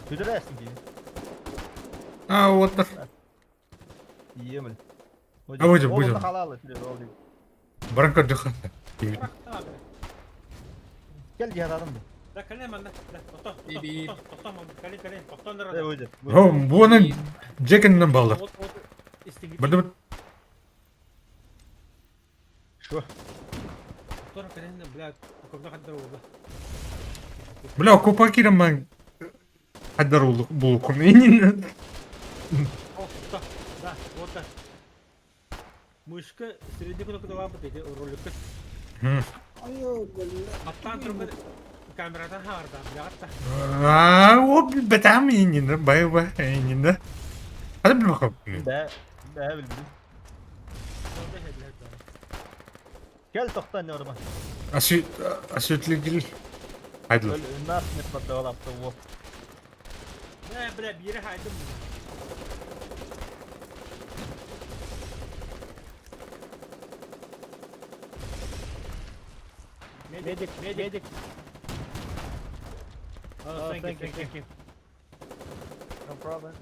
Tüdür dersin ki. What the İyi mi? hocam, Oğlum hocam. da halalı. Tüdür oldu. Baranka dıkha. Bırak abi. Gel cihat adam da. Da kalem ben de. Toktan. Toktan. Kalem. Toktan da. Hocam. Oğlum bu onun Jack'inden bağlı. Bada Şu. Toktan kalem de bla. Toktan kadar oldu. Бля, купакирам ben. Haddar olduk bu konuyu. Да, вот так. Мышка среди кнопок два вот эти ролики. Ayo böyle. Аттан тұрып камерадан хардан бияқта. O betam yine bay bay yine. Hadi bir bakalım. Be bildim. Gel toktan yorma. Asütlü Haydi lan. Öyle nasıl ne kadar yaptı bu. Ne bre bir yere haydım. Medik. Oh, thank you. No problem.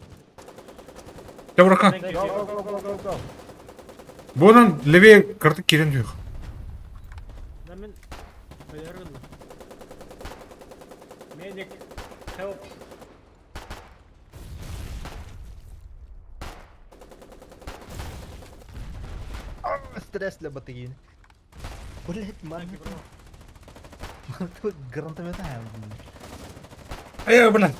Ya bırak ha. Go. Bunun leviye kartı kirin diyor. Namin ayarın. Medik help. Stresle batı yine. Блять, man. Tuh grantamento é. Ayo bırak.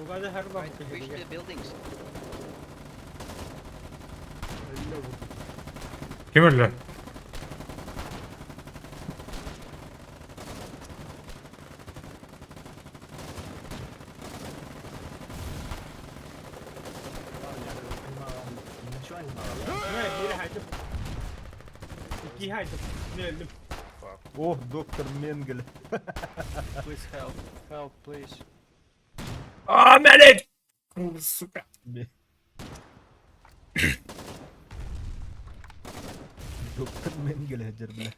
Bu kadar her bak. Kim öyle? Ne bir yere haydım. İki haydım. Ne öldüm. Oh, Dr. Mengele. Please help. Help, please. Aa melek. Suka. Dr. Mengele hajar bile.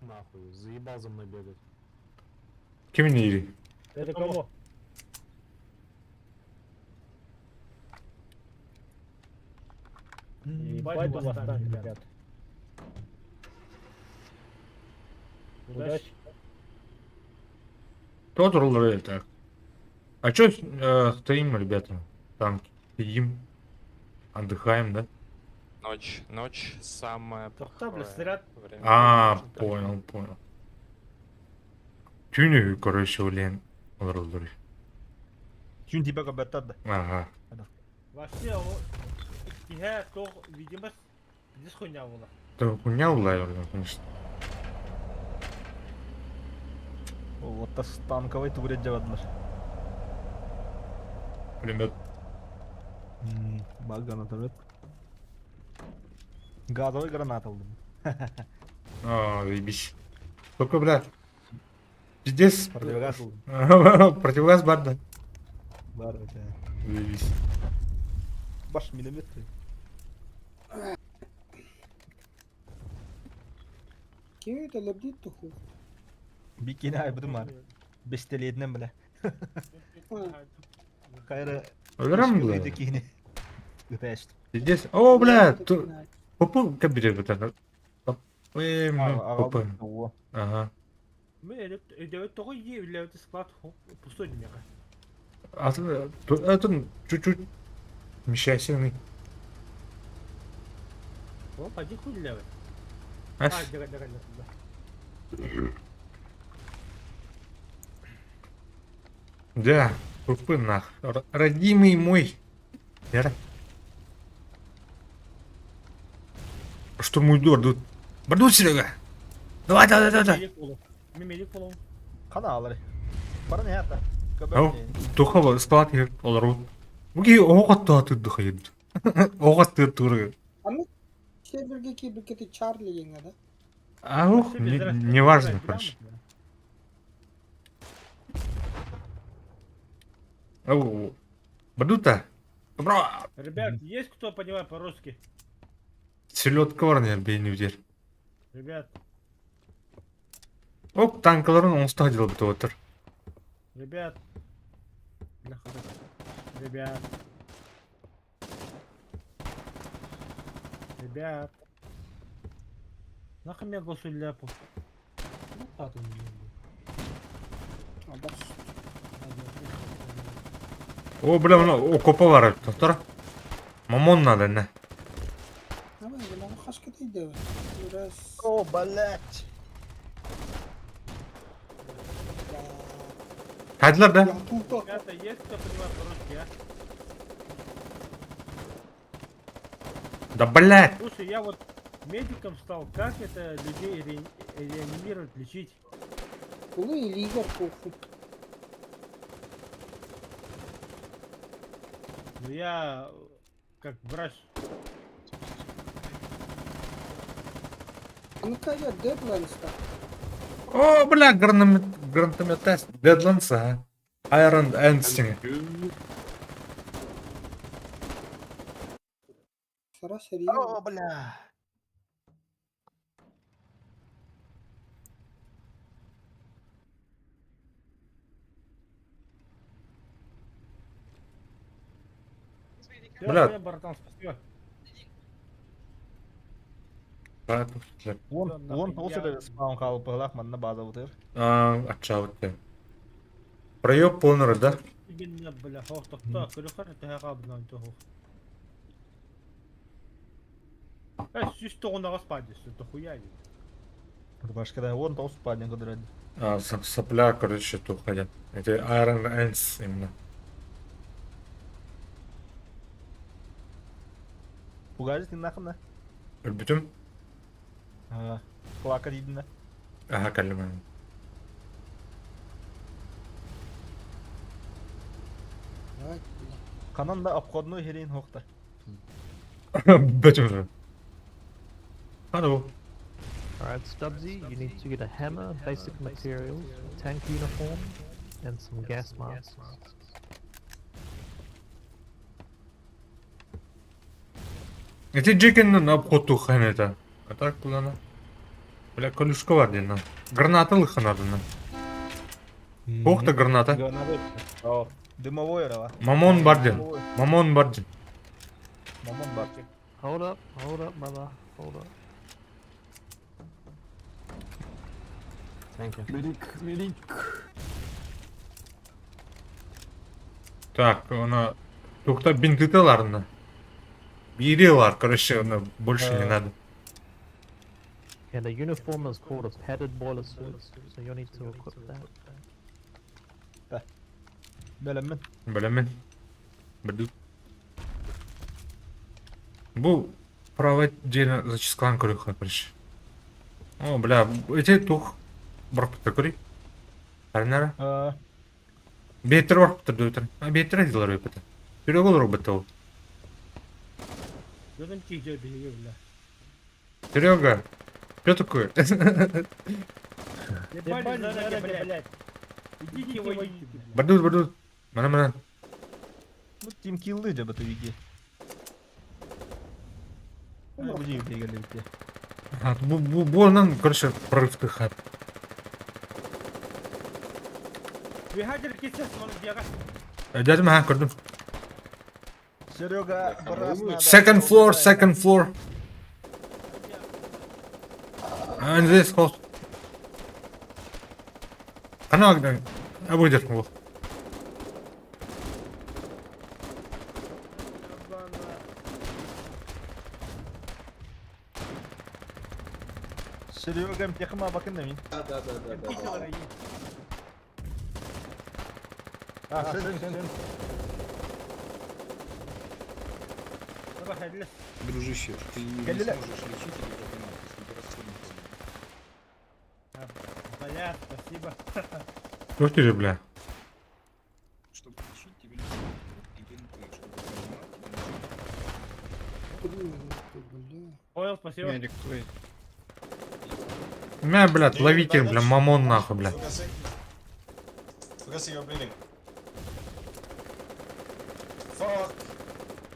Нахуй, заебал за мной бегать. Kimin iyiliği? Это кого? Ебать у вас там, ребят. Удачи. Тот рулер так. А чё стоим, ребята? Там сидим, отдыхаем, да? Ночь самое Тохта, бля, плохое снаряд. время. Понял. Тюню, короче, улен. Рулер. Чун тебя как бетада. Ага. Вообще, я то, видимо, здесь хуйня была. Да хуйня улавил, конечно. Вот та станковый турет javadlar. Пулемет. Багана турет. Газовый гранат aldım. Ебись. Только, бля. Пиздец. Противогаз aldım. Противогаз банда. Var ya. Ебись. Baş milimetre. Kim это лабдит туху? Bir kere ayıbıdım var. Bestelediğinden bile. Kayra. Öldürem mi Öldük yine. Öpeştim. Пиздец. О, бля. Попу кабире вот это. Попу. Ага. Мы это только является склад пустой немного. Это чуть-чуть вмещательный. О, поди хуй левый. Аж. Дагай. Да, попы нах. Родимый мой. Вера. Штурмуй дор. Бардут, Серега. Давай. Memelik oğlum. Kan ağları. Bana ne yaptı? Ау, тухава склад here олар. Муги оогот атдаг хаяд. Оогот тэр түрэг. Şey bir ki Charlie yenge de. Аух, Вообще без разницы, неважно, играть короче. грамотно. Ау. Бадута. Бро. Ребят, есть кто понимает по-русски? Селедка бар не бейневдер. Ребят, Оп, танкаларын оңыстағы дел бітіп отыр. ребят. Бляха, ребят. Ребят. Нахуй мне голосу ляпу. Ну, хату не люблю. Абас. О, бля, мына окопа бар, тоқтар. Мамон надо, не? Давай, я могу хашка делать. Раз. О, блять! Қайдылар, да? Я тут. Ребята, есть кто понимает по-русски, а? Да, блядь. Слушай, я вот медиком стал. Как это людей реанимировать, лечить? Кулы или Игорь Куфу. Ну я как врач. А ну-ка я Дедлайнста. О, бля, гранатомет Дедландса. Iron Энстинг. Сара серьезно. О, бля! Бля. Братан, спасибо. Вон толсы спаун қалып бағлақ манна база бұтыр. Атша өтті. Проеб полный, да? Именно, бля, хох, тохта, кырыхар, это хабнан тохох. Сюз тоғындағы спадис, это хуя. Башкада вон толсы паден кыдырады. Сопля, короче, тут ходят. Это Iron Ants именно. Пугайыз тен нақында? Үрбітім? Клака дейдін. Аха, кәлімі. Қананда обходной херейін хоқта. Бітім же. Hello. Alright, Stubbsy, you need to get a hammer, basic materials, tank uniform, and some gas masks. Эти джекиннен обходу хан это. А так кулана. Бля, колюшка бар дейін. Граната лыха надо. Қоқты граната. Дымовой рава. Мамон бар дейін. Мамон бар дейін. Мамон бар. Hold up, brother, hold up. Thank you. Так, она... Тухта бинтытыларына. Берилар, короче, она больше не надо. And the uniform is called a padded boiler suit, so you'll need to equip that. Бәлеммен. Білемін. Білу. Бұл правый жері зачискалан көріға, короче. О, бля, эти тух барып бітті көрей. Әрінәрі. Беттер барып бітті дөйтір. Беттер әділер өйпіті. Жүрек олар бітті ол. Жодым тихо, бля. Серега, что такое? Ебали заради, блядь. Идите воюйте, блядь. Бадут. Мана. Ну, тим киллы жа бұты веге. Бұды егелі бітте. Бұнан, короче, прорывты хат. Вихадер кетсес, оны бияға. Дядя ма, көрдім. Серега, барас надо. Second floor. And this close. Қана, обойдер, вот. Серега, техма бакында мен. Сен. Дружище, ты не Галиле- сможешь лечить или поднимать, если ты расходник. Бля, спасибо. Что ты, бля? Чтобы лечить, тебе нужно и бинты, чтобы поднимать, тебе нужно. Бля. Понял, спасибо. Медик, wait. Меня, блядь, ловите, бля, мамон нахуй, блядь.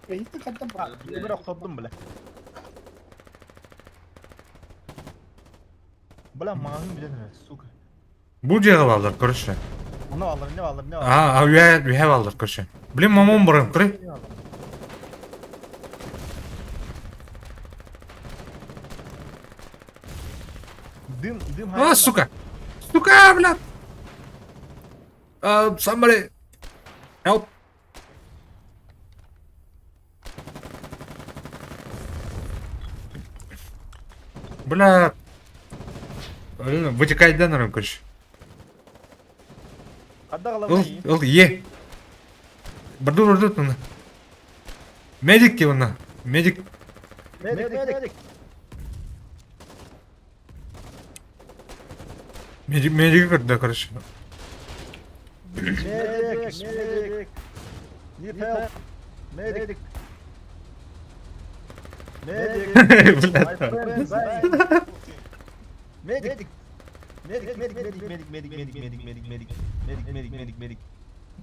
Gitti kadın bak. Bir okudum bile. Bля, mağazın bile ne? Сука. Bu cevap alır, короче. Ne alır, ne alır, ne alır. А, we have alır, короче. Блин, мамон барым, кыры. Ne alır? Дым, А, сука! Сука, блядь! Somebody help! Бля! Вытекает донором, короче. Отдал Е! Барду, ну. Медик его на. Медик. Медик. Медик, да, короче. Медик. Need help. Медик. Медик. My friend, bye. Медик. Медик.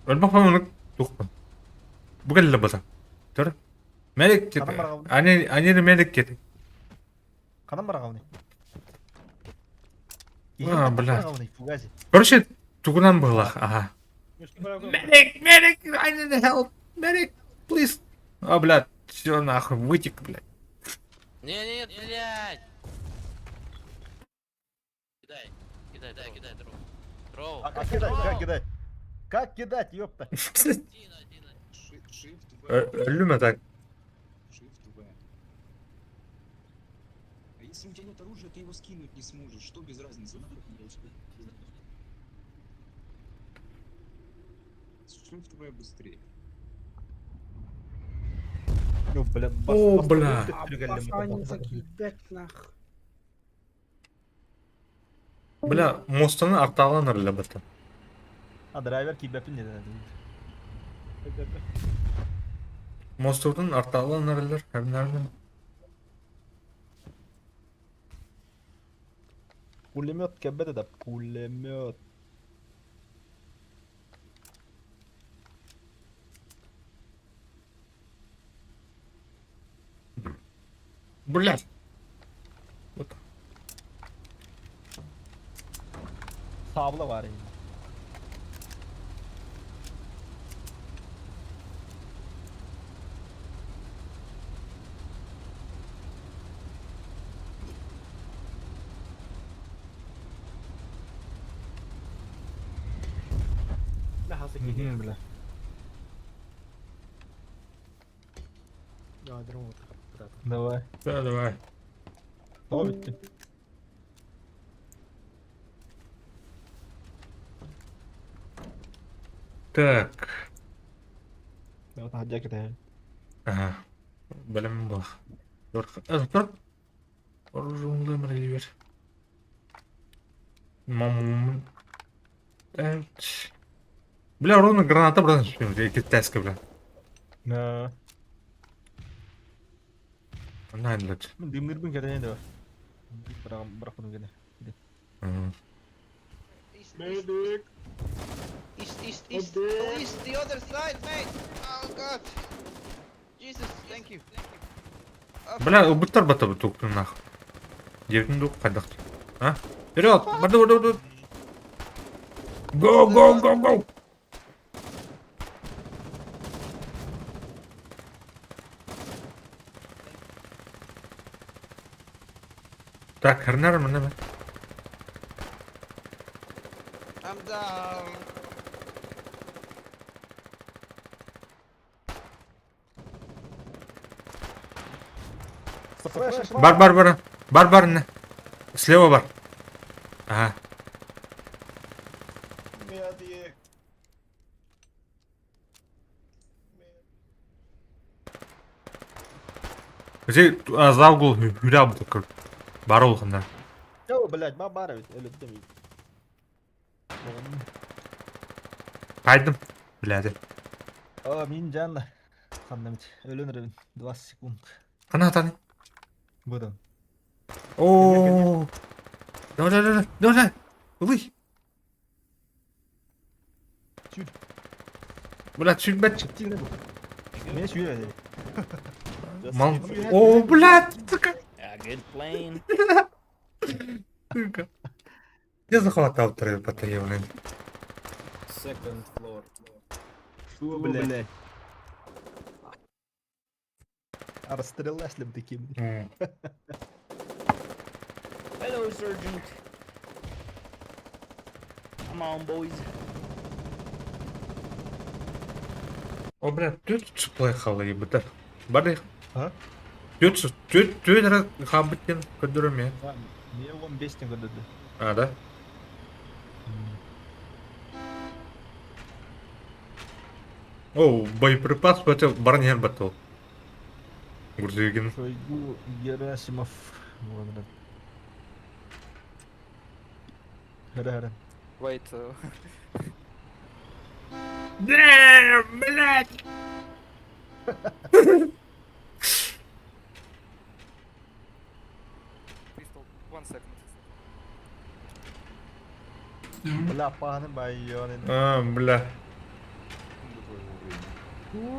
Ölmek falan onu tukma. Bu kadar basa. Dur. Medik Adam dedi. var abi. Anne medik dedi. Kanam var ağabey. блядь. Фугази. Короче, тугунан было. Ага. Медик, I need help. Медик, please. А, блядь, все нахуй, вытек, блядь. Не, блядь! Кидай, дров. Как кидать, ёпта? Shift V. Ölüm так. Shift V. А если у тебя нет оружия, ты его скинуть не сможешь. Что без разницы? Нахуй тебе Shift V быстрее. Yok bля, О, бля. Басани закидать нах. Бля, мостаны арталан ырылы бата. А драйвер кибепин dedi. Мостовдун арталан ырылыр. Хәбнәрден. Пулемет кебеді да, пулемет. Блядь. Вот. Sabla var ya. Lahası Hı gidiyor. bile. Yadırım oldu. Давай. Да, давай. O bitti. Так. Evet hadi gidelim. Ага. Білім бұл. Тұр. Оружуыңды өмірге бер. Мамамын. Бля, ровно граната, брат. Китайская, бля. Ne? Найн, блядь. Dimdirbin kadar ne var? Bırak bunu gene. Medic! East, the other side, mate! Oh god! Jesus, thank you. Бля, ұбыттар бата бұл тоқтың нах. Дертін доқ қайдақ. А? Вперед! Барды. Go! Так, хернер мене. I'm down. Бар, не. Слева бар. Ага. Где за угол хюря такой. Барол хана. Yo блядь, бабара ведь, öyle demeyin. Кайдым. Блядь. Aa min canla. Sandamet. Ölünürüm. 20 sekund. Қана таны. Budan. О. Давай. Улый. Сүйт. Блядь, сүйтбәтші. Мен сүйет. Мал... О, блядь, сука. Good plane. Сука. Я захватал трое потаённый. Second floor. Шу, блядь. А расстрелась ли бы таким? Hello, Sergeant. Come on, boys. О, блядь, түйт поехала, ебать. Бады. А? Түйт раз хабыттен көдіріме. Мне 15 теңге деді. А, да? О, боеприпас өте барнияр батыл. Грузовигин. Шойгу, Герасимов. Вот, Хара-хара. Wait, Да, блядь! pistol, 1 second. Бля, паны байоны. А, бля.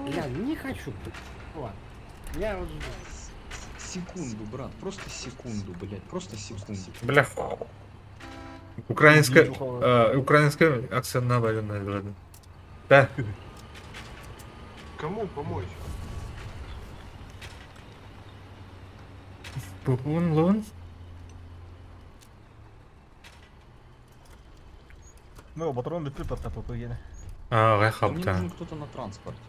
Я не хочу. Ладно. Я вот... Секунду, брат, просто секунду, блядь, просто секунду. Бля. Украинская акцентная военная вроде. Да. Кому помочь? Пупун, лун. Ну, патрон бітпі потапу погине. А, Мне рехапта. нужен кто-то на транспорте.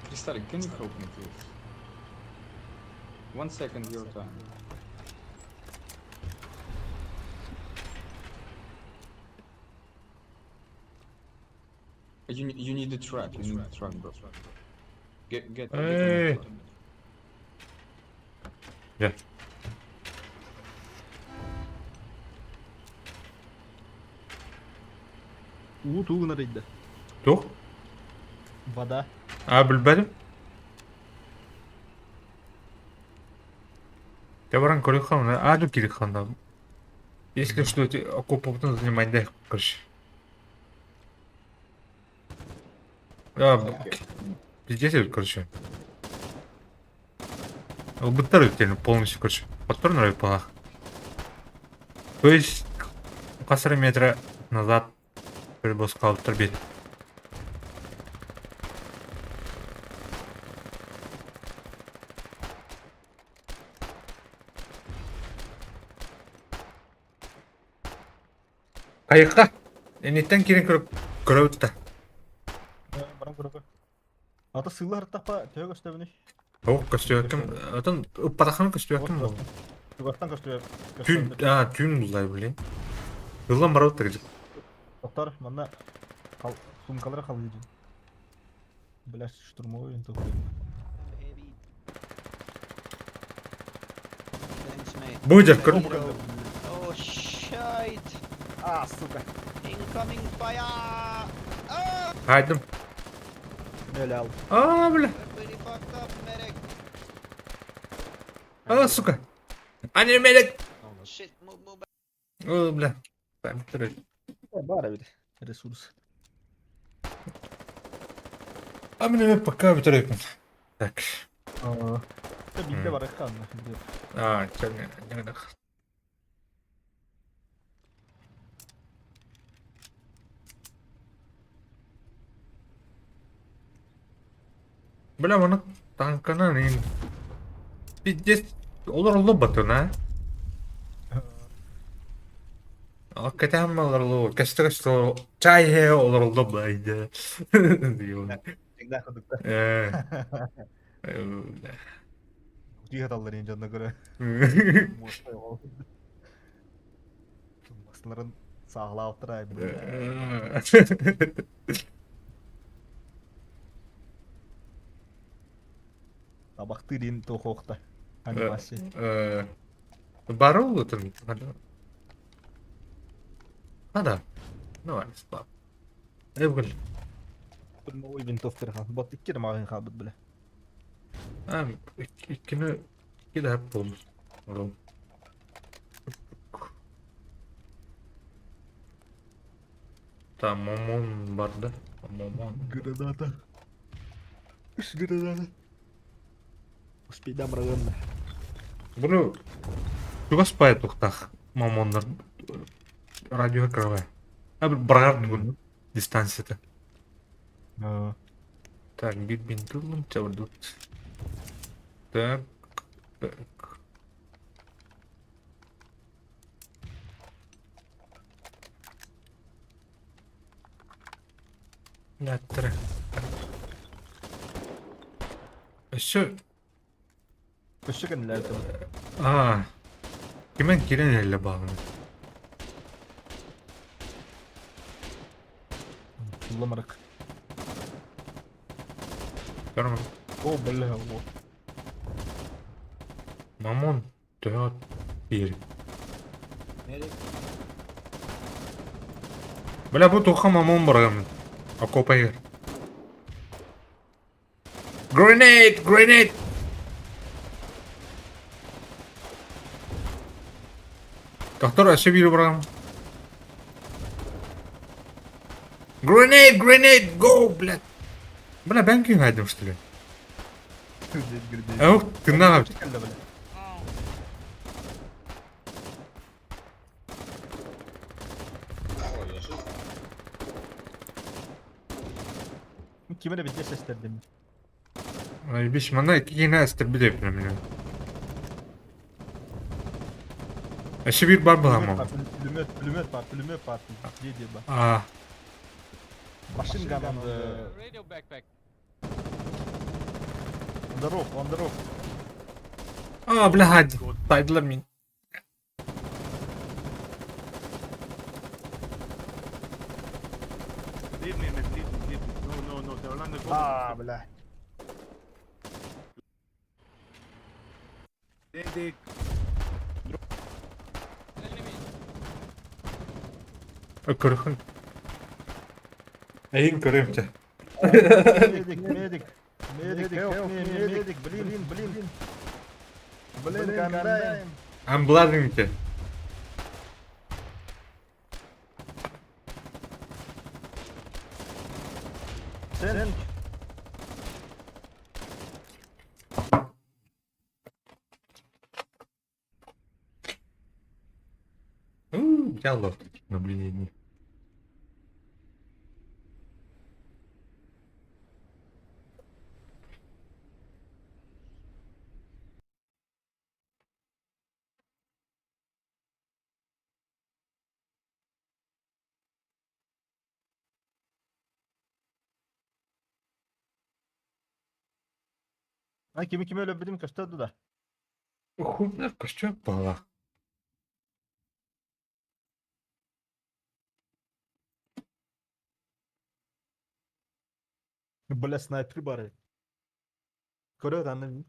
Кристаллик, can you help me, please? 1 second, your time. You need a truck, bro. Get on the Hey. truck. Yeah. Туğuna reydi. Тух? Вода. А, білбәдім. Я баран көрек қамын, аду керек қанда. Если что, окоповтан занимайдай, короче. Пиздец, короче. Лбыттар өтелі полностью, короче. Подпор на райпалах. То есть, қасыры метра назад перебос қалып тұр бет. Қайыққа? Енеттен кейін көрі өтті. Баран көрөкө. Ата сыйлар тапа төг өстөбүнү. Оқ, көстеу әкім. Отын, ұппатақын көстеу әкім ол. Тугастан көстөбү. Түйін бұлай білейін. Жылдан бара өтті кәдік. Тоқтар, мана сумкалары қалды дейін. Бляш штурмовой винтовка. Будер, көр. Oh shit! А, сука. Incoming fire! Ah! Хайдым. Öyle al. А, бля. Pretty fucked up, medic. А, сука. Ане медик. Shit, move back. О, бля. Там бітіреді. Бара bir ресурс. А мене пока бітіреді. Так. Bizde var ekran. А, чәрне. Бля, мұны танкынан ең. Пиздес. Олар ұлы батына. Hakikaten mi olurlu? Kaçtı olurlu. Çay he olurlu baydı. Diyor. Tekrar kurduk da. Öyle. Cihat alları en canına göre. Basınların sağlığı altırayım. Tabaktı din tohokta. Animasi. Бар ол өтін. Ада. Ну, спап. Эвгіл. Новый винтовка. Бот 2 мағын қалбыт біле. Ha, ikini iki de hep oldu. Oğlum. Tamam, mamon vardı. Mamon. Granada. Granada. Спида мраганда. Bunu juga supaya toktaq mamonlar radioga kirmay. Ha bir bargar bunu distansiyada. Так, бинтулом чавдут. Так. Так. Яттыр. Şu Пошикан лятым. Kimen kiren elle bağlı. Ламрак. Görmem. О, бля, вот. Mamon 4 1. Bela bu toqa mamon baragam. Akopa yer. Grenade, grenade. Doktor aşağı biri baragam. Grenade, grenade, go, блядь. Bela ben kim haydım işte. Yok, tırnak abi. Шиканда, бля. Kime de bir ses isterdim. Ay biş mana iki yine ester bir de yapıyorum yani. Aşağı bir bar bulamam. Пулемет пар. Где ба? Машин ган on the... Radio backpack. On the roof, on the roof. Блядь, saydılar mı? Leave me, man, leave me. No, estoy hablando de Ah, bля. de Kırıkın. Eyin kırayım ki. Медик, help me, медик, блин. Блин, кандай. I'm blooding ki. Sen Яло. Наблюдение. Kimi öyle bildim kaçta da. Хуйня, костюм пала. Бля, снайпер бары. Көрөт аны.